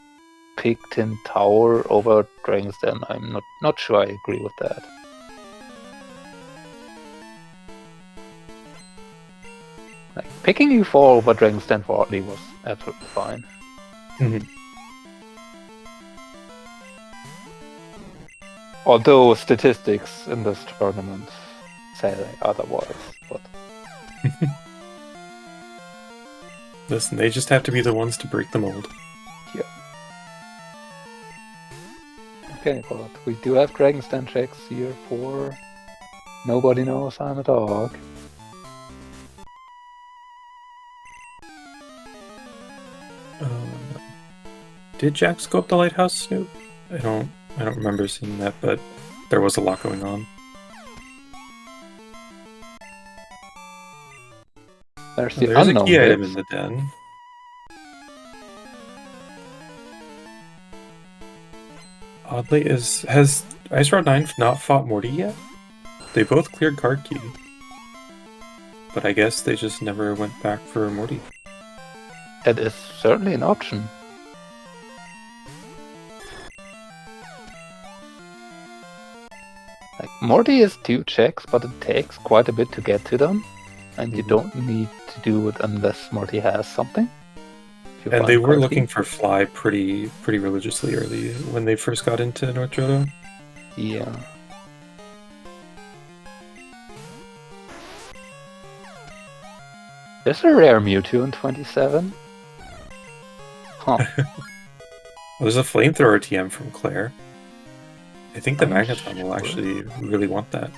pick Tin Tower over Dragon's Den, I'm not sure I agree with that. Like, picking E4 over Dragon's Den for Oddly was absolutely fine. Although statistics in this tournament say otherwise, but Listen, they just have to be the ones to break the mold. yeah. Okay, but we do have Dragon's Den checks here for Nobody Knows I'm a Dog. Did Jax go up the lighthouse, Snoop? I don't remember seeing that, but there was a lot going on. There's the There's a unknown key item bits. in the den. Oddly, has Ice Rod-9 not fought Morty yet? They both cleared card key. But I guess they just never went back for Morty. That is certainly an option. Like, Morty is 2 checks, but it takes quite a bit to get to them. And you don't need to do it unless Morty has something. And they were looking for Fly pretty religiously early when they first got into North Johto. Yeah. There's a rare Mewtwo in 27. Huh. There's a flamethrower TM from Claire. I think the I'm Magneton will sure. actually really want that.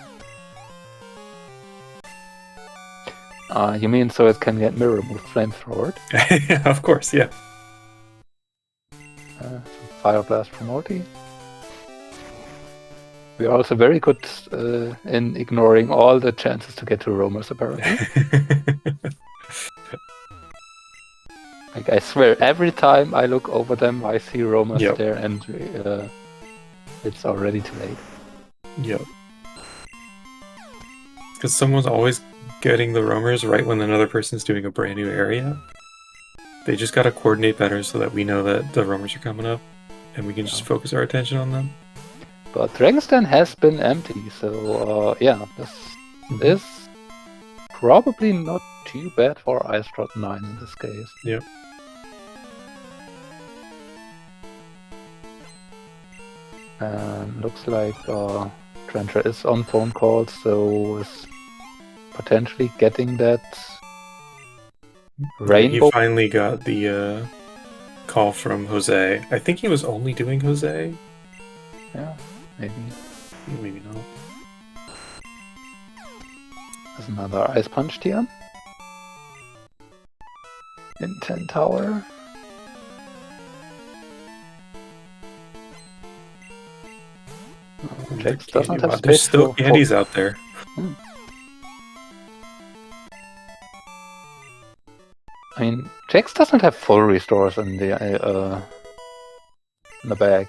You mean so it can get mirror move flamethrower? Yeah, of course, yeah. Fire Blast from Morty. We are also very good in ignoring all the chances to get to roamers, apparently. Like, I swear, every time I look over them, I see roamers there, and it's already too late. Yep. Because someone's always getting the roamers right when another person's doing a brand new area. They just gotta coordinate better so that we know that the roamers are coming up. and we can just focus our attention on them. But Dragon's Den has been empty, so yeah, this is probably not too bad for Rod-9 in this case. Yep. And looks like Trencher is on phone calls, so is potentially getting that rainbow. He finally got the call from Jose. I think he was only doing Jose. Yeah, maybe. Maybe not. There's another Ice Punch tier. In 10 tower. Jax doesn't have space. There's still candies out there. I mean, Jax doesn't have full restores in the bag.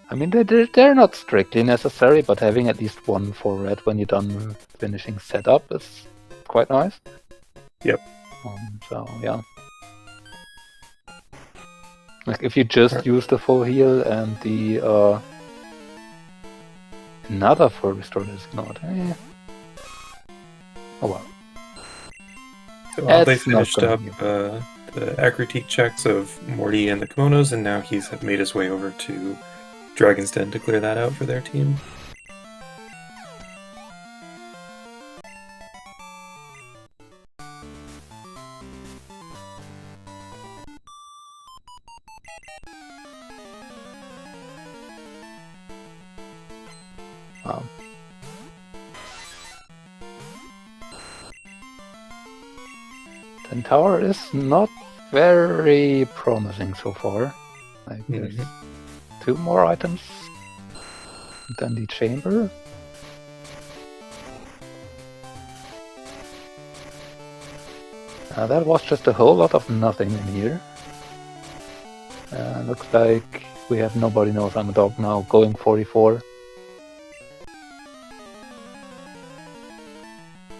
I mean, they're not strictly necessary, but having at least one for red when you're done finishing setup is quite nice. Yep. So yeah. Like if you just use the full heal and the another full restore is not. Oh well. Well, they finished up the critique checks of Morty and the Kimonos, and now he's made his way over to Dragon's Den to clear that out for their team. Tower is not very promising so far. Like there's 2 more items than the chamber. That was just a whole lot of nothing in here. Looks like we have Nobody Knows I'm a Dog now going 44.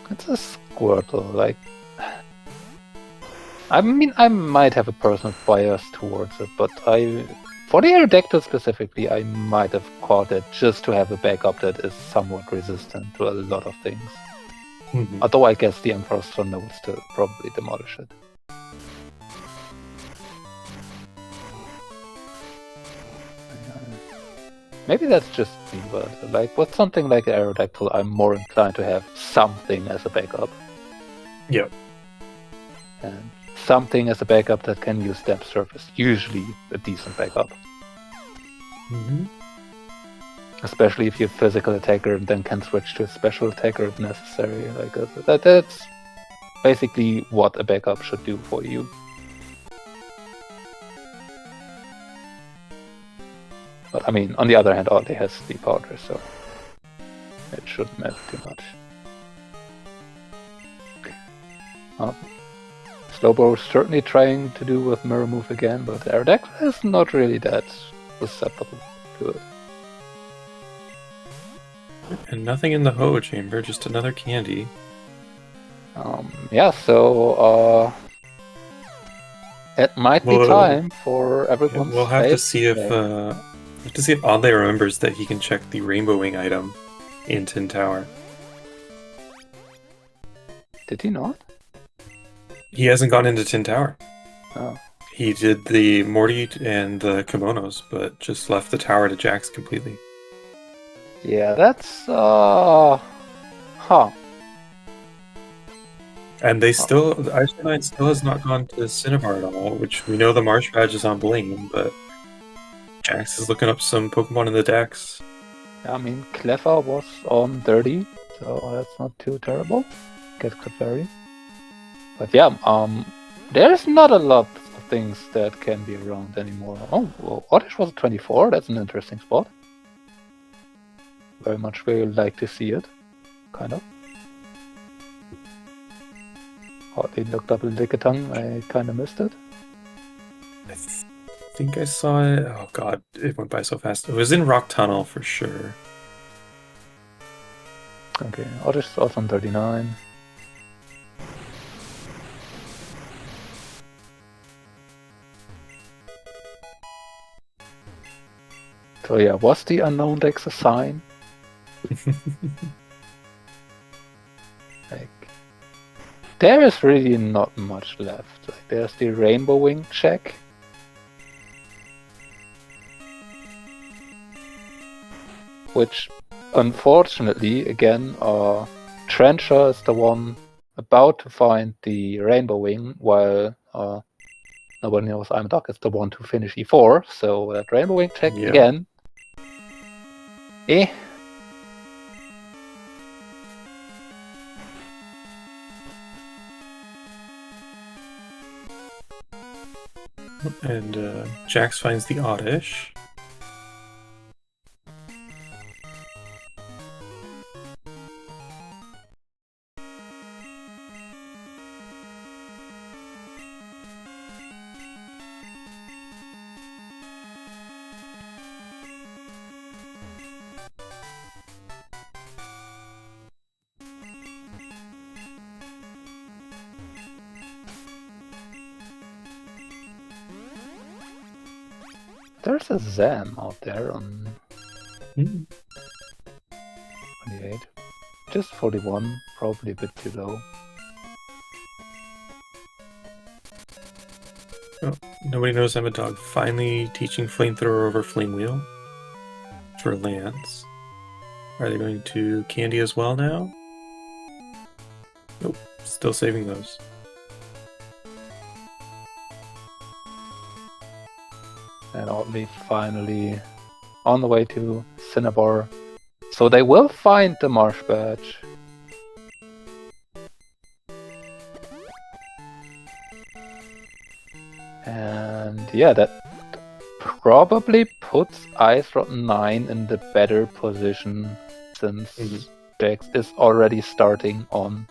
It's a Squirtle, like... I mean, I might have a personal bias towards it, but for the Aerodactyl specifically, I might have caught it just to have a backup that is somewhat resistant to a lot of things. Although I guess the Emperor's Thunder would still probably demolish it. Maybe that's just me, but like with something like Aerodactyl, I'm more inclined to have something as a backup. Yep. And something as a backup that can use depth surface, usually a decent backup. Especially if you're a physical attacker and then can switch to a special attacker if necessary. Like that's basically what a backup should do for you. But I mean, on the other hand, Audley has the powder, so it shouldn't matter too much. Slowbro is certainly trying to do with Mirror Move again, but Aerodactyl is not really that susceptible to it. And nothing in the Ho chamber, just another candy. Yeah, so it might be time for everyone's. We'll have to see if Audley remembers that he can check the Rainbow Wing item in Tin Tower. Did he not? He hasn't gone into Tin Tower. Oh. He did the Morty and the Kimonos, but just left the tower to Jax completely. Yeah, that's And they still, Ice-9 still has not gone to Cinnabar at all, which we know the Marsh badge is on Bling, but Jax is looking up some Pokemon in the Dex. I mean, Cleffa was on 30, so that's not too terrible. Get Clefairy. But yeah, there's not a lot of things that can be around anymore. Oh, well, Oddish was 24, that's an interesting spot. Very much where you like to see it, kind of. Oh, they looked up a Lickitung, I kind of missed it. I think I saw it. Oh god, it went by so fast. It was in Rock Tunnel for sure. Okay, Oddish is also on 39. So yeah, was the unknown Dex a sign? Like, there is really not much left. Like, there's the Rainbow Wing check. Which, unfortunately, again, Trencher is the one about to find the Rainbow Wing, while nobody knows Doc is the one to finish E4. So that Rainbow Wing check Yeah. again. Eh. And Jax finds the Oddish. There's a Zam out there on 28. Just 41, probably a bit too low. Oh, nobody knows I'm a dog. Finally teaching Flamethrower over Flame Wheel for Lance. Are they going to Candy as well now? Nope, still saving those. And Oddly finally on the way to Cinnabar. So they will find the Marsh Badge. And yeah, that probably puts Ice Rod-9 in the better position, since Jax is already starting on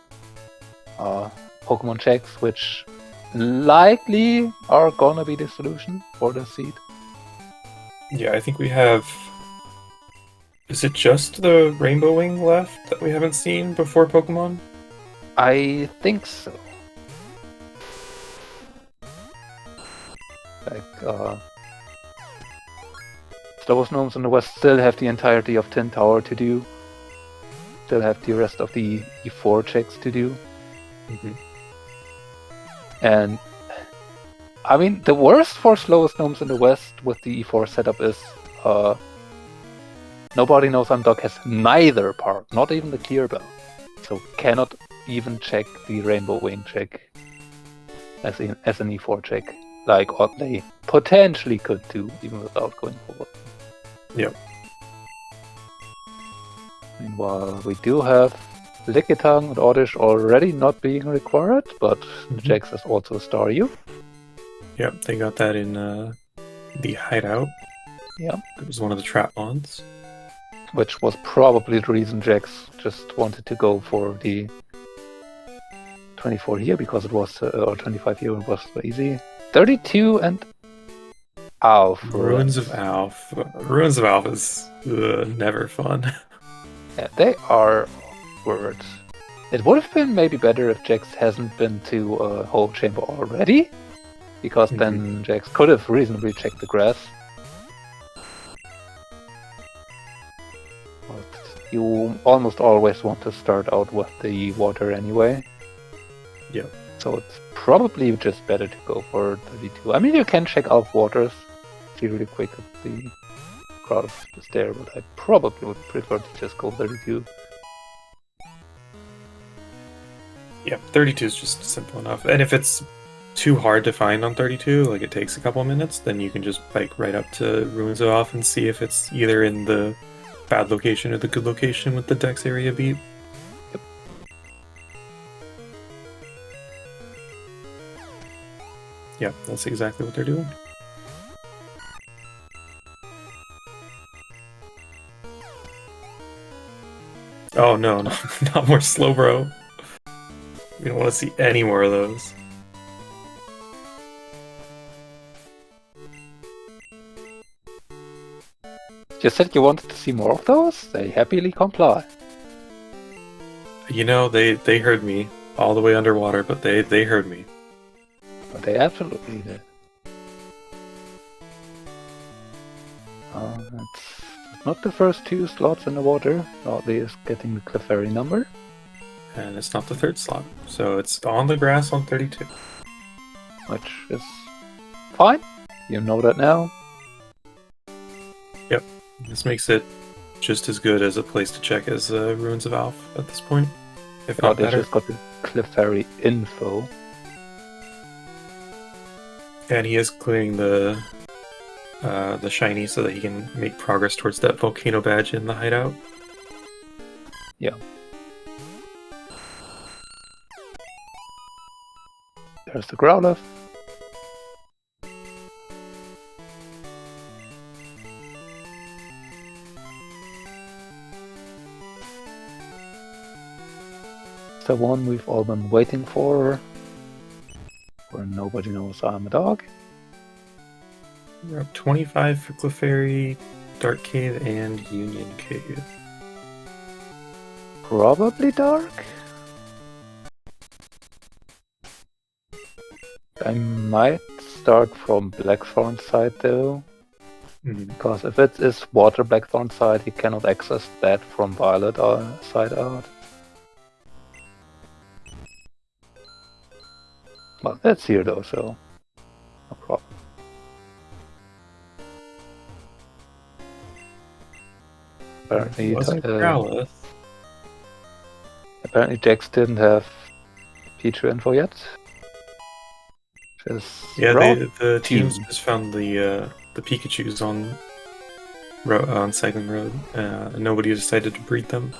Pokemon checks, which likely are gonna be the solution for the seed. Yeah, I think we have... Is it just the Rainbow Wing left that we haven't seen before Pokemon? I think so. Like, Slowest Gnomes in the West still have the entirety of Tin Tower to do. Still have the rest of the E4 checks to do. And I mean, the worst for Slowest Gnomes in the West with the E4 setup is nobody knows Doc has neither part, not even the clear bell. So cannot even check the Rainbow Wing check as an E4 check, like Oddly potentially could do, even without going forward. Yep. Meanwhile, we do have Lickitung and Oddish already not being required, but Jax is also a Star U. Yep, they got that in the hideout. Yeah. It was one of the trap bonds. Which was probably the reason Jax just wanted to go for the 24 here, because it was, or 25 here, it was so easy. 32 and Alf. Ruins of Alf. Ruins of Alf is never fun. Yeah, they are awkward. It would have been maybe better if Jax hasn't been to a whole chamber already, because then Jax could have reasonably checked the grass. But you almost always want to start out with the water anyway. Yeah. So it's probably just better to go for 32. I mean, you can check out waters, see really quick if the crowd is there, but I probably would prefer to just go 32. Yeah, 32 is just simple enough. And if it's too hard to find on 32, like it takes a couple minutes, then you can just bike right up to Ruins of Alf and see if it's either in the bad location or the good location with the Dex area beat. Yep. Yeah, that's exactly what they're doing. Oh no, not more Slowbro. We don't want to see any more of those. You said you wanted to see more of those? They happily comply. You know, they heard me all the way underwater, but they heard me. But they absolutely did. It's not the first 2 slots in the water. Oddly is getting the Clefairy number. And it's not the 3rd slot. So it's on the grass on 32. Which is fine. You know that now. Yep. This makes it just as good as a place to check as Ruins of Alph at this point. If not They better. just got the Clefairy info. And he is clearing the shiny so that he can make progress towards that volcano badge in the hideout. Yeah. There's the Growlithe. It's the one we've all been waiting for. Where nobody knows I'm a dog. We're up 25 for Clefairy, Dark Cave, and Union Cave. Probably dark? I might start from Blackthorn side though. Because if it is water Blackthorn side, you cannot access that from Violet side out. Well, that's here though, so no problem. Apparently, Growlithe. Apparently Jax didn't have Pichu info yet. Yeah, the teams just found the Pikachus on Cycling Road. And nobody decided to breed them.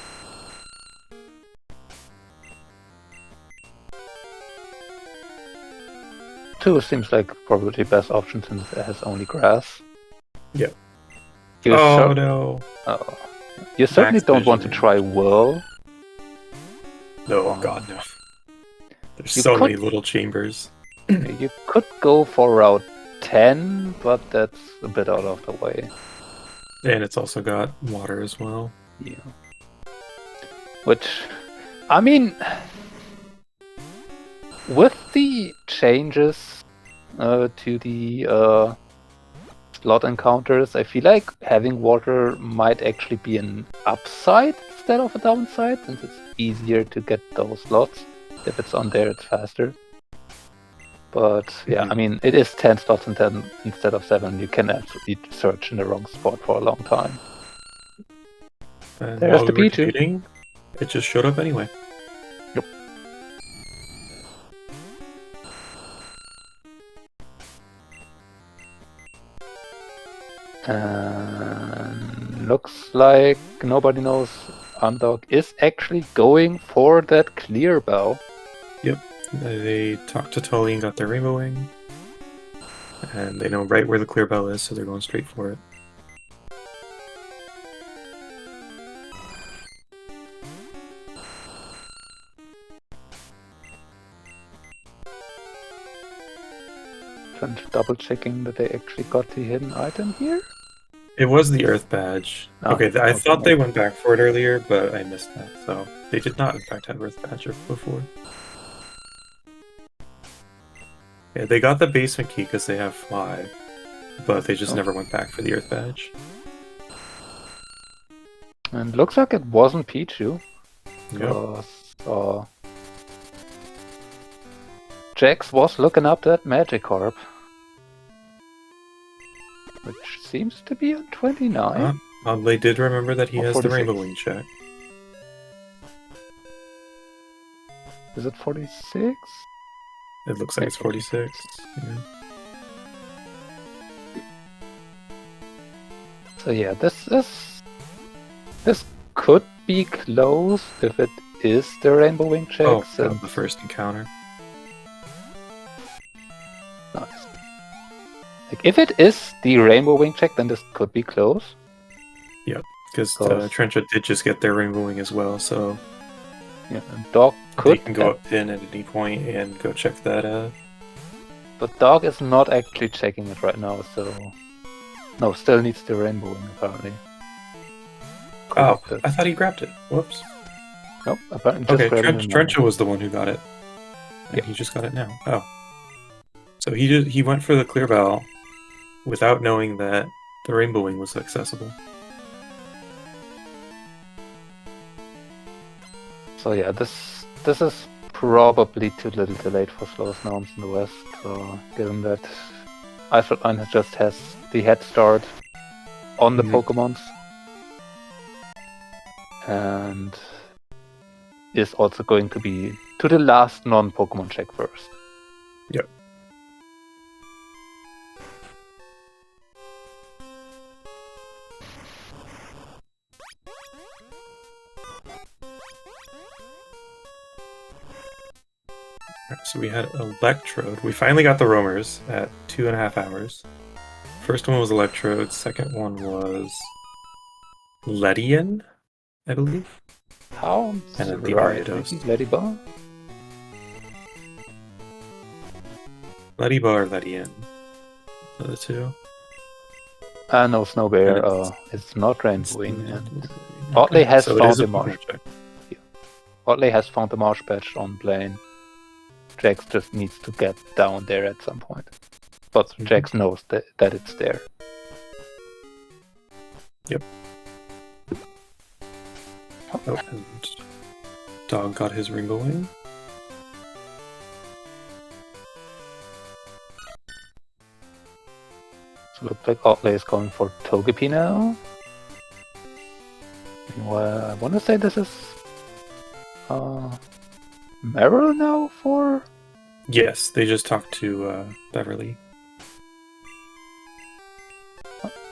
Two seems like probably the best option since it has only grass. Yep. No. Oh. You certainly Max don't want to vision. try Whirl. No, God, no. There's so many little chambers. You could go for Route 10, but that's a bit out of the way. And it's also got water as well. Yeah. Which, I mean, with the changes to the slot encounters, I feel like having water might actually be an upside instead of a downside, since it's easier to get those slots. If it's on there, it's faster. But yeah, I mean, it is 10 slots in 10 instead of 7. You can absolutely search in the wrong spot for a long time. And There's while the we were Pichu. debating, it just showed up anyway. Yep. Looks like nobody knows Amdog is actually going for that clear bow. Yep. They talked to Tully and got their Rainbow Wing. And they know right where the clear bell is, so they're going straight for it. Double checking that they actually got the hidden item here. It was the Earth Badge. I thought they went back for it earlier, but I missed that. So they did not, in fact, have Earth Badge before. Yeah, they got the basement key because they have Fly, but they just never went back for the Earth Badge. And looks like it wasn't Pichu. Yep. Jax was looking up that Magikarp. Which seems to be on 29. They did remember that he has 46. the Rainbow Wing check. Is it 46? It looks like it's 46. Yeah. So yeah, this could be close if it is the Rainbow Wing check. The first encounter. Nice. Like, if it is the Rainbow Wing check, then this could be close. Yep, because Trenchard did just get their Rainbow Wing as well, so yeah, and Dog could. They can go up in at any point and go check that. But Dog is not actually checking it right now, so no, still needs the Rainbow Wing apparently. I thought he grabbed it. Whoops. Nope, apparently just Trenchard was the one who got it. And he just got it now. Oh. So he went for the clear bell without knowing that The Rainbow Wing was accessible. So yeah, this is probably too little too late for Slowest Gnomes in the West. So given that Rod-9 just has the head start on the Pokemons, and is also going to be to the last non-Pokemon check first. Yep. So we had Electrode. We finally got the roamers at 2.5 hours. First one was Electrode, second one was Ledian, I believe. How? And then the Right, Ariados. Ladybug? Lediba or Ledian? The two. No, Snow Bear. It's not Rainbow Wing. And Otley has so found the marsh. Otley has found the marsh patch on Blaine. Jax just needs to get down there at some point. But Jax knows that it's there. Yep. Oh, and Dog got his Rainbow Wing. So looks like Otley is going for Togepi now. Well, I want to say this is Meryl now for... Yes, they just talked to Beverly.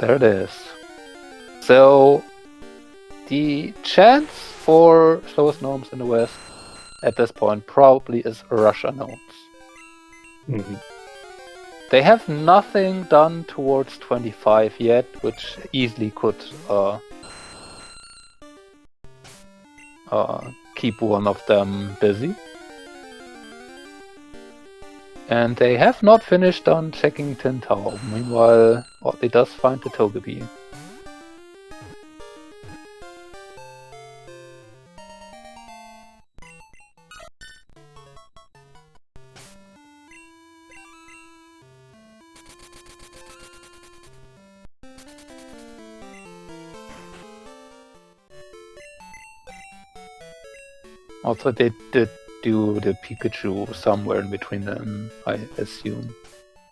There it is. So, the chance for Slowest Gnomes in the West at this point probably is Russia Gnomes. Mm-hmm. They have nothing done towards 25 yet, which easily could keep one of them busy. And they have not finished on checking Tin Tower. Meanwhile, Otley does find the Togepi. Also, they did do the Pikachu somewhere in between them, I assume.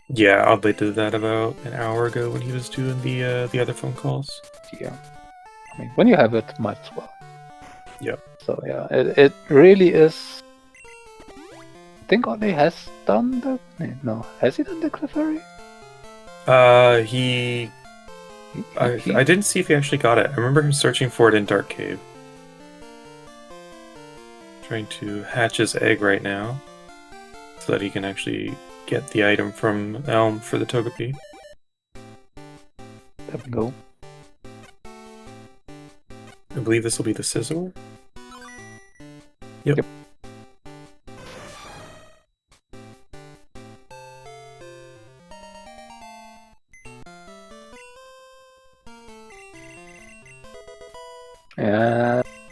Yeah, Oddly did that about an hour ago when he was doing the other phone calls. Yeah. I mean, when you have it, might as well. Yep. So yeah, it really is... I think Otley has done the... No, has he done the Clefairy? I didn't see if he actually got it. I remember him searching for it in Dark Cave. Trying to hatch his egg right now, so that he can actually get the item from Elm for the Togepi. There we go. I believe this will be the Scizor. Yep.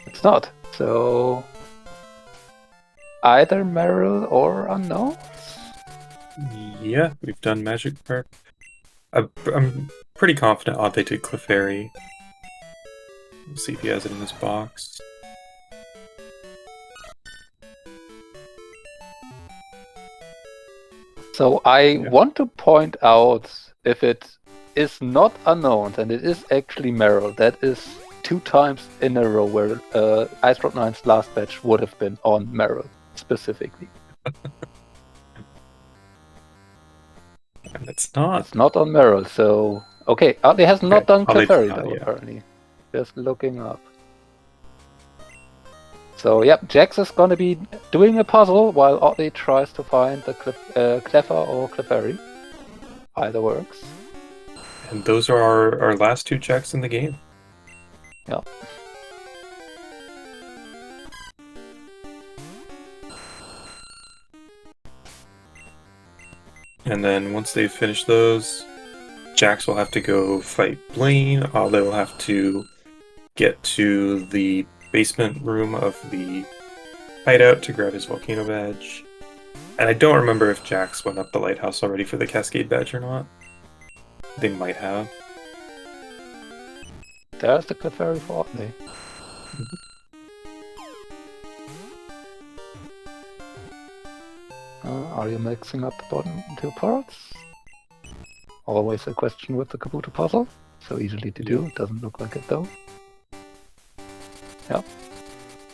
It's not. So either Meryl or Unknown? Yeah, we've done Magic Park. I'm pretty confident Oddly did Clefairy. We'll see if he has it in his box. So I want to point out, if it is not Unknown and it is actually Meryl, that is 2 times in a row where Rod-9's last batch would have been on Meryl specifically. And it's not. It's not on Meryl, so... Okay, Otley has not done Clefairy though, yeah. apparently. Just looking up. So, yep, Jax is gonna be doing a puzzle while Otley tries to find the Cleffa or Clefairy. Either works. And those are our last 2 checks in the game. Yeah. And then once they've finished those, Jax will have to go fight Blaine. Oddly will have to get to the basement room of the hideout to grab his volcano badge. And I don't remember if Jax went up the lighthouse already for the Cascade badge or not. They might have. There's the Clefairy for Oddly. Are you mixing up the bottom two parts? Always a question with the Kabuto puzzle. So easily to do, it doesn't look like it though. Yep,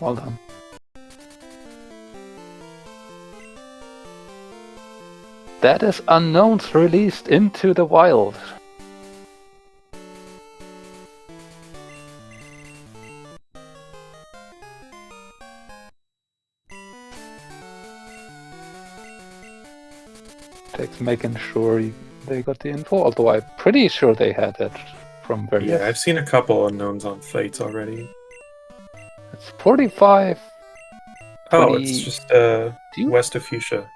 well done. That is Unknowns released into the wild. Takes making sure they got the info, although I'm pretty sure they had it from various... Yeah, I've seen a couple Unknowns on fights already. It's 45... Oh, it's just west of Fuchsia.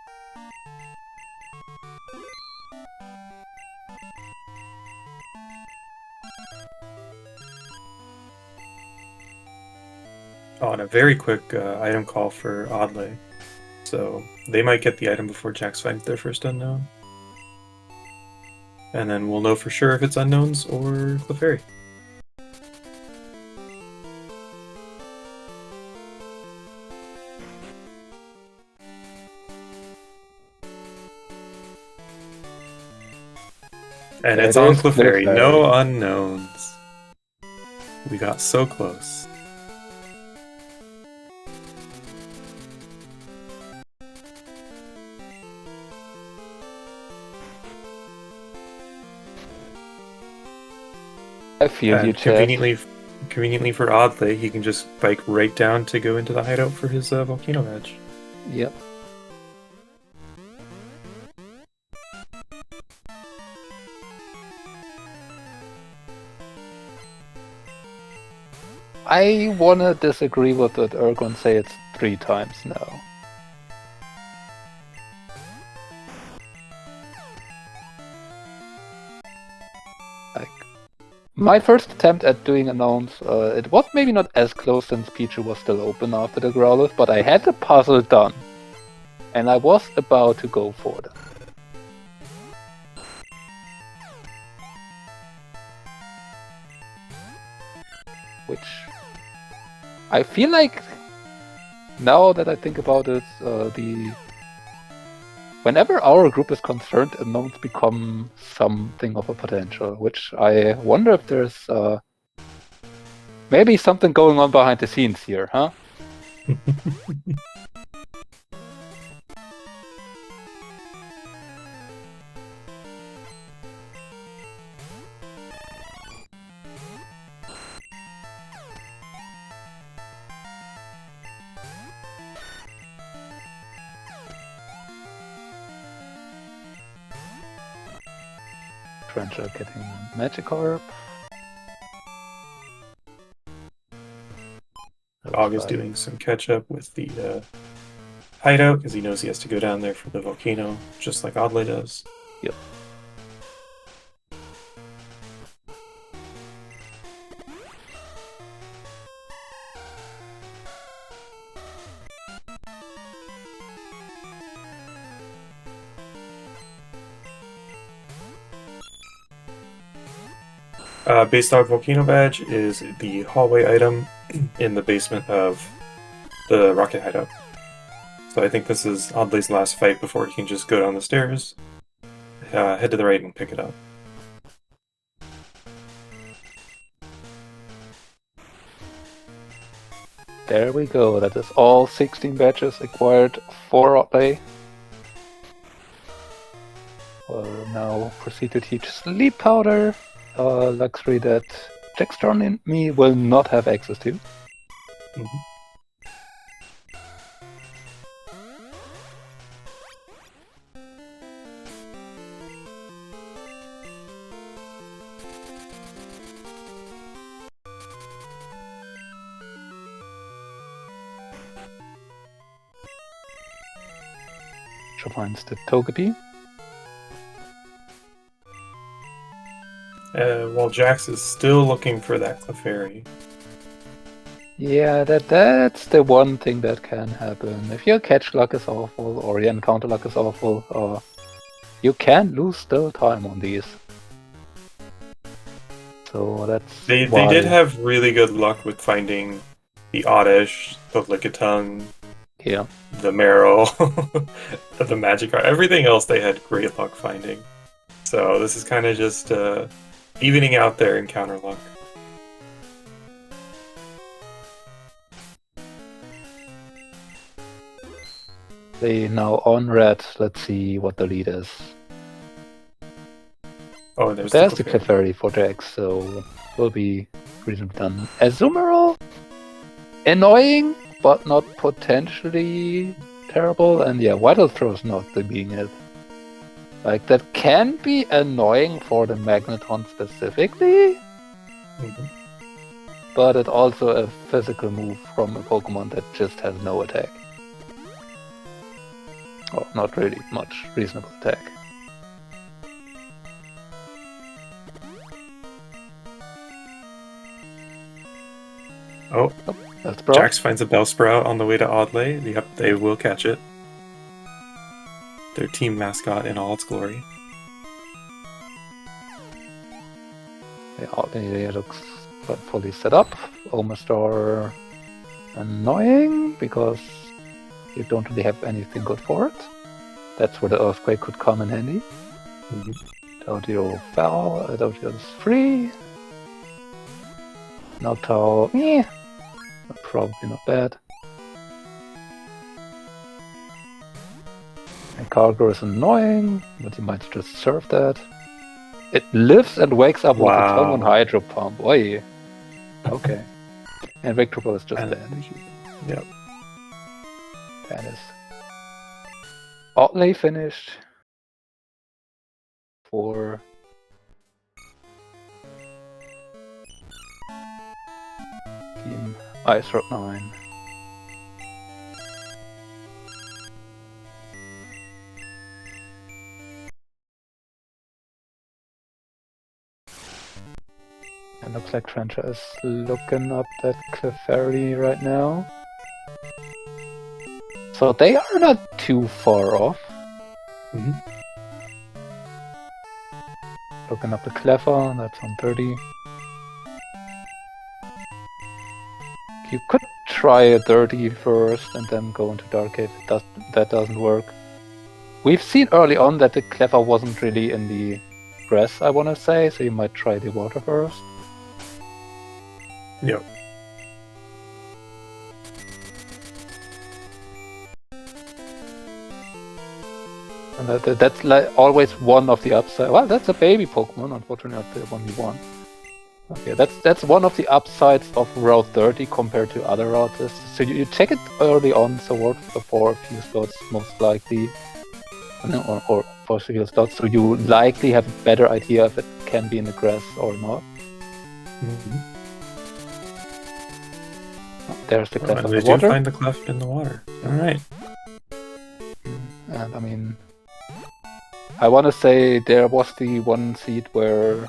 Oh, and a very quick item call for Oddly. So they might get the item before Jax finds their first Unknown. And then we'll know for sure if it's Unknowns or Clefairy. And it's on Clefairy. No Unknowns. We got so close. I feel you, conveniently for Oddly, he can just bike right down to go into the hideout for his volcano badge. Yep. I wanna disagree with what Ergon say it's 3 times now. My first attempt at doing Unknowns, it was maybe not as close since Pichu was still open after the Growlithe, but I had the puzzle done. And I was about to go for them. Which... I feel like, now that I think about it, whenever our group is concerned, Unknowns become something of a potential, which I wonder if there's maybe something going on behind the scenes here, huh? Trencher getting Magikarp. Og is doing some catch up with the hideout because he knows he has to go down there for the volcano, just like Oddly does. Yep. Base Dog Volcano Badge is the hallway item in the basement of the Rocket Hideout. So I think this is Oddly's last fight before he can just go down the stairs, head to the right and pick it up. There we go, that is all 16 badges acquired for Oddly. We'll now proceed to teach Sleep Powder. Luxury that Jackstone and me will not have access to. She finds the Togepi. While Jax is still looking for that Clefairy. Yeah, that's the one thing that can happen. If your catch luck is awful, or your encounter luck is awful, you can lose still time on these. So So that's They did have really good luck with finding the Oddish, the Lickitung, yeah. the Meryl, the Magikarp. Everything else they had great luck finding. So this is kind of just evening out their encounter luck. They now on red. Let's see what the lead is. Oh, there's the Clefairy. Clefairy for Jax, so will be reasonably done. Azumarill, annoying, but not potentially terrible. And yeah, Vital Throw's not the being it. Like, that can be annoying for the Magneton specifically, but it's also a physical move from a Pokemon that just has no attack. Or not really much reasonable attack. Oh, that's Jax finds a Bellsprout on the way to Audley. Yep, they will catch it. Their team mascot in all its glory. Yeah, Audley looks fully set up. Omastar annoying because you don't really have anything good for it. That's where the Earthquake could come in handy. Dodio fell, Dodio is free. Noctowl, probably not bad. And Cargo is annoying, but you might just serve that. It lives and wakes up with a tongue on Hydro Pump. Oi. Okay. And Victorbo is just dead. Yep. That is. Oddly finished. For Team Ice Rod-9. And looks like Trencher is looking up that Clefairy right now. So they are not too far off. Looking up the Cleffa, that's on 30. You could try a 30 first and then go into Darkade. That doesn't work. We've seen early on that the Cleffa wasn't really in the grass, I want to say, so you might try the water first. Yep. And that's like always one of the upsides. Well, that's a baby Pokemon, unfortunately not the one you want. Okay, that's one of the upsides of Route 30 compared to other routes. So you check it early on, so for a few slots most likely, or for a few slots, so you likely have a better idea if it can be in the grass or not. There's the cleft in the water. They do find the cleft in the water. Alright. And I mean, I want to say there was the one seed where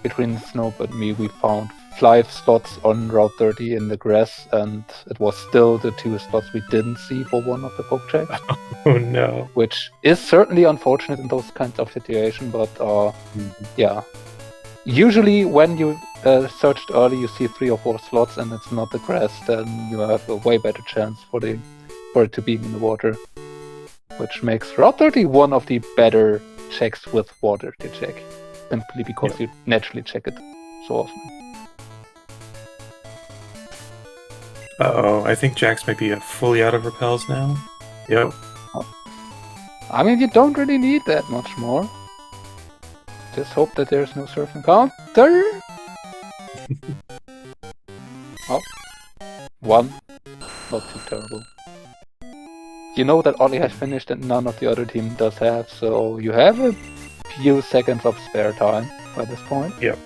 between Snoop and me we found 5 slots on Route 30 in the grass, and it was still the 2 slots we didn't see for one of the Pokechecks. Oh no. Which is certainly unfortunate in those kinds of situations, but yeah. Usually when you searched early you see 3 or 4 slots and it's not the grass, then you have a way better chance for it to be in the water. Which makes Route 30 one of the better checks with water to check. Simply because you naturally check it so often. Uh-oh, I think Jax might be fully out of repels now. Yep. I mean, you don't really need that much more. Just hope that there's no surf encounter. Oh. 1. Not too terrible. You know that Ollie has finished and none of the other team does have, so you have a few seconds of spare time by this point. Yep.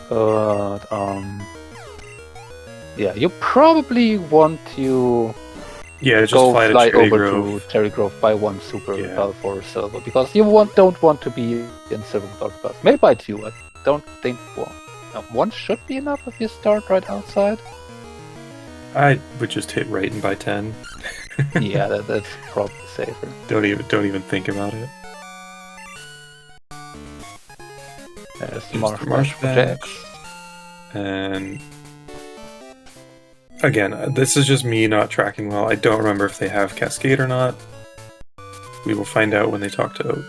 But, yeah, you probably want to just go fly to over Grove. to Cherry Grove by 1 super repel for silver, because you don't want to be in silver without repels. Maybe by 2, I don't think 1. 1 should be enough if you start right outside. I would just hit right and by 10. Yeah, that's probably safer. Don't even think about it. There's There's Marsh the Marsh for Jax. And again, this is just me not tracking well. I don't remember if they have Cascade or not. We will find out when they talk to Oak.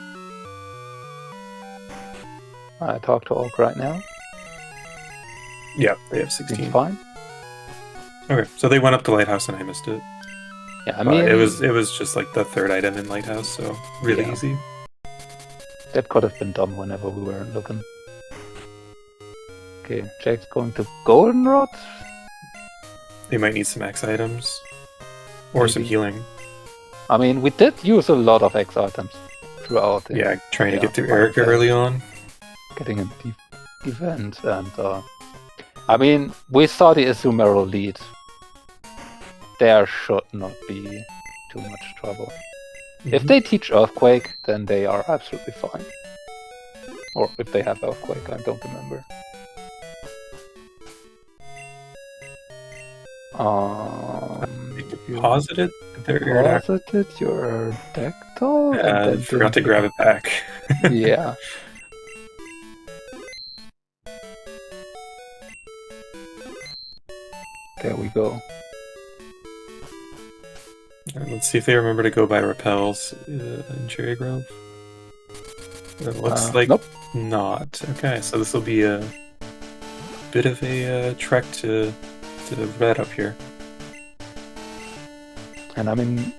I talk to Oak right now. Yeah, they have Seems 16. fine. Okay, so they went up to Lighthouse and I missed it. Yeah, I But mean, it was just like the third item in Lighthouse, so really Yeah. easy. that could have been done whenever we weren't looking. Okay, Jack's going to Goldenrod. They might need some X items. Or some Maybe. healing. I mean, we did use a lot of X items throughout. the- Yeah, trying to get through final Erica phase. early on. Getting a deep event, and I mean, we saw the Azumarill lead. There should not be too much trouble. If they teach Earthquake, then they are absolutely fine. Or if they have Earthquake, I don't remember. You Deposited their Aerodactyl. deposited your Dactyl? and And then forgot to didn't- grab it back. Yeah. There we go. Let's see if they remember to go by Repels in Cherry Grove. It looks like Nope. not. Okay, so this will be a bit of a trek to Red up here. And I mean,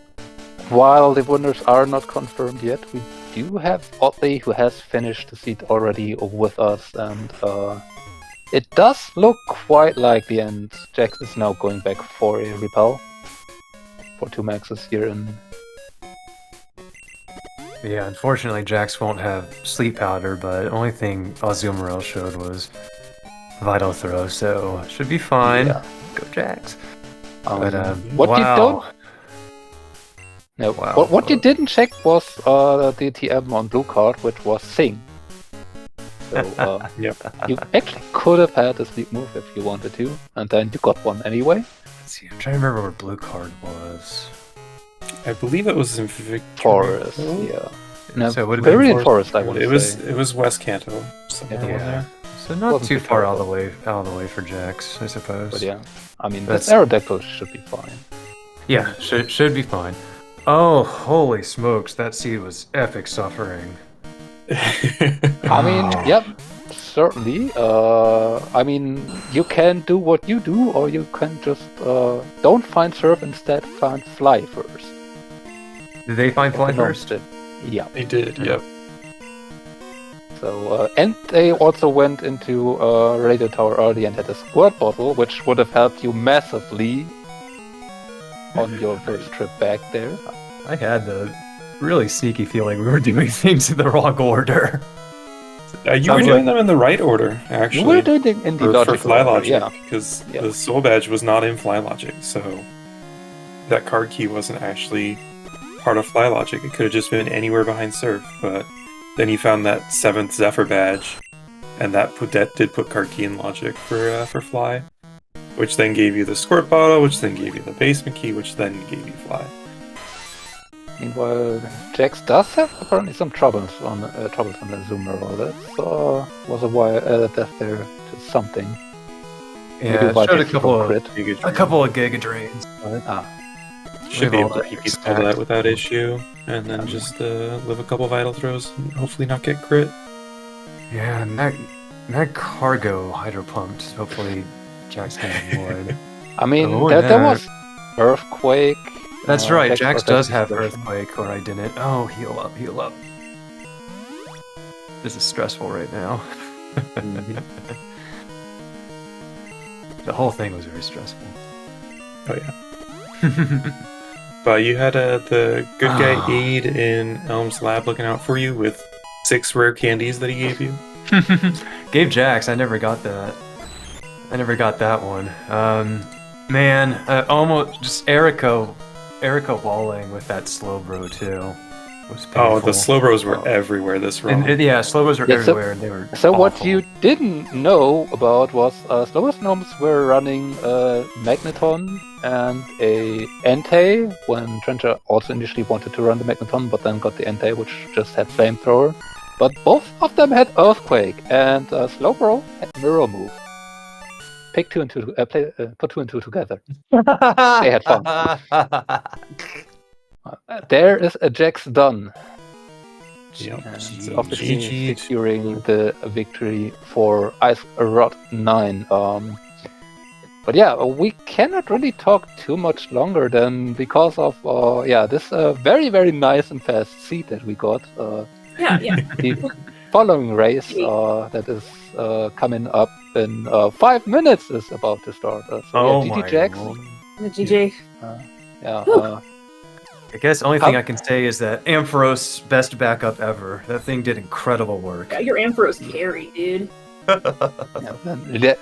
while the winners are not confirmed yet, we do have Otley, who has finished the seat already with us, and it does look quite likely, and Jax is now going back for a repel. For 2 maxes here in... Yeah, unfortunately Jax won't have sleep powder, but the only thing Azumarill showed was Vital Throw, so should be fine. Yeah. Go Jax. Um, But what you wow. don't... No, Wow. what you didn't check was the TM on blue card, which was Sing. So Yep. you actually could have had a sleep move if you wanted to, and then you got one anyway. Let's see, I'm trying to remember where blue card was. I believe it was in Victory Forest, Grove? yeah. No, So it would have been Viridian Forest, I want It to was say. it was West Kanto somewhere Yeah. in there. So not Wasn't too too far terrible. out of the way for Jax, I suppose. But yeah, I mean, That's- this Aerodactyl should be fine. Yeah, should be fine. Oh, holy smokes, that seed was epic suffering. I mean, Oh. yep, certainly. I mean, you can do what you do, or you can just don't find Surf, instead find Fly first. Did they find Fly No, first? Yeah. They did, yep. So, and they also went into Radio Tower early and had a squirt bottle, which would have helped you massively on your first trip back there. I had the really sneaky feeling we were doing things in the wrong order. You were doing them in the right order, actually. You were doing it in the for logical Fly order, Logic, yeah. because Yeah. the Soul Badge was not in Fly Logic, so that card key wasn't actually part of Fly Logic. It could have just been anywhere behind Surf, but then you found that 7th Zephyr badge, and that did put card key in Logic for Fly, which then gave you the Squirt Bottle, which then gave you the Basement Key, which then gave you Fly. Meanwhile, Jax does have apparently some troubles on the Azumarill. That was a while death there to something. Yeah, it by showed a just couple from of crit. Giga Drains. Should be With able all to that PP spell that expect. without issue, and then just live a couple Vital Throws, and hopefully not get crit. Yeah, and that cargo hydro pumped. Hopefully, Jax can avoid. I mean, Oh, there yeah. was Earthquake. That's right. Jax Jax does have Protective Earthquake, or I didn't. Oh, heal up, heal up. This is stressful right now. Mhm. The whole thing was very stressful. Oh yeah. But you had the good guy Aid in Elm's lab looking out for you with 6 rare candies that he gave you. Gave Jax. I never got that. I never got that one. Man, almost just Erica walling with that slow bro too. was painful. Oh, the Slowbros were everywhere this run. And yeah, Slowbros were Yeah, so- everywhere, and they were So what awful. you didn't know about was Slowest Gnomes were running a Magneton and a Entei when Trencher also initially wanted to run the Magneton, but then got the Entei, which just had Flamethrower. But both of them had Earthquake, and Slowbro had Mirror Move. Pick two and two, put two and two together. They had fun. There is a Jax done. Yep. And So obviously GG. securing the victory for Rod-9. But yeah, we cannot really talk too much longer than because of this very, very nice and fast seed that we got. Yeah. The following race that is coming up in 5 minutes is about to start. GG Jax. Lord. GG. I guess the only thing I can say is that Ampharos, best backup ever. That thing did incredible work. Yeah, your Ampharos carry, dude.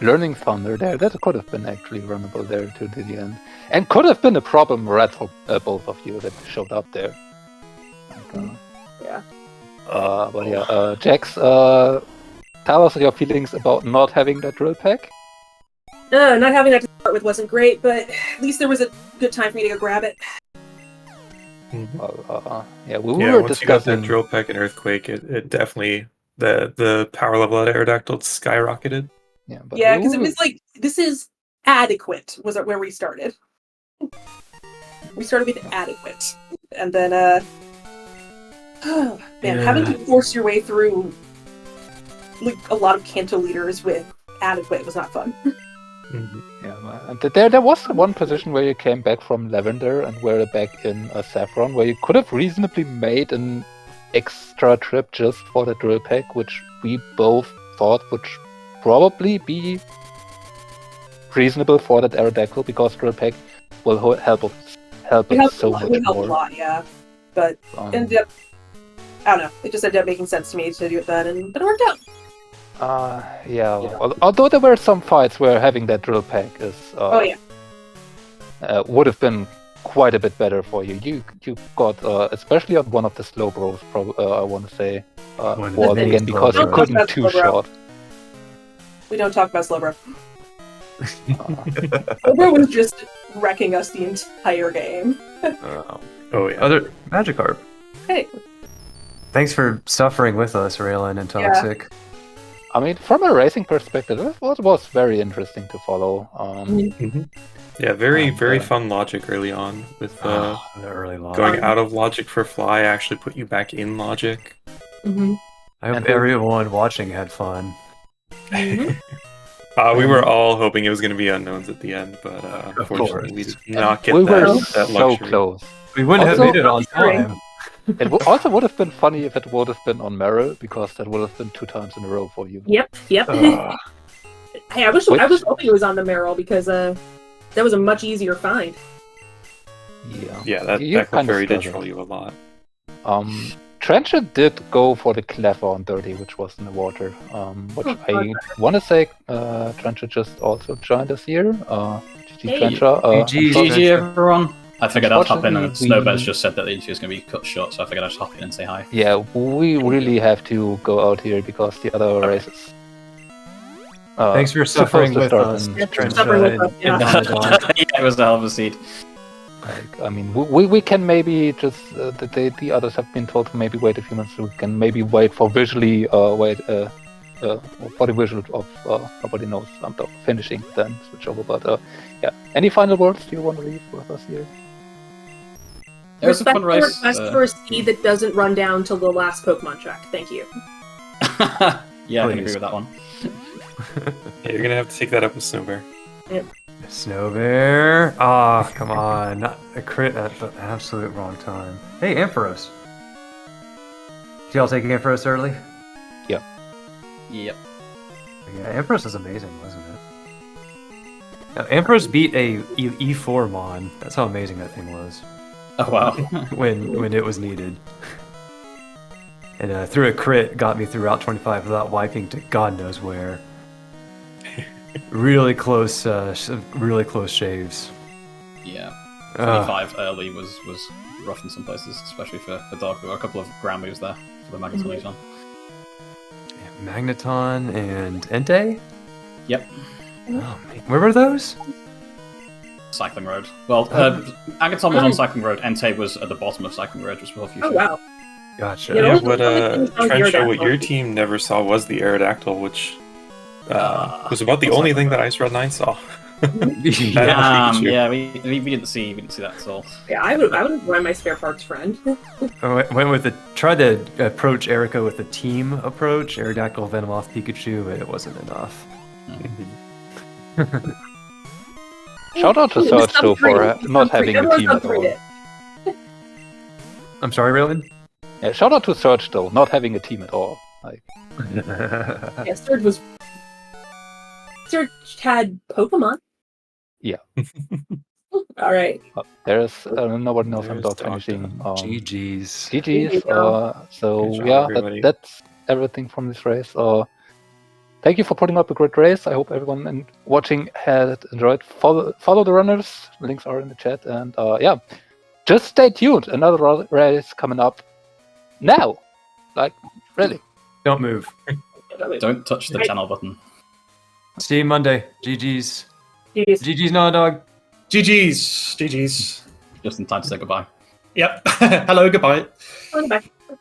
Learning Thunder there, that could have been actually runnable there to the end. And could have been a problem, Red, for both of you that showed up there. Yeah. But yeah, Jax, tell us your feelings about not having that drill pack. Not having that to start with wasn't great, but at least there was a good time for me to go grab it. Mhm. We Yeah, were once you got discussing. that drill peck and earthquake, it definitely the power level at Aerodactyl skyrocketed. Yeah, but Yeah, because it was like, this is adequate, was where we started. We started with adequate. And then, having to force your way through like a lot of Kanto leaders with adequate was not fun. Mhm. Yeah, and there was one position where you came back from Lavender and were back in Saffron, where you could have reasonably made an extra trip just for the drill pack, which we both thought would probably be reasonable for that Aerodactyl, because drill pack will help us so much It helped a more. lot, yeah. But ended up, I don't know, it just ended up making sense to me to do it then, but it worked out. Although there were some fights where having that drill pack is would have been quite a bit better for you. You got especially on one of the slow bros, I want to say, wall again, because you couldn't two shot. We don't talk about Slowbro. Slowbro was just wrecking us the entire game. Oh yeah. Other Magikarp. Hey. Thanks for suffering with us, Raylan and Toxic. I mean, from a racing perspective, it was very interesting to follow. Yeah, very fun logic early on with The early log. going out of logic for fly actually put you back in logic. Mm-hmm. I hope And everyone watching had fun. Mm-hmm. We were all hoping it was going to be unknowns at the end, but unfortunately we did not get we were that so luxury. close. We wouldn't have Also- made it on time. It also would have been funny if it would have been on Meryl, because that would have been 2 times in a row for you. Yep. Hey, I was hoping it was on the Merrill because that was a much easier find. Yeah, that You kinda Clefairy did struggled. troll you a lot. Trencher did go for the Cleffer on 30, which was in the water. Which I want to say Trencher just also joined us here. GG Hey. Trencher. GG. GG everyone. I figured I'd hop in, and Unfortunately, Snowbird's just said that the interview is going to be cut short, so I figured I'd just hop in and say hi. Yeah, we really have to go out here because the other races. Thanks for suffering with us. Suffering with us, yeah. Yeah, it was a hell of a seed. I mean, we can maybe just the others have been told to maybe wait a few months. So we can maybe wait for visually for the visual of nobody knows I'm finishing, then switch over. But yeah, any final words do you want to leave with us here? It was a fun race. Request for a speed that doesn't run down till the last Pokemon track. Thank you. Yeah, I can Please. agree with that one. Yeah, you're gonna have to take that up with Snowbear. Snow Bear. Ah, come on. Not a crit at the absolute wrong time. Hey, Ampharos. Did y'all take Ampharos early? Yep. Yeah, Ampharos was amazing, wasn't it? Now, Ampharos beat a E4 Mon. That's how amazing that thing was. Oh, wow. when it was needed. And through a crit, got me through Route 25 without wiping to God knows where. Really close shaves. Yeah. 25 early was rough in some places, especially for Dog. There were a couple of ground moves there for the Magneton on. Magneton and Entei? Yep. Oh, man. Where were those? Cycling Road. Well, Agaton was on Cycling Road, Entei was at the bottom of Cycling Road, just before Future. Oh wow. Gotcha. You know, Yeah, what Trencho, what Aerodactyl. your team never saw was the Aerodactyl, which was about the only thing that Ice Rod-9 saw. Pikachu. Yeah, we didn't see that at all. Yeah, I would run my spare parts friend. Tried to approach Erica with a team approach, Aerodactyl, Venomoth, Pikachu, but it wasn't enough. Shout out to Ooh, Surge stop though for free. not Stop free. having a Everyone team stop at free all. it. I'm sorry, Raylan? Yeah, shout out to Surge though, not having a team at all. Like, Yeah, Surge had Pokemon. Yeah. All right. there's no one else I'm There's dog Dog finishing. Dog. GG's. GG's. Yeah. So Good job, yeah, everybody. that's everything from this race. Thank you for putting up a great race. I hope everyone watching had enjoyed. Follow the runners. Links are in the chat. And yeah, just stay tuned. Another race coming up now. Like, really. Don't move. Don't touch the channel button. See you Monday. GG's. Jeez. GG's, no dog. GG's. Just in time to say goodbye. Yep. Hello, goodbye. Bye.